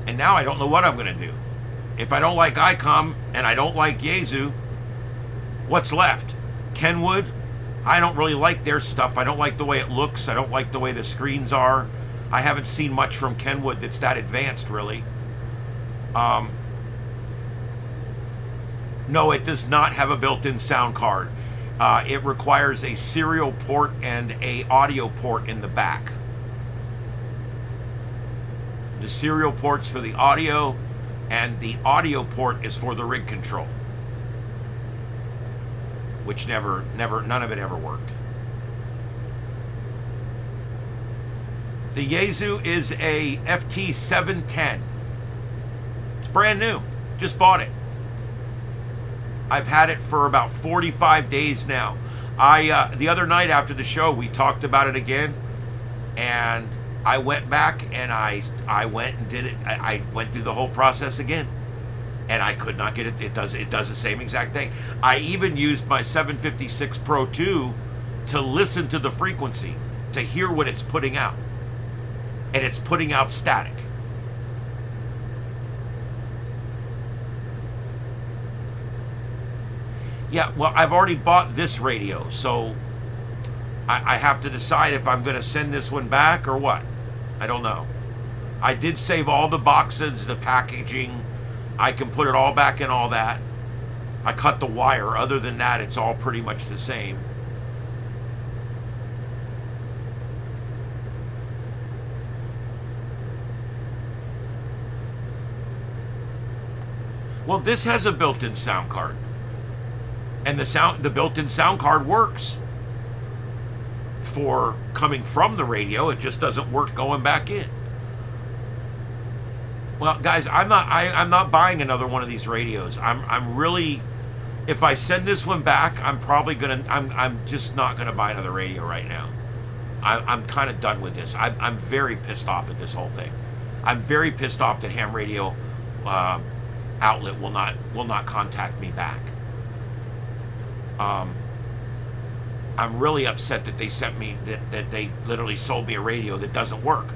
And now I don't know what I'm going to do. If I don't like ICOM and I don't like Yaesu, what's left? Kenwood? I don't really like their stuff. I don't like the way it looks. I don't like the way the screens are. I haven't seen much from Kenwood that's that advanced, really. No, it does not have a built-in sound card. It requires a serial port and a audio port in the back. The serial port's for the audio, and the audio port is for the rig control, which none of it ever worked. The Yaesu is a FT710. It's brand new. Just bought it. I've had it for about 45 days now. The other night after the show, we talked about it again, and I went back and I went and did it. I went through the whole process again, and I could not get it. It does the same exact thing. I even used my 756 Pro 2 to listen to the frequency, to hear what it's putting out, and it's putting out static. Yeah, well, I've already bought this radio, so I have to decide if I'm going to send this one back or what. I don't know. I did save all the boxes, the packaging. I can put it all back in all that. I cut the wire. Other than that, it's all pretty much the same. Well, this has a built-in sound card. And the built-in sound card works for coming from the radio. It just doesn't work going back in. Well, guys, I'm not buying another one of these radios. I'm really, if I send this one back, I'm just not gonna buy another radio right now. I'm kind of done with this. I'm very pissed off at this whole thing. I'm very pissed off that ham radio outlet will not contact me back. I'm really upset that they sent me that they literally sold me a radio that doesn't work,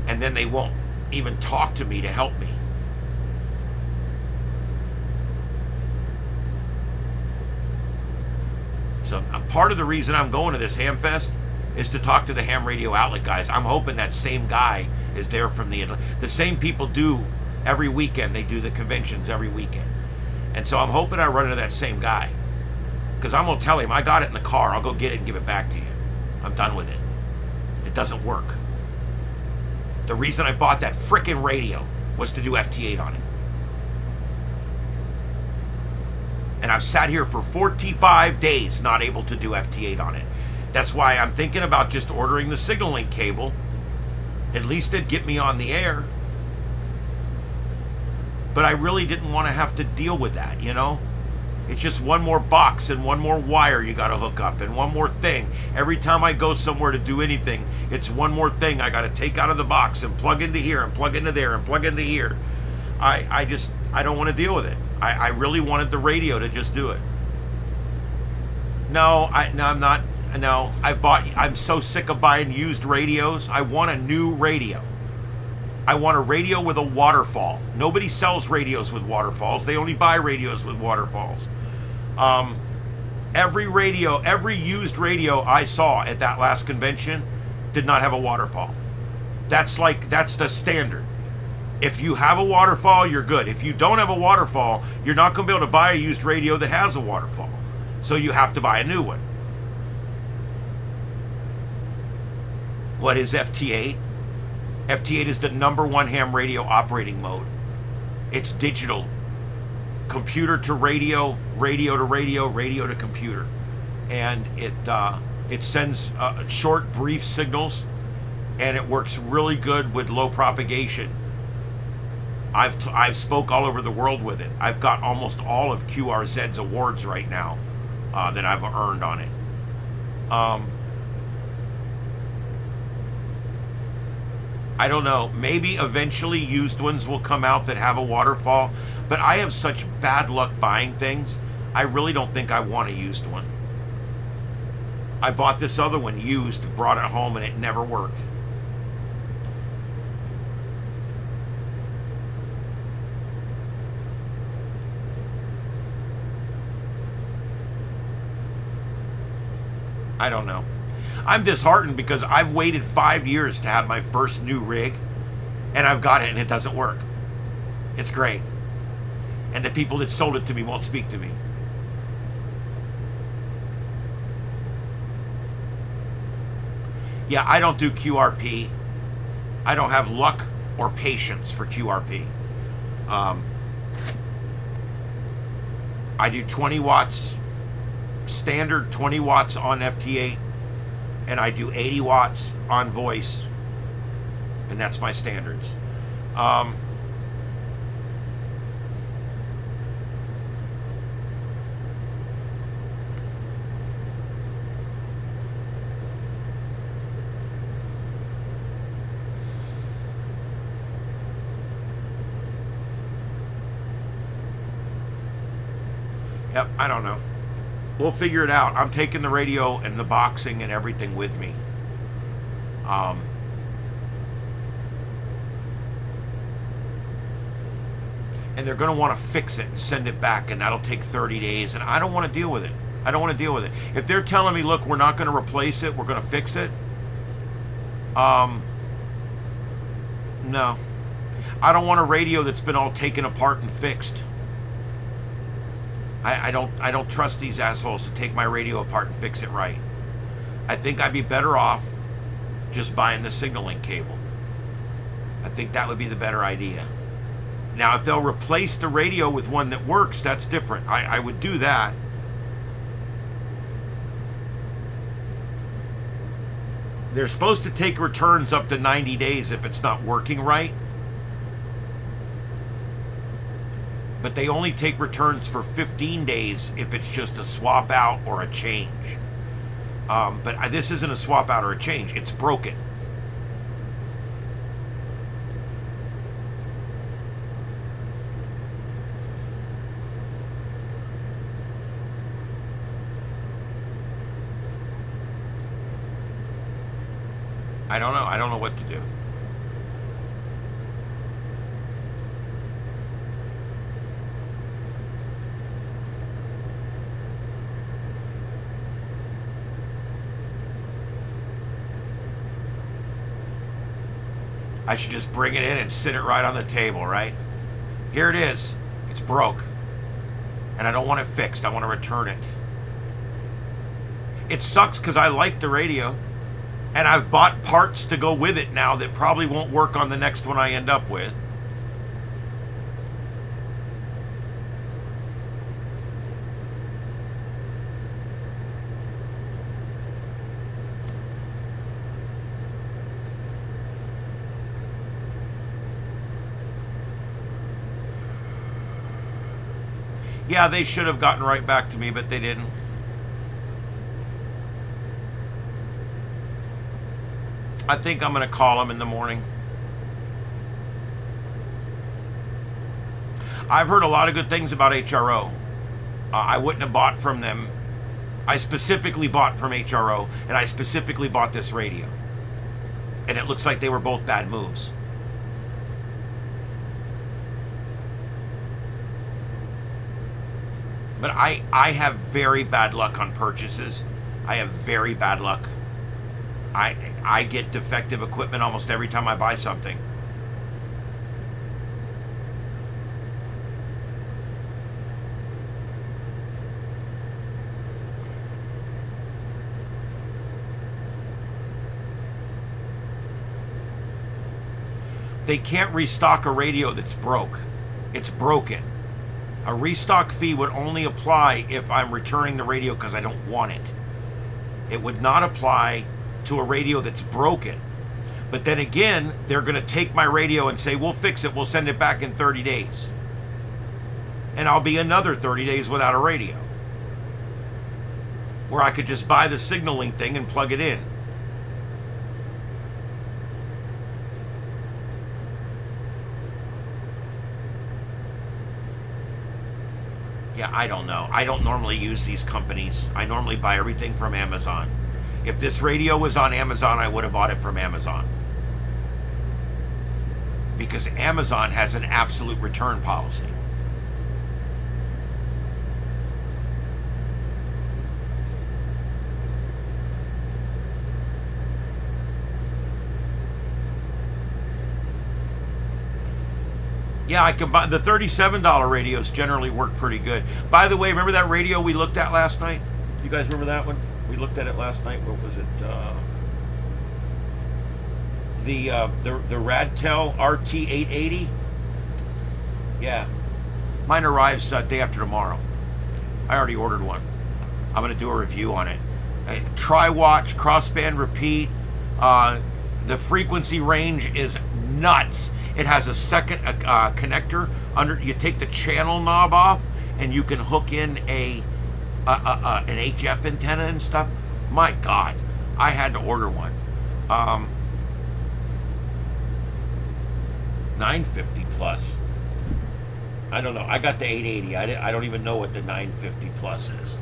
and then they won't even talk to me to help me. So part of the reason I'm going to this ham fest is to talk to the ham radio outlet guys. I'm hoping that same guy is there from the same people do every weekend. They do the conventions every weekend. And so I'm hoping I run into that same guy. Because I'm going to tell him, I got it in the car. I'll go get it and give it back to you. I'm done with it. It doesn't work. The reason I bought that frickin' radio was to do FT8 on it. And I've sat here for 45 days not able to do FT8 on it. That's why I'm thinking about just ordering the signal link cable. At least it'd get me on the air. But I really didn't want to have to deal with that, you know? It's just one more box and one more wire you got to hook up and one more thing. Every time I go somewhere to do anything, it's one more thing I got to take out of the box and plug into here and plug into there and plug into here. I don't want to deal with it. I really wanted the radio to just do it. I'm so sick of buying used radios. I want a new radio. I want a radio with a waterfall. Nobody sells radios with waterfalls. They only buy radios with waterfalls. Every used radio I saw at that last convention did not have a waterfall. That's the standard. If you have a waterfall, you're good. If you don't have a waterfall, you're not going to be able to buy a used radio that has a waterfall. So you have to buy a new one. What is FT8? FT8 is the #1 ham radio operating mode. It's digital. Computer to radio, radio to radio, radio to computer. And it sends short, brief signals, and it works really good with low propagation. I've spoke all over the world with it. I've got almost all of QRZ's awards right now that I've earned on it. I don't know. Maybe eventually used ones will come out that have a waterfall, but I have such bad luck buying things. I really don't think I want a used one. I bought this other one used, brought it home, and it never worked. I don't know. I'm disheartened because I've waited 5 years to have my first new rig, and I've got it and it doesn't work. It's great. And the people that sold it to me won't speak to me. Yeah, I don't do QRP. I don't have luck or patience for QRP. I do 20 watts, standard 20 watts on FT8. And I do 80 watts on voice, and that's my standards. Yep, I don't know. We'll figure it out. I'm taking the radio and the boxing and everything with me. And they're going to want to fix it and send it back, and that'll take 30 days, and I don't want to deal with it. I don't want to deal with it. If they're telling me, look, we're not going to replace it, we're going to fix it, no. I don't want a radio that's been all taken apart and fixed. I don't trust these assholes to take my radio apart and fix it right. I think I'd be better off just buying the signaling cable. I think that would be the better idea. Now, if they'll replace the radio with one that works, that's different. I would do that. They're supposed to take returns up to 90 days if it's not working right. But they only take returns for 15 days if it's just a swap out or a change. But this isn't a swap out or a change. It's broken. I don't know. I don't know what to do. I should just bring it in and sit it right on the table, right? Here it is. It's broke. And I don't want it fixed. I want to return it. It sucks because I like the radio. And I've bought parts to go with it now that probably won't work on the next one I end up with. Yeah, they should have gotten right back to me, but they didn't. I think I'm going to call them in the morning. I've heard a lot of good things about HRO. I wouldn't have bought from them. I specifically bought from HRO, and I specifically bought this radio. And it looks like they were both bad moves. But I have very bad luck on purchases. I have very bad luck. I get defective equipment almost every time I buy something. They can't restock a radio that's broke. It's broken. A restock fee would only apply if I'm returning the radio because I don't want it. It would not apply to a radio that's broken. But then again, they're going to take my radio and say, we'll fix it, we'll send it back in 30 days. And I'll be another 30 days without a radio. Where I could just buy the signaling thing and plug it in. Yeah, I don't know. I don't normally use these companies. I normally buy everything from Amazon. If this radio was on Amazon, I would have bought it from Amazon. Because Amazon has an absolute return policy. Yeah, I can buy the $37 radios generally work pretty good. By the way, remember that radio we looked at last night? You guys remember that one? We looked at it last night. What was it? The Radtel RT880. Yeah, mine arrives day after tomorrow. I already ordered one. I'm gonna do a review on it. Tri-watch, crossband repeat. The frequency range is nuts. It has a second connector under. You take the channel knob off, and you can hook in an HF antenna and stuff. My God, I had to order one. 950 plus. I don't know. I got the 880. I don't even know what the 950 plus is.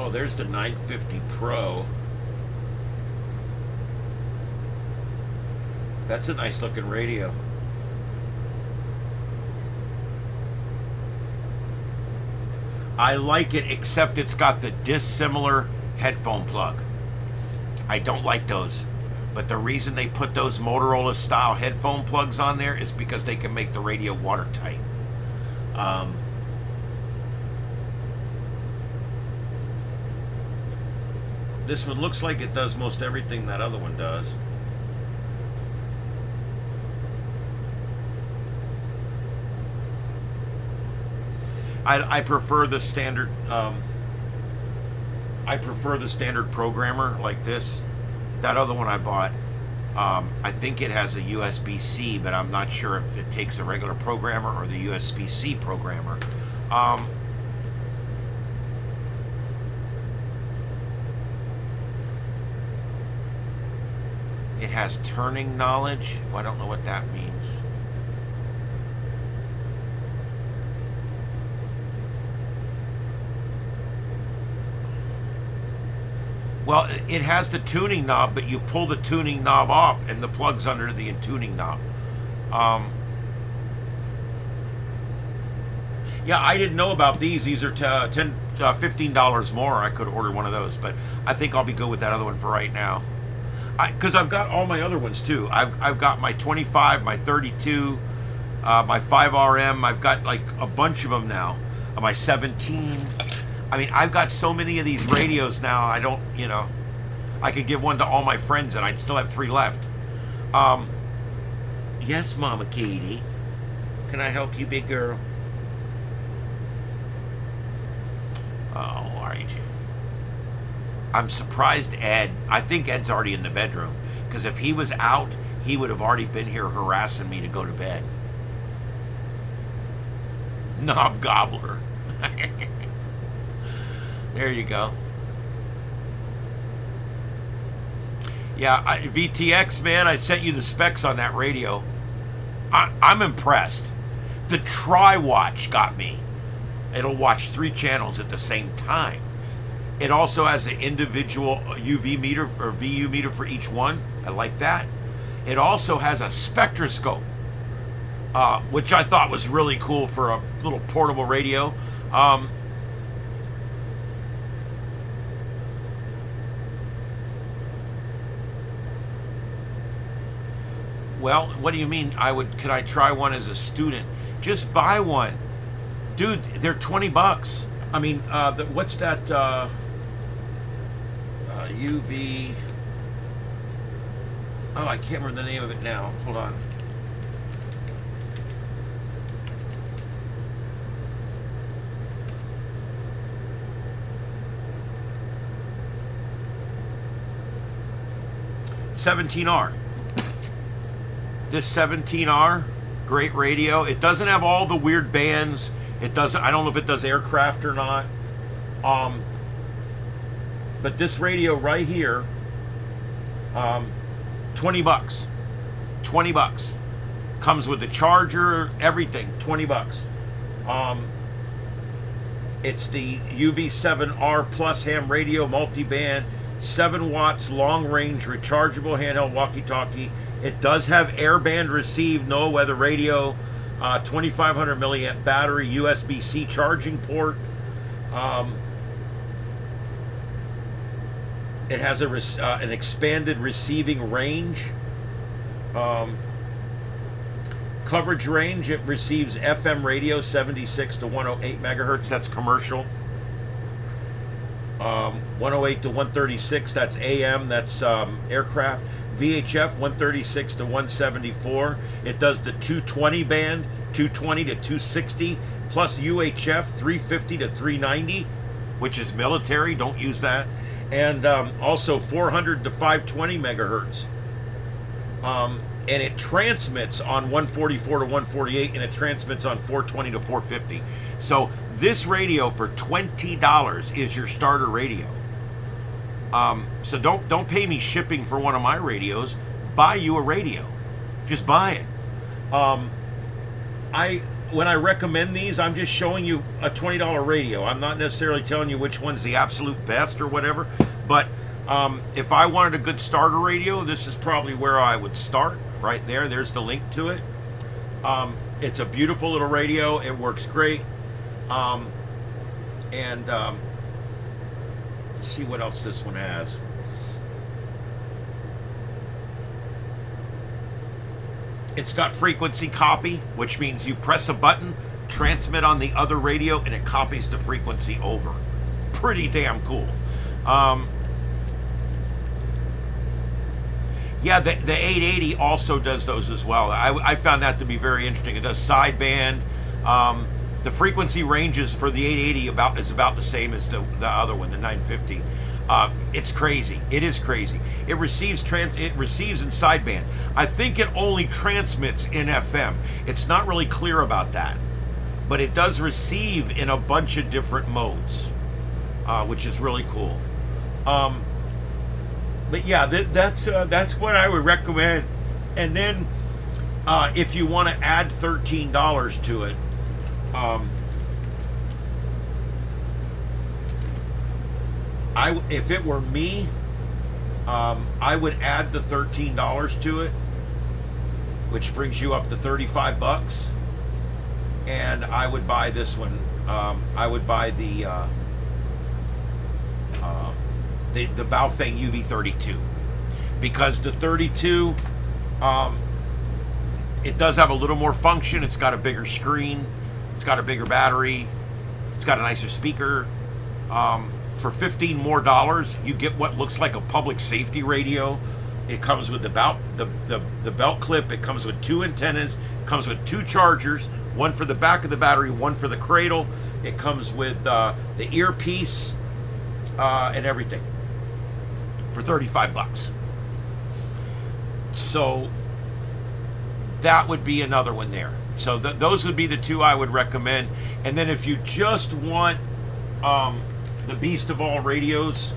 Oh, there's the 950 Pro. That's a nice looking radio. I like it, except it's got the dissimilar headphone plug. I don't like those. But the reason they put those Motorola style headphone plugs on there is because they can make the radio watertight. This one looks like it does most everything that other one does. I prefer the standard. I prefer the standard programmer like this. That other one I bought, I think it has a USB-C, but I'm not sure if it takes a regular programmer or the USB-C programmer. It has turning knowledge. Well, I don't know what that means. Well, it has the tuning knob, but you pull the tuning knob off and the plug's under the tuning knob. Yeah, I didn't know about these. These are $15 more. I could order one of those, but I think I'll be good with that other one for right now. Because I've got all my other ones too. I've got my 25, my 32, my 5RM. I've got like a bunch of them now. My 17. I mean, I've got so many of these radios now, I don't, I could give one to all my friends and I'd still have 3 left. Yes, Mama Katie. Can I help you, big girl? Oh, all right. I'm surprised I think Ed's already in the bedroom. Because if he was out, he would have already been here harassing me to go to bed. Knob gobbler. There you go. Yeah, VTX, man, I sent you the specs on that radio. I'm impressed. The Tri-Watch got me. It'll watch 3 channels at the same time. It also has an individual UV meter or VU meter for each one. I like that. It also has a spectroscope, which I thought was really cool for a little portable radio. Well, what do you mean? Could I try one as a student? Just buy one, dude. They're $20. I mean, what's that? UV. Oh, I can't remember the name of it now. Hold on. $17R. This 17R, great radio. It doesn't have all the weird bands. It doesn't. I don't know if it does aircraft or not. But this radio right here, $20. $20. Comes with the charger, everything. $20. It's the UV7R Plus ham radio multiband, 7 watts, long range, rechargeable handheld walkie-talkie. It does have airband receive, no weather radio, 2500 milliamp battery, USB-C charging port. It has an expanded receiving range. Coverage range, it receives FM radio 76 to 108 megahertz, that's commercial. 108 to 136, that's AM, that's aircraft. VHF 136 to 174. It does the 220 band, 220 to 260, plus UHF 350 to 390, which is military, don't use that. And also 400 to 520 megahertz. And it transmits on 144 to 148, and it transmits on 420 to 450. So this radio for $20 is your starter radio. So don't pay me shipping for one of my radios. Buy you a radio. Just buy it. I when I recommend these, I'm just showing you a $20 radio. I'm not necessarily telling you which one's the absolute best or whatever. But if I wanted a good starter radio, this is probably where I would start. Right there. There's the link to it. It's a beautiful little radio. It works great. Let's see what else this one has. It's got frequency copy, which means you press a button, transmit on the other radio, and it copies the frequency over. Pretty damn cool. Yeah, the 880 also does those as well. I found that to be very interesting. It does sideband. The frequency ranges for the 880 is about the same as the other one, the 950. It's crazy. It is crazy. It receives in sideband. I think it only transmits in FM. It's not really clear about that, but it does receive in a bunch of different modes, which is really cool. But yeah, that's what I would recommend. And then if you want to add $13 to it, if it were me, I would add the $13 to it, which brings you up to $35, and I would buy this one. I would buy the Baofeng UV32, because the 32, it does have a little more function. It's got a bigger screen, it's got a bigger battery, it's got a nicer speaker. For $15 more, you get what looks like a public safety radio. It comes with the belt clip. It comes with 2 antennas. It comes with 2 chargers, one for the back of the battery, one for the cradle. It comes with the earpiece and everything for $35. So that would be another one there. So those would be the 2 I would recommend. And then if you just want the beast of all radios,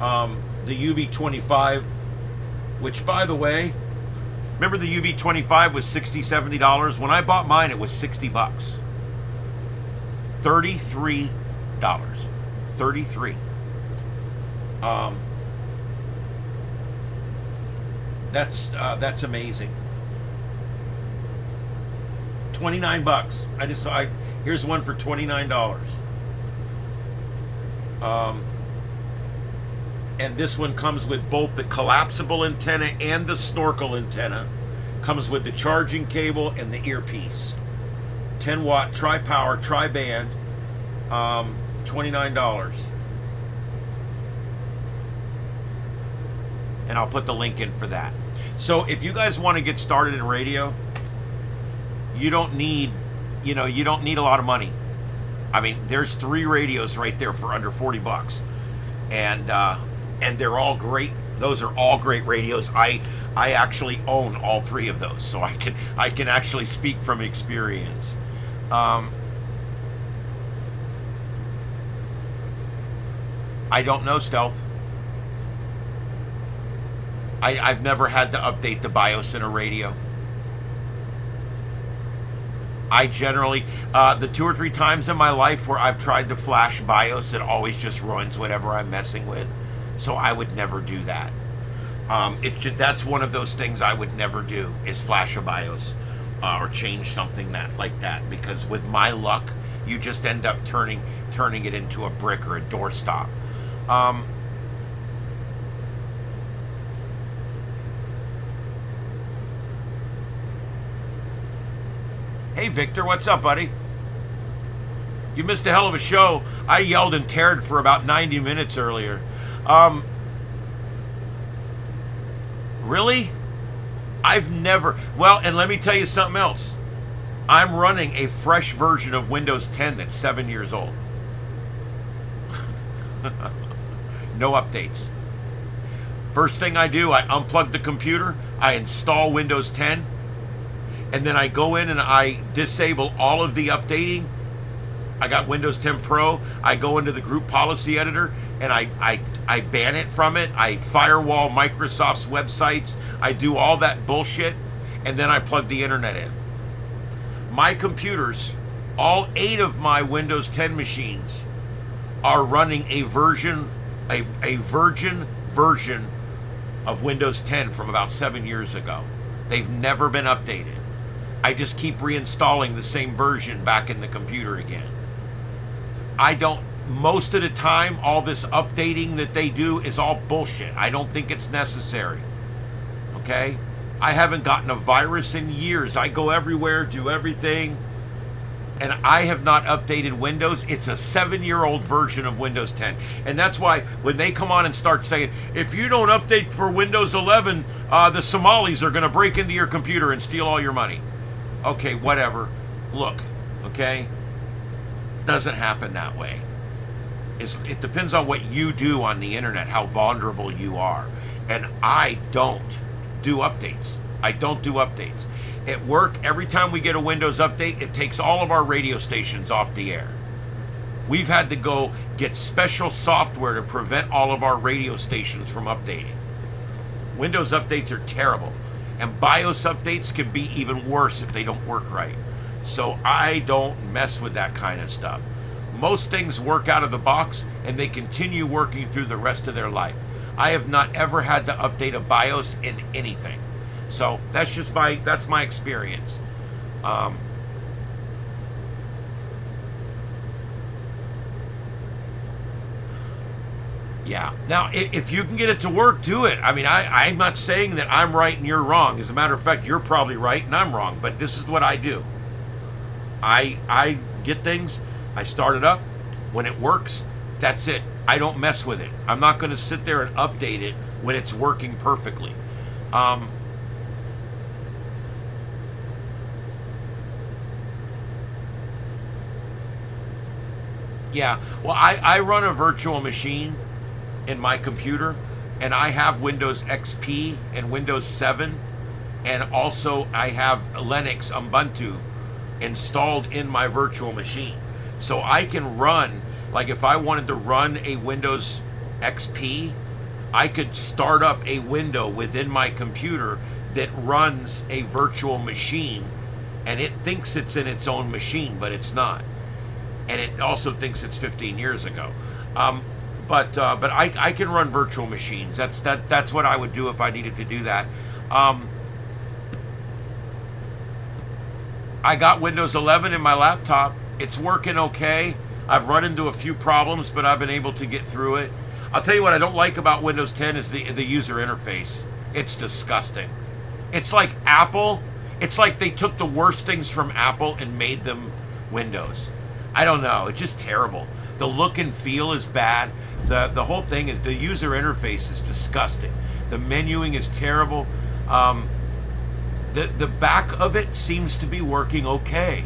the UV25, which, by the way, remember the UV25 was $60, $70? When I bought mine, it was $60. $33. 33. That's amazing. $29. Here's one for $29. And this one comes with both the collapsible antenna and the snorkel antenna. Comes with the charging cable and the earpiece. 10 watt, tri-power, tri-band, $29. And I'll put the link in for that. So if you guys want to get started in radio, you don't need a lot of money. I mean, there's 3 radios right there for under $40, and they're all great. Those are all great radios. I actually own all 3 of those, so I can actually speak from experience. I don't know, Stealth. I've never had to update the BIOS in a radio. I generally, the 2 or 3 times in my life where I've tried to flash BIOS, it always just ruins whatever I'm messing with. So I would never do that. That's one of those things I would never do, is flash a BIOS or change something like that. Because with my luck, you just end up turning it into a brick or a doorstop. Hey, Victor, what's up, buddy? You missed a hell of a show. I yelled and teared for about 90 minutes earlier. Really? I've never... Well, and let me tell you something else. I'm running a fresh version of Windows 10 that's 7 years old. No updates. First thing I do, I unplug the computer, I install Windows 10, and then I go in and I disable all of the updating. I got Windows 10 Pro. I go into the group policy editor and I ban it from it. I firewall Microsoft's websites. I do all that bullshit, and then I plug the internet in. My computers, all 8 of my Windows 10 machines, are running a virgin version of Windows 10 from about 7 years ago. They've never been updated. I just keep reinstalling the same version back in the computer again. Most of the time, all this updating that they do is all bullshit. I don't think it's necessary. Okay? I haven't gotten a virus in years. I go everywhere, do everything, and I have not updated Windows. It's a 7-year-old version of Windows 10. And that's why when they come on and start saying, if you don't update for Windows 11, the Somalis are going to break into your computer and steal all your money. Okay, whatever. Look, okay? Doesn't happen that way. It depends on what you do on the internet, how vulnerable you are. And I don't do updates. I don't do updates. At work, every time we get a Windows update, it takes all of our radio stations off the air. We've had to go get special software to prevent all of our radio stations from updating. Windows updates are terrible. And BIOS updates can be even worse if they don't work right. So I don't mess with that kind of stuff. Most things work out of the box and they continue working through the rest of their life. I have not ever had to update a BIOS in anything. So that's my experience. Yeah. Now, if you can get it to work, do it. I mean, I'm not saying that I'm right and you're wrong. As a matter of fact, you're probably right and I'm wrong. But this is what I do. I get things. I start it up. When it works, that's it. I don't mess with it. I'm not going to sit there and update it when it's working perfectly. Yeah, well, I run a virtual machine in my computer, and I have Windows XP and Windows 7, and also I have Linux Ubuntu installed in my virtual machine. So I can run, like if I wanted to run a Windows XP, I could start up a window within my computer that runs a virtual machine, and it thinks it's in its own machine, but it's not. And it also thinks it's 15 years ago. But I can run virtual machines. That's what I would do if I needed to do that. I got Windows 11 in my laptop. It's working okay. I've run into a few problems, but I've been able to get through it. I'll tell you what I don't like about Windows 10 is the user interface. It's disgusting. It's like Apple. It's like they took the worst things from Apple and made them Windows. I don't know. It's just terrible. The look and feel is bad. The whole thing is, the user interface is disgusting. The menuing is terrible. The back of it seems to be working okay.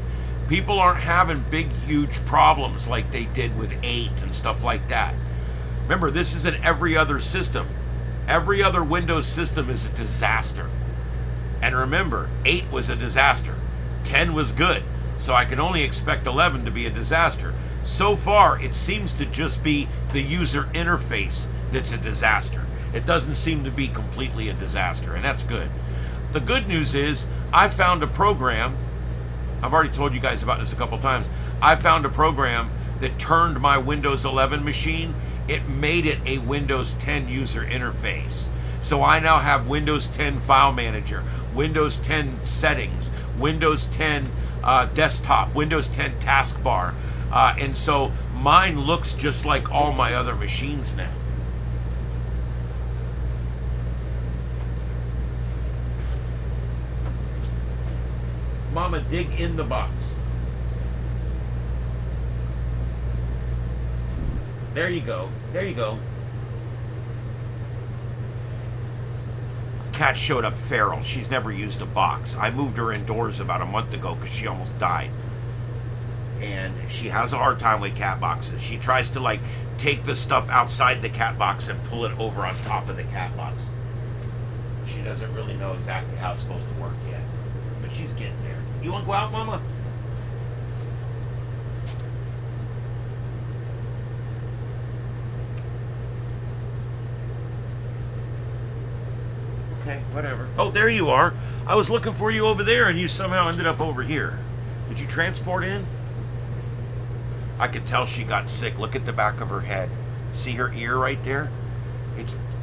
People aren't having big, huge problems like they did with 8 and stuff like that. Remember, this is in every other system. Every other Windows system is a disaster. And remember, 8 was a disaster. 10 was good. So I can only expect 11 to be a disaster. So far, it seems to just be the user interface that's a disaster. It doesn't seem to be completely a disaster, and that's good. The good news is, I found a program, I've already told you guys about this a couple times, I found a program that turned my Windows 11 machine, it made it a Windows 10 user interface. So I now have Windows 10 File Manager, Windows 10 Settings, Windows 10 Desktop, Windows 10 Taskbar, and so mine looks just like all my other machines now. Mama, dig in the box. There you go. There you go. Cat showed up feral. She's never used a box. I moved her indoors about a month ago because she almost died. And she has a hard time with cat boxes. She tries to like take the stuff outside the cat box and pull it over on top of the cat box. She doesn't really know exactly how it's supposed to work yet. But she's getting there. You want to go out, Mama? Okay, whatever. Oh, there you are. I was looking for you over there, and you somehow ended up over here. Did you transport in? I could tell she got sick. Look at the back of her head. See her ear right there?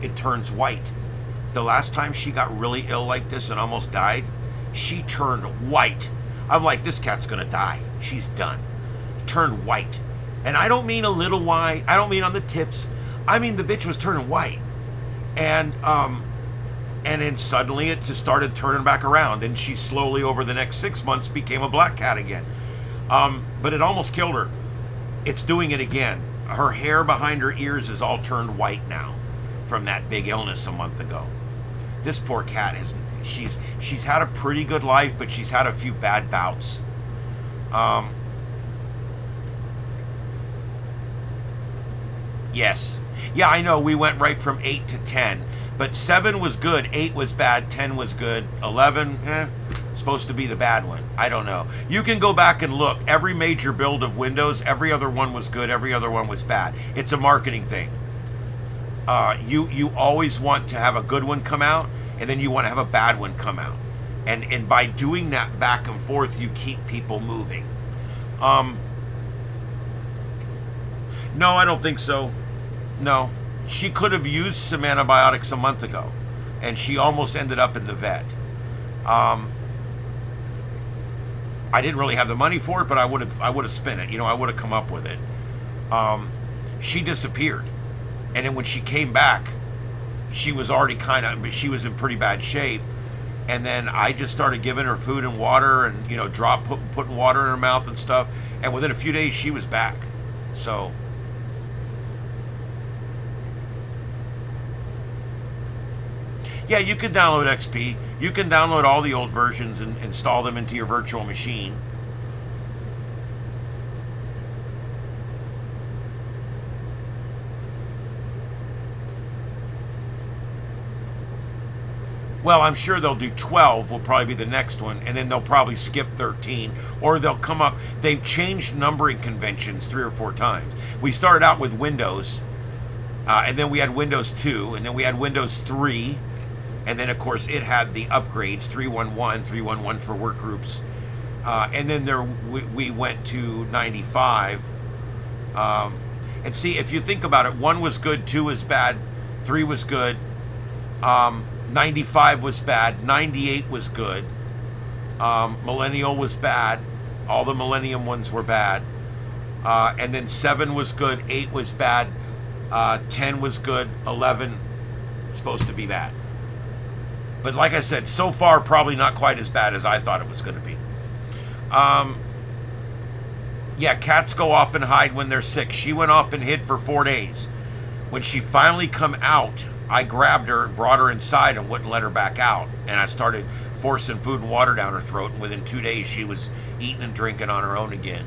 It turns white. The last time she got really ill like this and almost died, she turned white. I'm like, this cat's gonna die. She's done. Turned white. And I don't mean a little white. I don't mean on the tips. I mean the bitch was turning white. And then suddenly it just started turning back around. And she slowly over the next 6 months became a black cat again. But it almost killed her. It's doing it again. Her hair behind her ears is all turned white now from that big illness a month ago. This poor cat she's had a pretty good life, but she's had a few bad bouts. Yes. Yeah, I know we went right from 8 to 10, but 7 was good, 8 was bad, 10 was good, 11, supposed to be the bad one. I don't know. You can go back and look. Every major build of Windows, every other one was good, every other one was bad. It's a marketing thing. You always want to have a good one come out, and then you want to have a bad one come out. And by doing that back and forth, you keep people moving. No, I don't think so. No. She could have used some antibiotics a month ago, and she almost ended up in the vet. I didn't really have the money for it, but I would have spent it. I would have come up with it. She disappeared. And then when she came back, she was already she was in pretty bad shape. And then I just started giving her food and water and, putting water in her mouth and stuff. And within a few days, she was back. So, yeah, you can download XP. You can download all the old versions and install them into your virtual machine. Well, I'm sure they'll do 12 will probably be the next one, and then they'll probably skip 13, or they'll come up. They've changed numbering conventions 3 or 4 times. We started out with Windows, and then we had Windows 2, and then we had Windows 3, and then of course it had the upgrades, 3.11, 3.11 for work groups, and then we went to 95. And see, if you think about it, 1 was good, 2 was bad, 3 was good, 95 was bad, 98 was good, Millennial was bad, all the Millennium ones were bad, and then 7 was good, 8 was bad, 10 was good, 11 supposed to be bad. But like I said, so far probably not quite as bad as I thought it was going to be. Yeah, cats go off and hide when they're sick. She went off and hid for 4 days. When she finally come out, I grabbed her, brought her inside, and wouldn't let her back out. And I started forcing food and water down her throat, and within 2 days she was eating and drinking on her own again.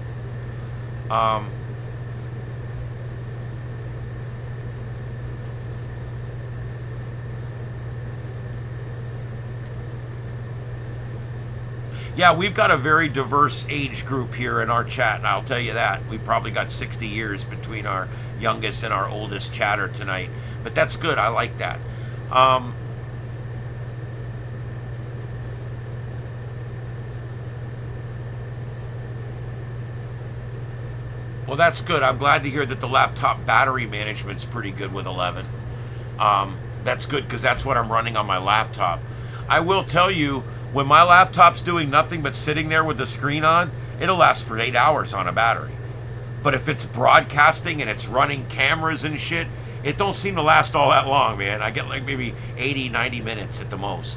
Yeah, we've got a very diverse age group here in our chat, and I'll tell you that. We've probably got 60 years between our youngest and our oldest chatter tonight. But that's good. I like that. Well, that's good. I'm glad to hear that the laptop battery management's pretty good with 11. That's good because that's what I'm running on my laptop. I will tell you, when my laptop's doing nothing but sitting there with the screen on, it'll last for 8 hours on a battery. But if it's broadcasting and it's running cameras and shit, it don't seem to last all that long, man. I get like maybe 80, 90 minutes at the most.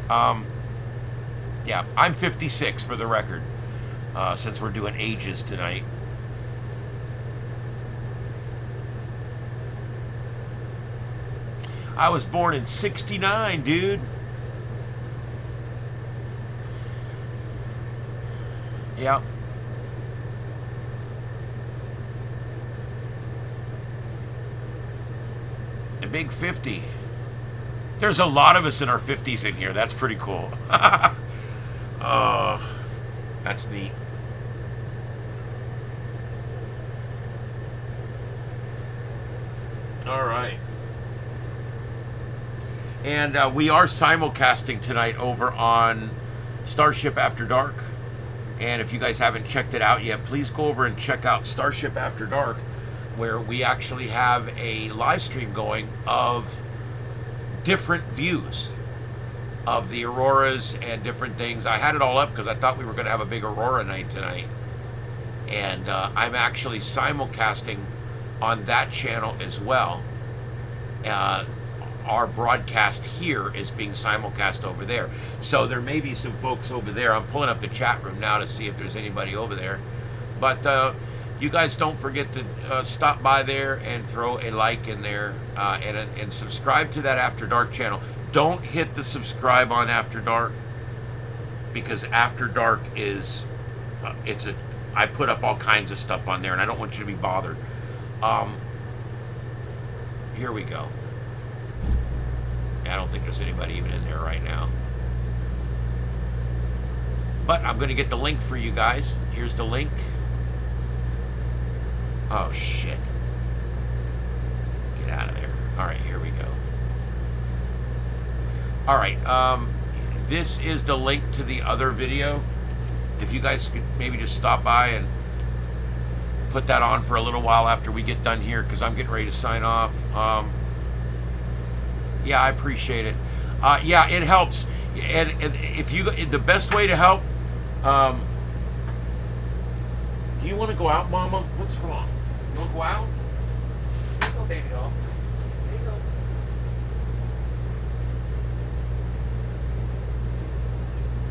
Yeah, I'm 56 for the record, since we're doing ages tonight. I was born in 69, dude. Yeah. A big 50. There's a lot of us in our 50s in here. That's pretty cool. Oh, that's neat. All right. And we are simulcasting tonight over on Starship After Dark. And if you guys haven't checked it out yet, please go over and check out Starship After Dark, where we actually have a live stream going of different views of the auroras and different things. I had it all up because I thought we were going to have a big aurora night tonight. And I'm actually simulcasting on that channel as well. Our broadcast here is being simulcast over there. So there may be some folks over there. I'm pulling up the chat room now to see if there's anybody over there. But you guys don't forget to stop by there and throw a like in there and subscribe to that After Dark channel. Don't hit the subscribe on After Dark, because After Dark is, I put up all kinds of stuff on there and I don't want you to be bothered. Here we go. I don't think there's anybody even in there right now. But I'm going to get the link for you guys. Here's the link. Oh, shit. Get out of there. All right, here we go. All right. This is the link to the other video. If you guys could maybe just stop by and put that on for a little while after we get done here, because I'm getting ready to sign off. Yeah, I appreciate it. Yeah, it helps. And if you, the best way to help, do you want to go out, Mama? What's wrong? You want to go out? Here you go, baby doll. There you go.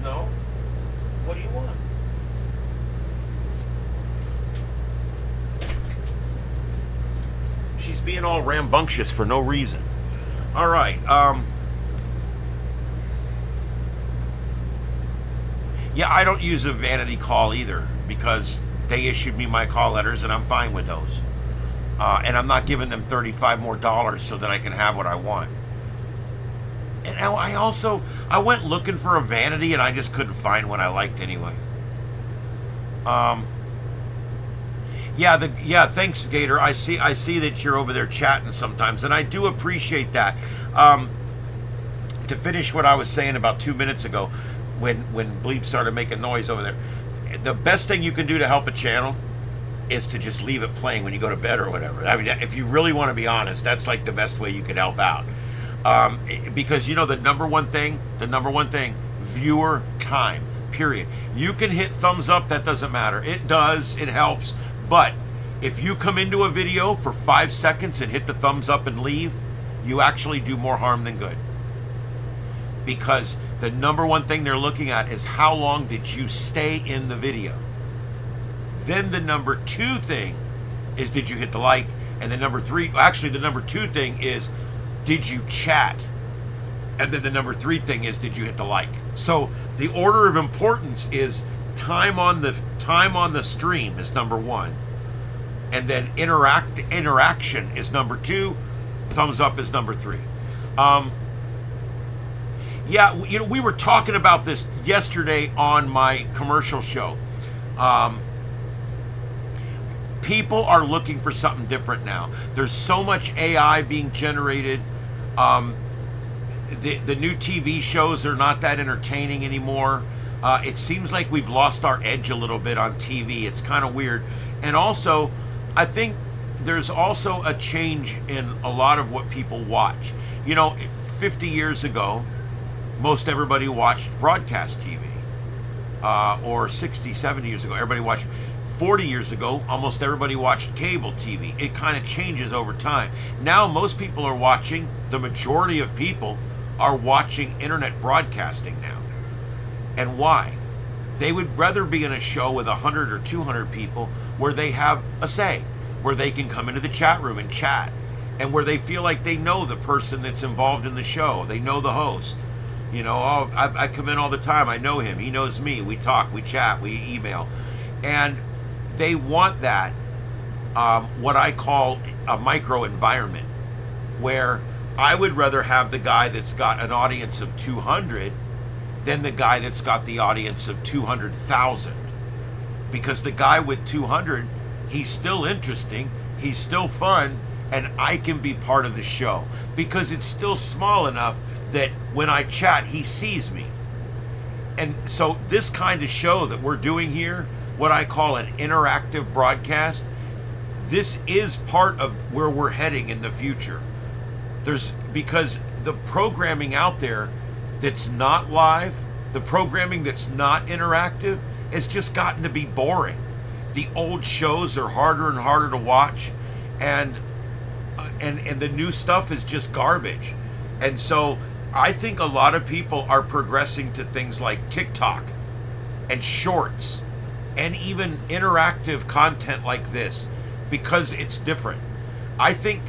No? What do you want? She's being all rambunctious for no reason. All right. Yeah, I don't use a vanity call either, because they issued me my call letters and I'm fine with those. And I'm not giving them $35 more so that I can have what I want. And I went looking for a vanity and I just couldn't find one I liked anyway. Yeah, thanks, Gator. I see that you're over there chatting sometimes, and I do appreciate that. To finish what I was saying about 2 minutes ago, when Bleep started making noise over there, the best thing you can do to help a channel is to just leave it playing when you go to bed or whatever. I mean, if you really want to be honest, that's like the best way you can help out. Because you know the number one thing, viewer time, period. You can hit thumbs up, that doesn't matter. It does, it helps. But if you come into a video for 5 seconds and hit the thumbs up and leave, you actually do more harm than good. Because the number one thing they're looking at is how long did you stay in the video. Then the number two thing is, did you hit the like? And the number two thing is, did you chat? And then the number three thing is, did you hit the like? So the order of importance is time on the stream is number one, and then interaction is number two, thumbs up is number three. Yeah, you know, we were talking about this yesterday on my commercial show. People are looking for something different now. There's so much AI being generated. The new TV shows are not that entertaining anymore. It seems like we've lost our edge a little bit on TV. It's kind of weird. And also, I think there's also a change in a lot of what people watch. You know, 50 years ago, most everybody watched broadcast TV. Or 60, 70 years ago, everybody watched. 40 years ago, almost everybody watched cable TV. It kind of changes over time. Now, most people are watching, the majority of people are watching internet broadcasting now. And why? They would rather be in a show with 100 or 200 people where they have a say, where they can come into the chat room and chat, and where they feel like they know the person that's involved in the show. They know the host. You know, oh, I come in all the time. I know him. He knows me. We talk, we chat, we email. And they want that, what I call a micro environment, where I would rather have the guy that's got an audience of 200 than the guy that's got the audience of 200,000. Because the guy with 200, he's still interesting, he's still fun, and I can be part of the show. Because it's still small enough that when I chat, he sees me. And so this kind of show that we're doing here, what I call an interactive broadcast, this is part of where we're heading in the future. Because the programming out there that's not live, the programming that's not interactive, has just gotten to be boring. The old shows are harder and harder to watch, and the new stuff is just garbage. And so I think a lot of people are progressing to things like TikTok and shorts and even interactive content like this because it's different. I think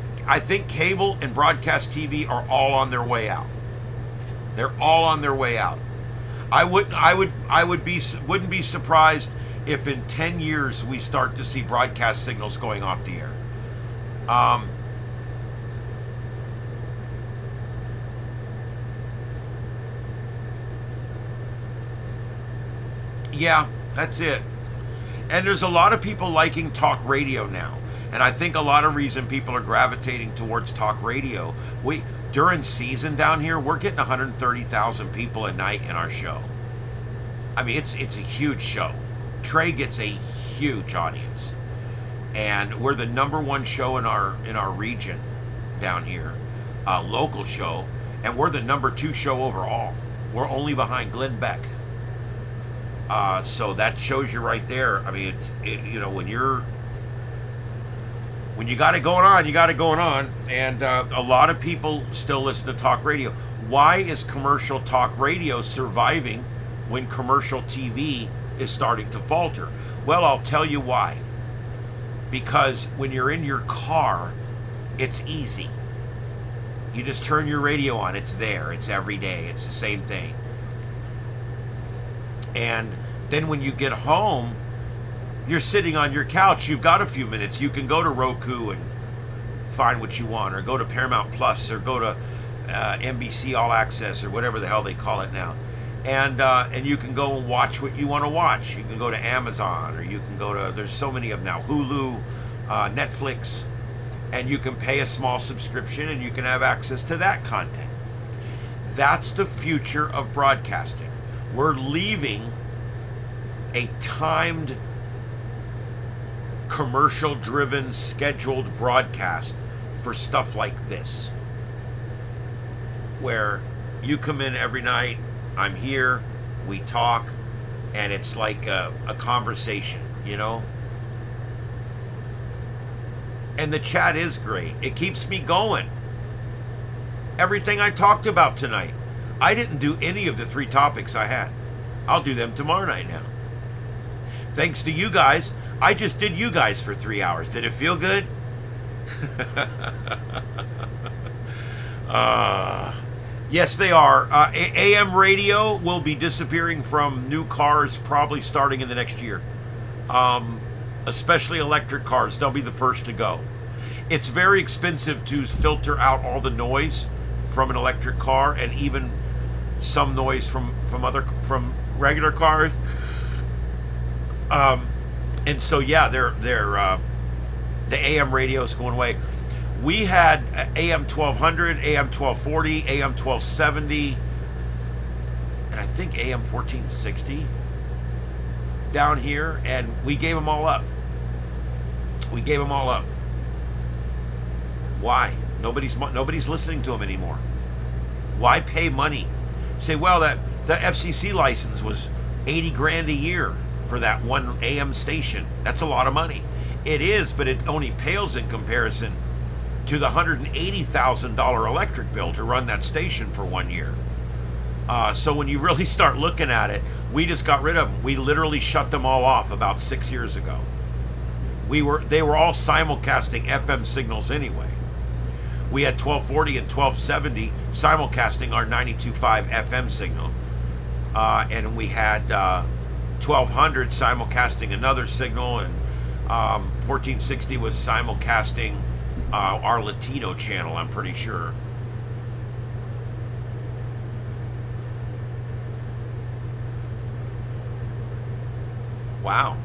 cable and broadcast TV are all on their way out. They're all on their way out. Wouldn't be surprised if in 10 years we start to see broadcast signals going off the air. Yeah, that's it. And there's a lot of people liking talk radio now. And I think a lot of reason people are gravitating towards talk radio. During season down here, we're getting 130,000 people a night in our show. I mean, it's a huge show. Trey gets a huge audience. And we're the #1 show in our region down here, local show, and we're the #2 show overall. We're only behind Glenn Beck. So that shows you right there. I mean, when you got it going on, you got it going on. And a lot of people still listen to talk radio. Why is commercial talk radio surviving when commercial TV is starting to falter? Well, I'll tell you why. Because when you're in your car, it's easy. You just turn your radio on. It's there. It's every day. It's the same thing. And then when you get home, you're sitting on your couch. You've got a few minutes. You can go to Roku and find what you want, or go to Paramount Plus, or go to NBC All Access, or whatever the hell they call it now. And you can go and watch what you want to watch. You can go to Amazon, or you can go to, there's so many of them now, Hulu, Netflix, and you can pay a small subscription and you can have access to that content. That's the future of broadcasting. We're leaving a timed, commercial-driven, scheduled broadcast for stuff like this, where you come in every night, I'm here, we talk, and it's like a conversation, you know? And the chat is great. It keeps me going. Everything I talked about tonight, I didn't do any of the 3 topics I had. I'll do them tomorrow night now. Thanks to you guys. I just did you guys for 3 hours. Did it feel good? Yes, they are. AM radio will be disappearing from new cars probably starting in the next year. Especially electric cars. They'll be the first to go. It's very expensive to filter out all the noise from an electric car, and even some noise from regular cars. And so yeah, the AM radio is going away. We had AM 1200, AM 1240, AM 1270, and I think AM 1460 down here, and we gave them all up. We gave them all up. Why? Nobody's listening to them anymore. Why pay money? Say, well, the FCC license was 80 grand a year for that one AM station. That's a lot of money. It is, but it only pales in comparison to the $180,000 electric bill to run that station for 1 year. So when you really start looking at it, we just got rid of them. We literally shut them all off about 6 years ago. They were all simulcasting FM signals anyway. We had 1240 and 1270 simulcasting our 92.5 FM signal, and we had 1200 simulcasting another signal, and 1460 was simulcasting our Latino channel, I'm pretty sure. Wow.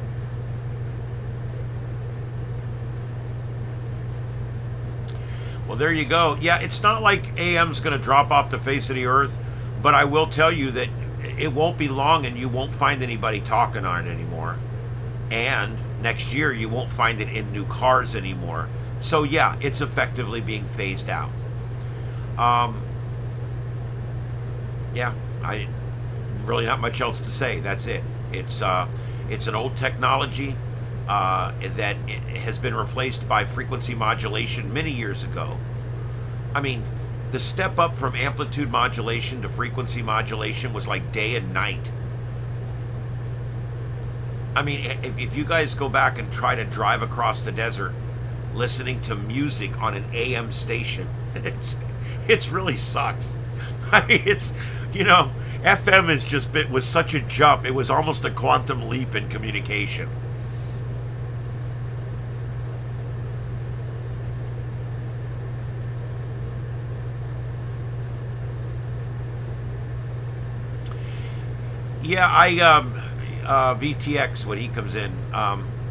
Well, there you go. Yeah, it's not like AM's going to drop off the face of the earth, but I will tell you that it won't be long and you won't find anybody talking on it anymore. And next year you won't find it in new cars anymore. So yeah, it's effectively being phased out. Yeah, I really not much else to say. That's it. It's an old technology that has been replaced by frequency modulation many years ago. I mean, the step up from amplitude modulation to frequency modulation was like day and night. I mean, if you guys go back and try to drive across the desert listening to music on an AM station, it's really sucks. I mean, it's, FM is just, it was such a jump. It was almost a quantum leap in communication. Yeah, VTX, when he comes in,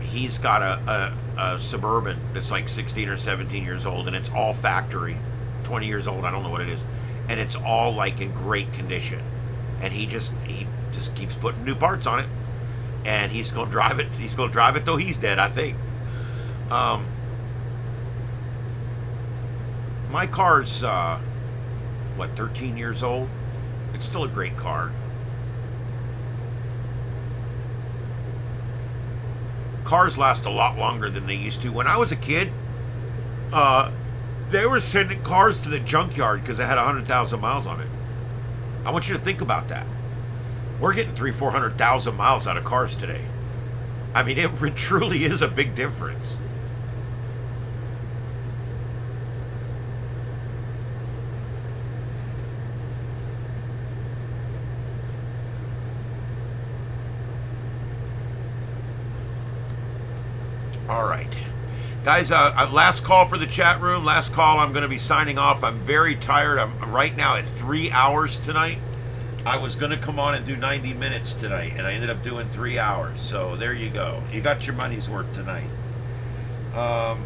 he's got a Suburban that's like 16 or 17 years old, and it's all factory, 20 years old, I don't know what it is, and it's all like in great condition, and he just keeps putting new parts on it, and he's gonna drive it till he's dead, I think. My car's 13 years old. It's still a great car. Cars last a lot longer than they used to. When I was a kid, they were sending cars to the junkyard because they had 100,000 miles on it. I want you to think about that. We're getting 400,000 miles out of cars today. I mean, it truly is a big difference. All right, guys, last call for the chat room. Last call. I'm going to be signing off. I'm very tired. I'm right now at 3 hours tonight. I was going to come on and do 90 minutes tonight, and I ended up doing 3 hours. So there you go. You got your money's worth tonight. Oh,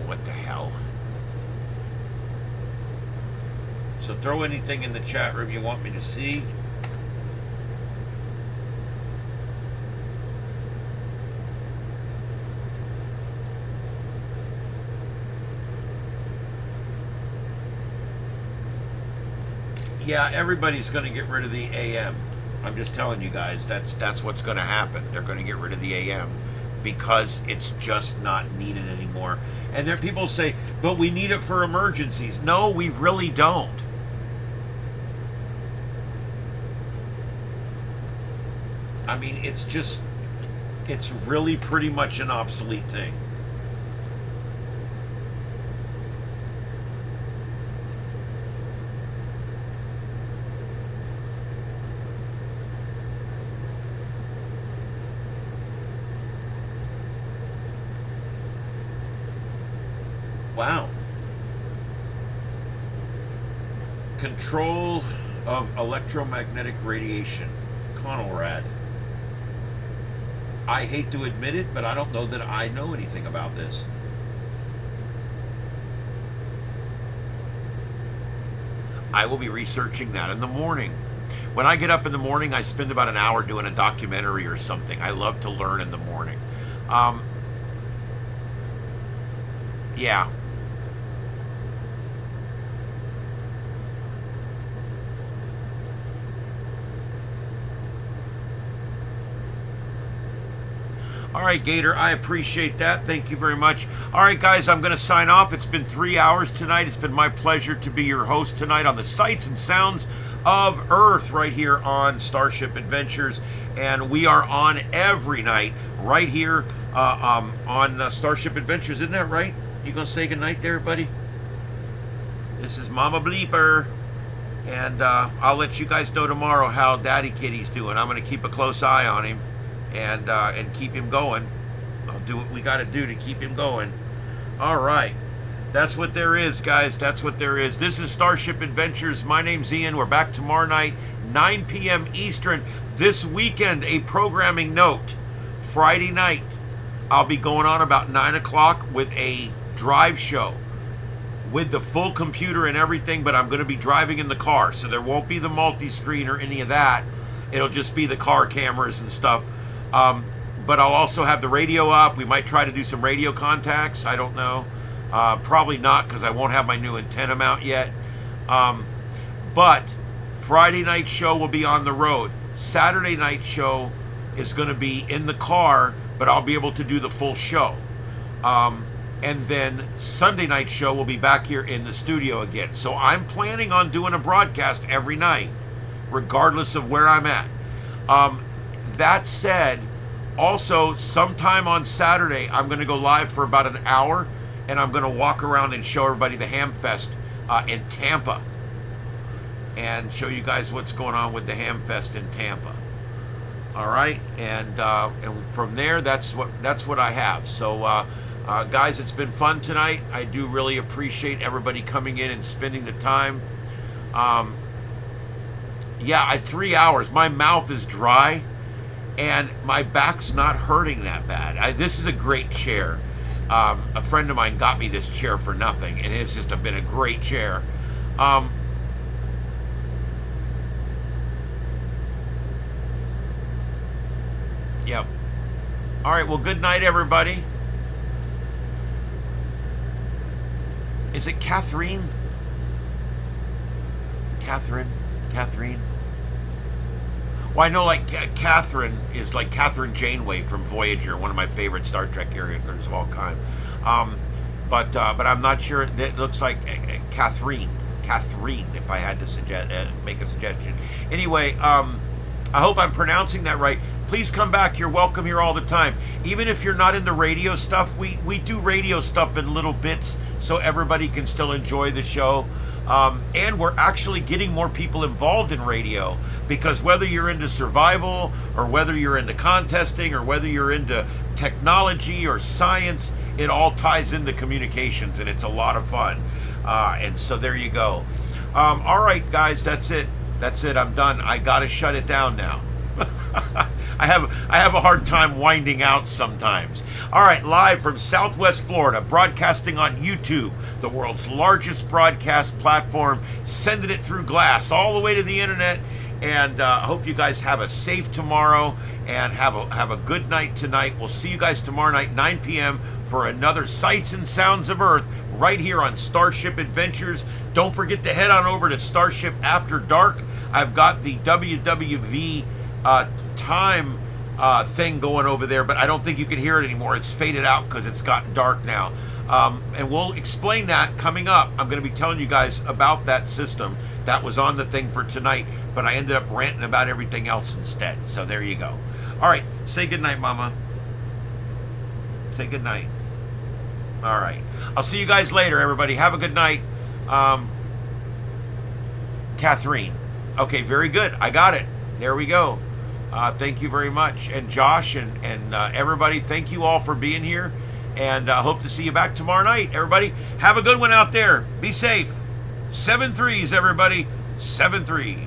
what the hell? So throw anything in the chat room you want me to see. Yeah, everybody's going to get rid of the AM. I'm just telling you guys, that's what's going to happen. They're going to get rid of the AM because it's just not needed anymore. And there people say, but we need it for emergencies. No, we really don't. I mean, it's really pretty much an obsolete thing. Wow. Control of electromagnetic radiation. Coronal. I hate to admit it, but I don't know that I know anything about this. I will be researching that in the morning. When I get up in the morning, I spend about an hour doing a documentary or something. I love to learn in the morning. Yeah. All right, Gator, I appreciate that. Thank you very much. All right, guys, I'm going to sign off. It's been 3 hours tonight. It's been my pleasure to be your host tonight on the sights and sounds of Earth right here on Starship Adventures. And we are on every night right here on Starship Adventures. Isn't that right? You going to say goodnight there, buddy? This is Mama Bleeper. And I'll let you guys know tomorrow how Daddy Kitty's doing. I'm going to keep a close eye on him. And keep him going. I'll do what we got to do to keep him going. All right. That's what there is, guys. That's what there is. This is Starship Adventures. My name's Ian. We're back tomorrow night, 9 p.m. Eastern. This weekend, a programming note. Friday night, I'll be going on about 9 o'clock with a drive show with the full computer and everything, but I'm going to be driving in the car, so there won't be the multi-screen or any of that. It'll just be the car cameras and stuff. But I'll also have the radio up. We might try to do some radio contacts. I don't know. Probably not, because I won't have my new antenna mount yet. But Friday night show will be on the road. Saturday night show is going to be in the car, but I'll be able to do the full show. And then Sunday night show will be back here in the studio again. So I'm planning on doing a broadcast every night, regardless of where I'm at. That said, also sometime on Saturday, I'm going to go live for about an hour, and I'm going to walk around and show everybody the Ham Fest in Tampa, and show you guys what's going on with the Ham Fest in Tampa. All right, and from there, that's what I have. So. Guys, it's been fun tonight. I do really appreciate everybody coming in and spending the time. Yeah, 3 hours. My mouth is dry, and my back's not hurting that bad. This is a great chair. A friend of mine got me this chair for nothing, and it's just been a great chair. Yep. All right, well, good night, everybody. Is it Catherine? Catherine? Well, I know like Catherine is like Catherine Janeway from Voyager, one of my favorite Star Trek characters of all time. But I'm not sure. It looks like Catherine, if I had to make a suggestion. Anyway, I hope I'm pronouncing that right. Please come back. You're welcome here all the time. Even if you're not into radio stuff, we do radio stuff in little bits so everybody can still enjoy the show. And we're actually getting more people involved in radio, because whether you're into survival or whether you're into contesting or whether you're into technology or science, it all ties into communications, and it's a lot of fun. And so there you go. All right, guys, that's it. I'm done. I got to shut it down now. I have a hard time winding out sometimes. All right, live from Southwest Florida, broadcasting on YouTube, the world's largest broadcast platform, sending it through glass all the way to the internet. And I hope you guys have a safe tomorrow and have a good night tonight. We'll see you guys tomorrow night, 9 p.m. for another Sights and Sounds of Earth right here on Starship Adventures. Don't forget to head on over to Starship After Dark. I've got the WWV time thing going over there, but I don't think you can hear it anymore. It's faded out because it's gotten dark now. And we'll explain that coming up. I'm going to be telling you guys about that system that was on the thing for tonight, but I ended up ranting about everything else instead. So there you go. All right, say good night, Mama. Say good night. All right, I'll see you guys later, everybody. Have a good night. Catherine. Okay, very good. I got it. There we go. Thank you very much. And Josh and everybody, thank you all for being here. And hope to see you back tomorrow night. Everybody, have a good one out there. Be safe. 7 3s, everybody. 7 3.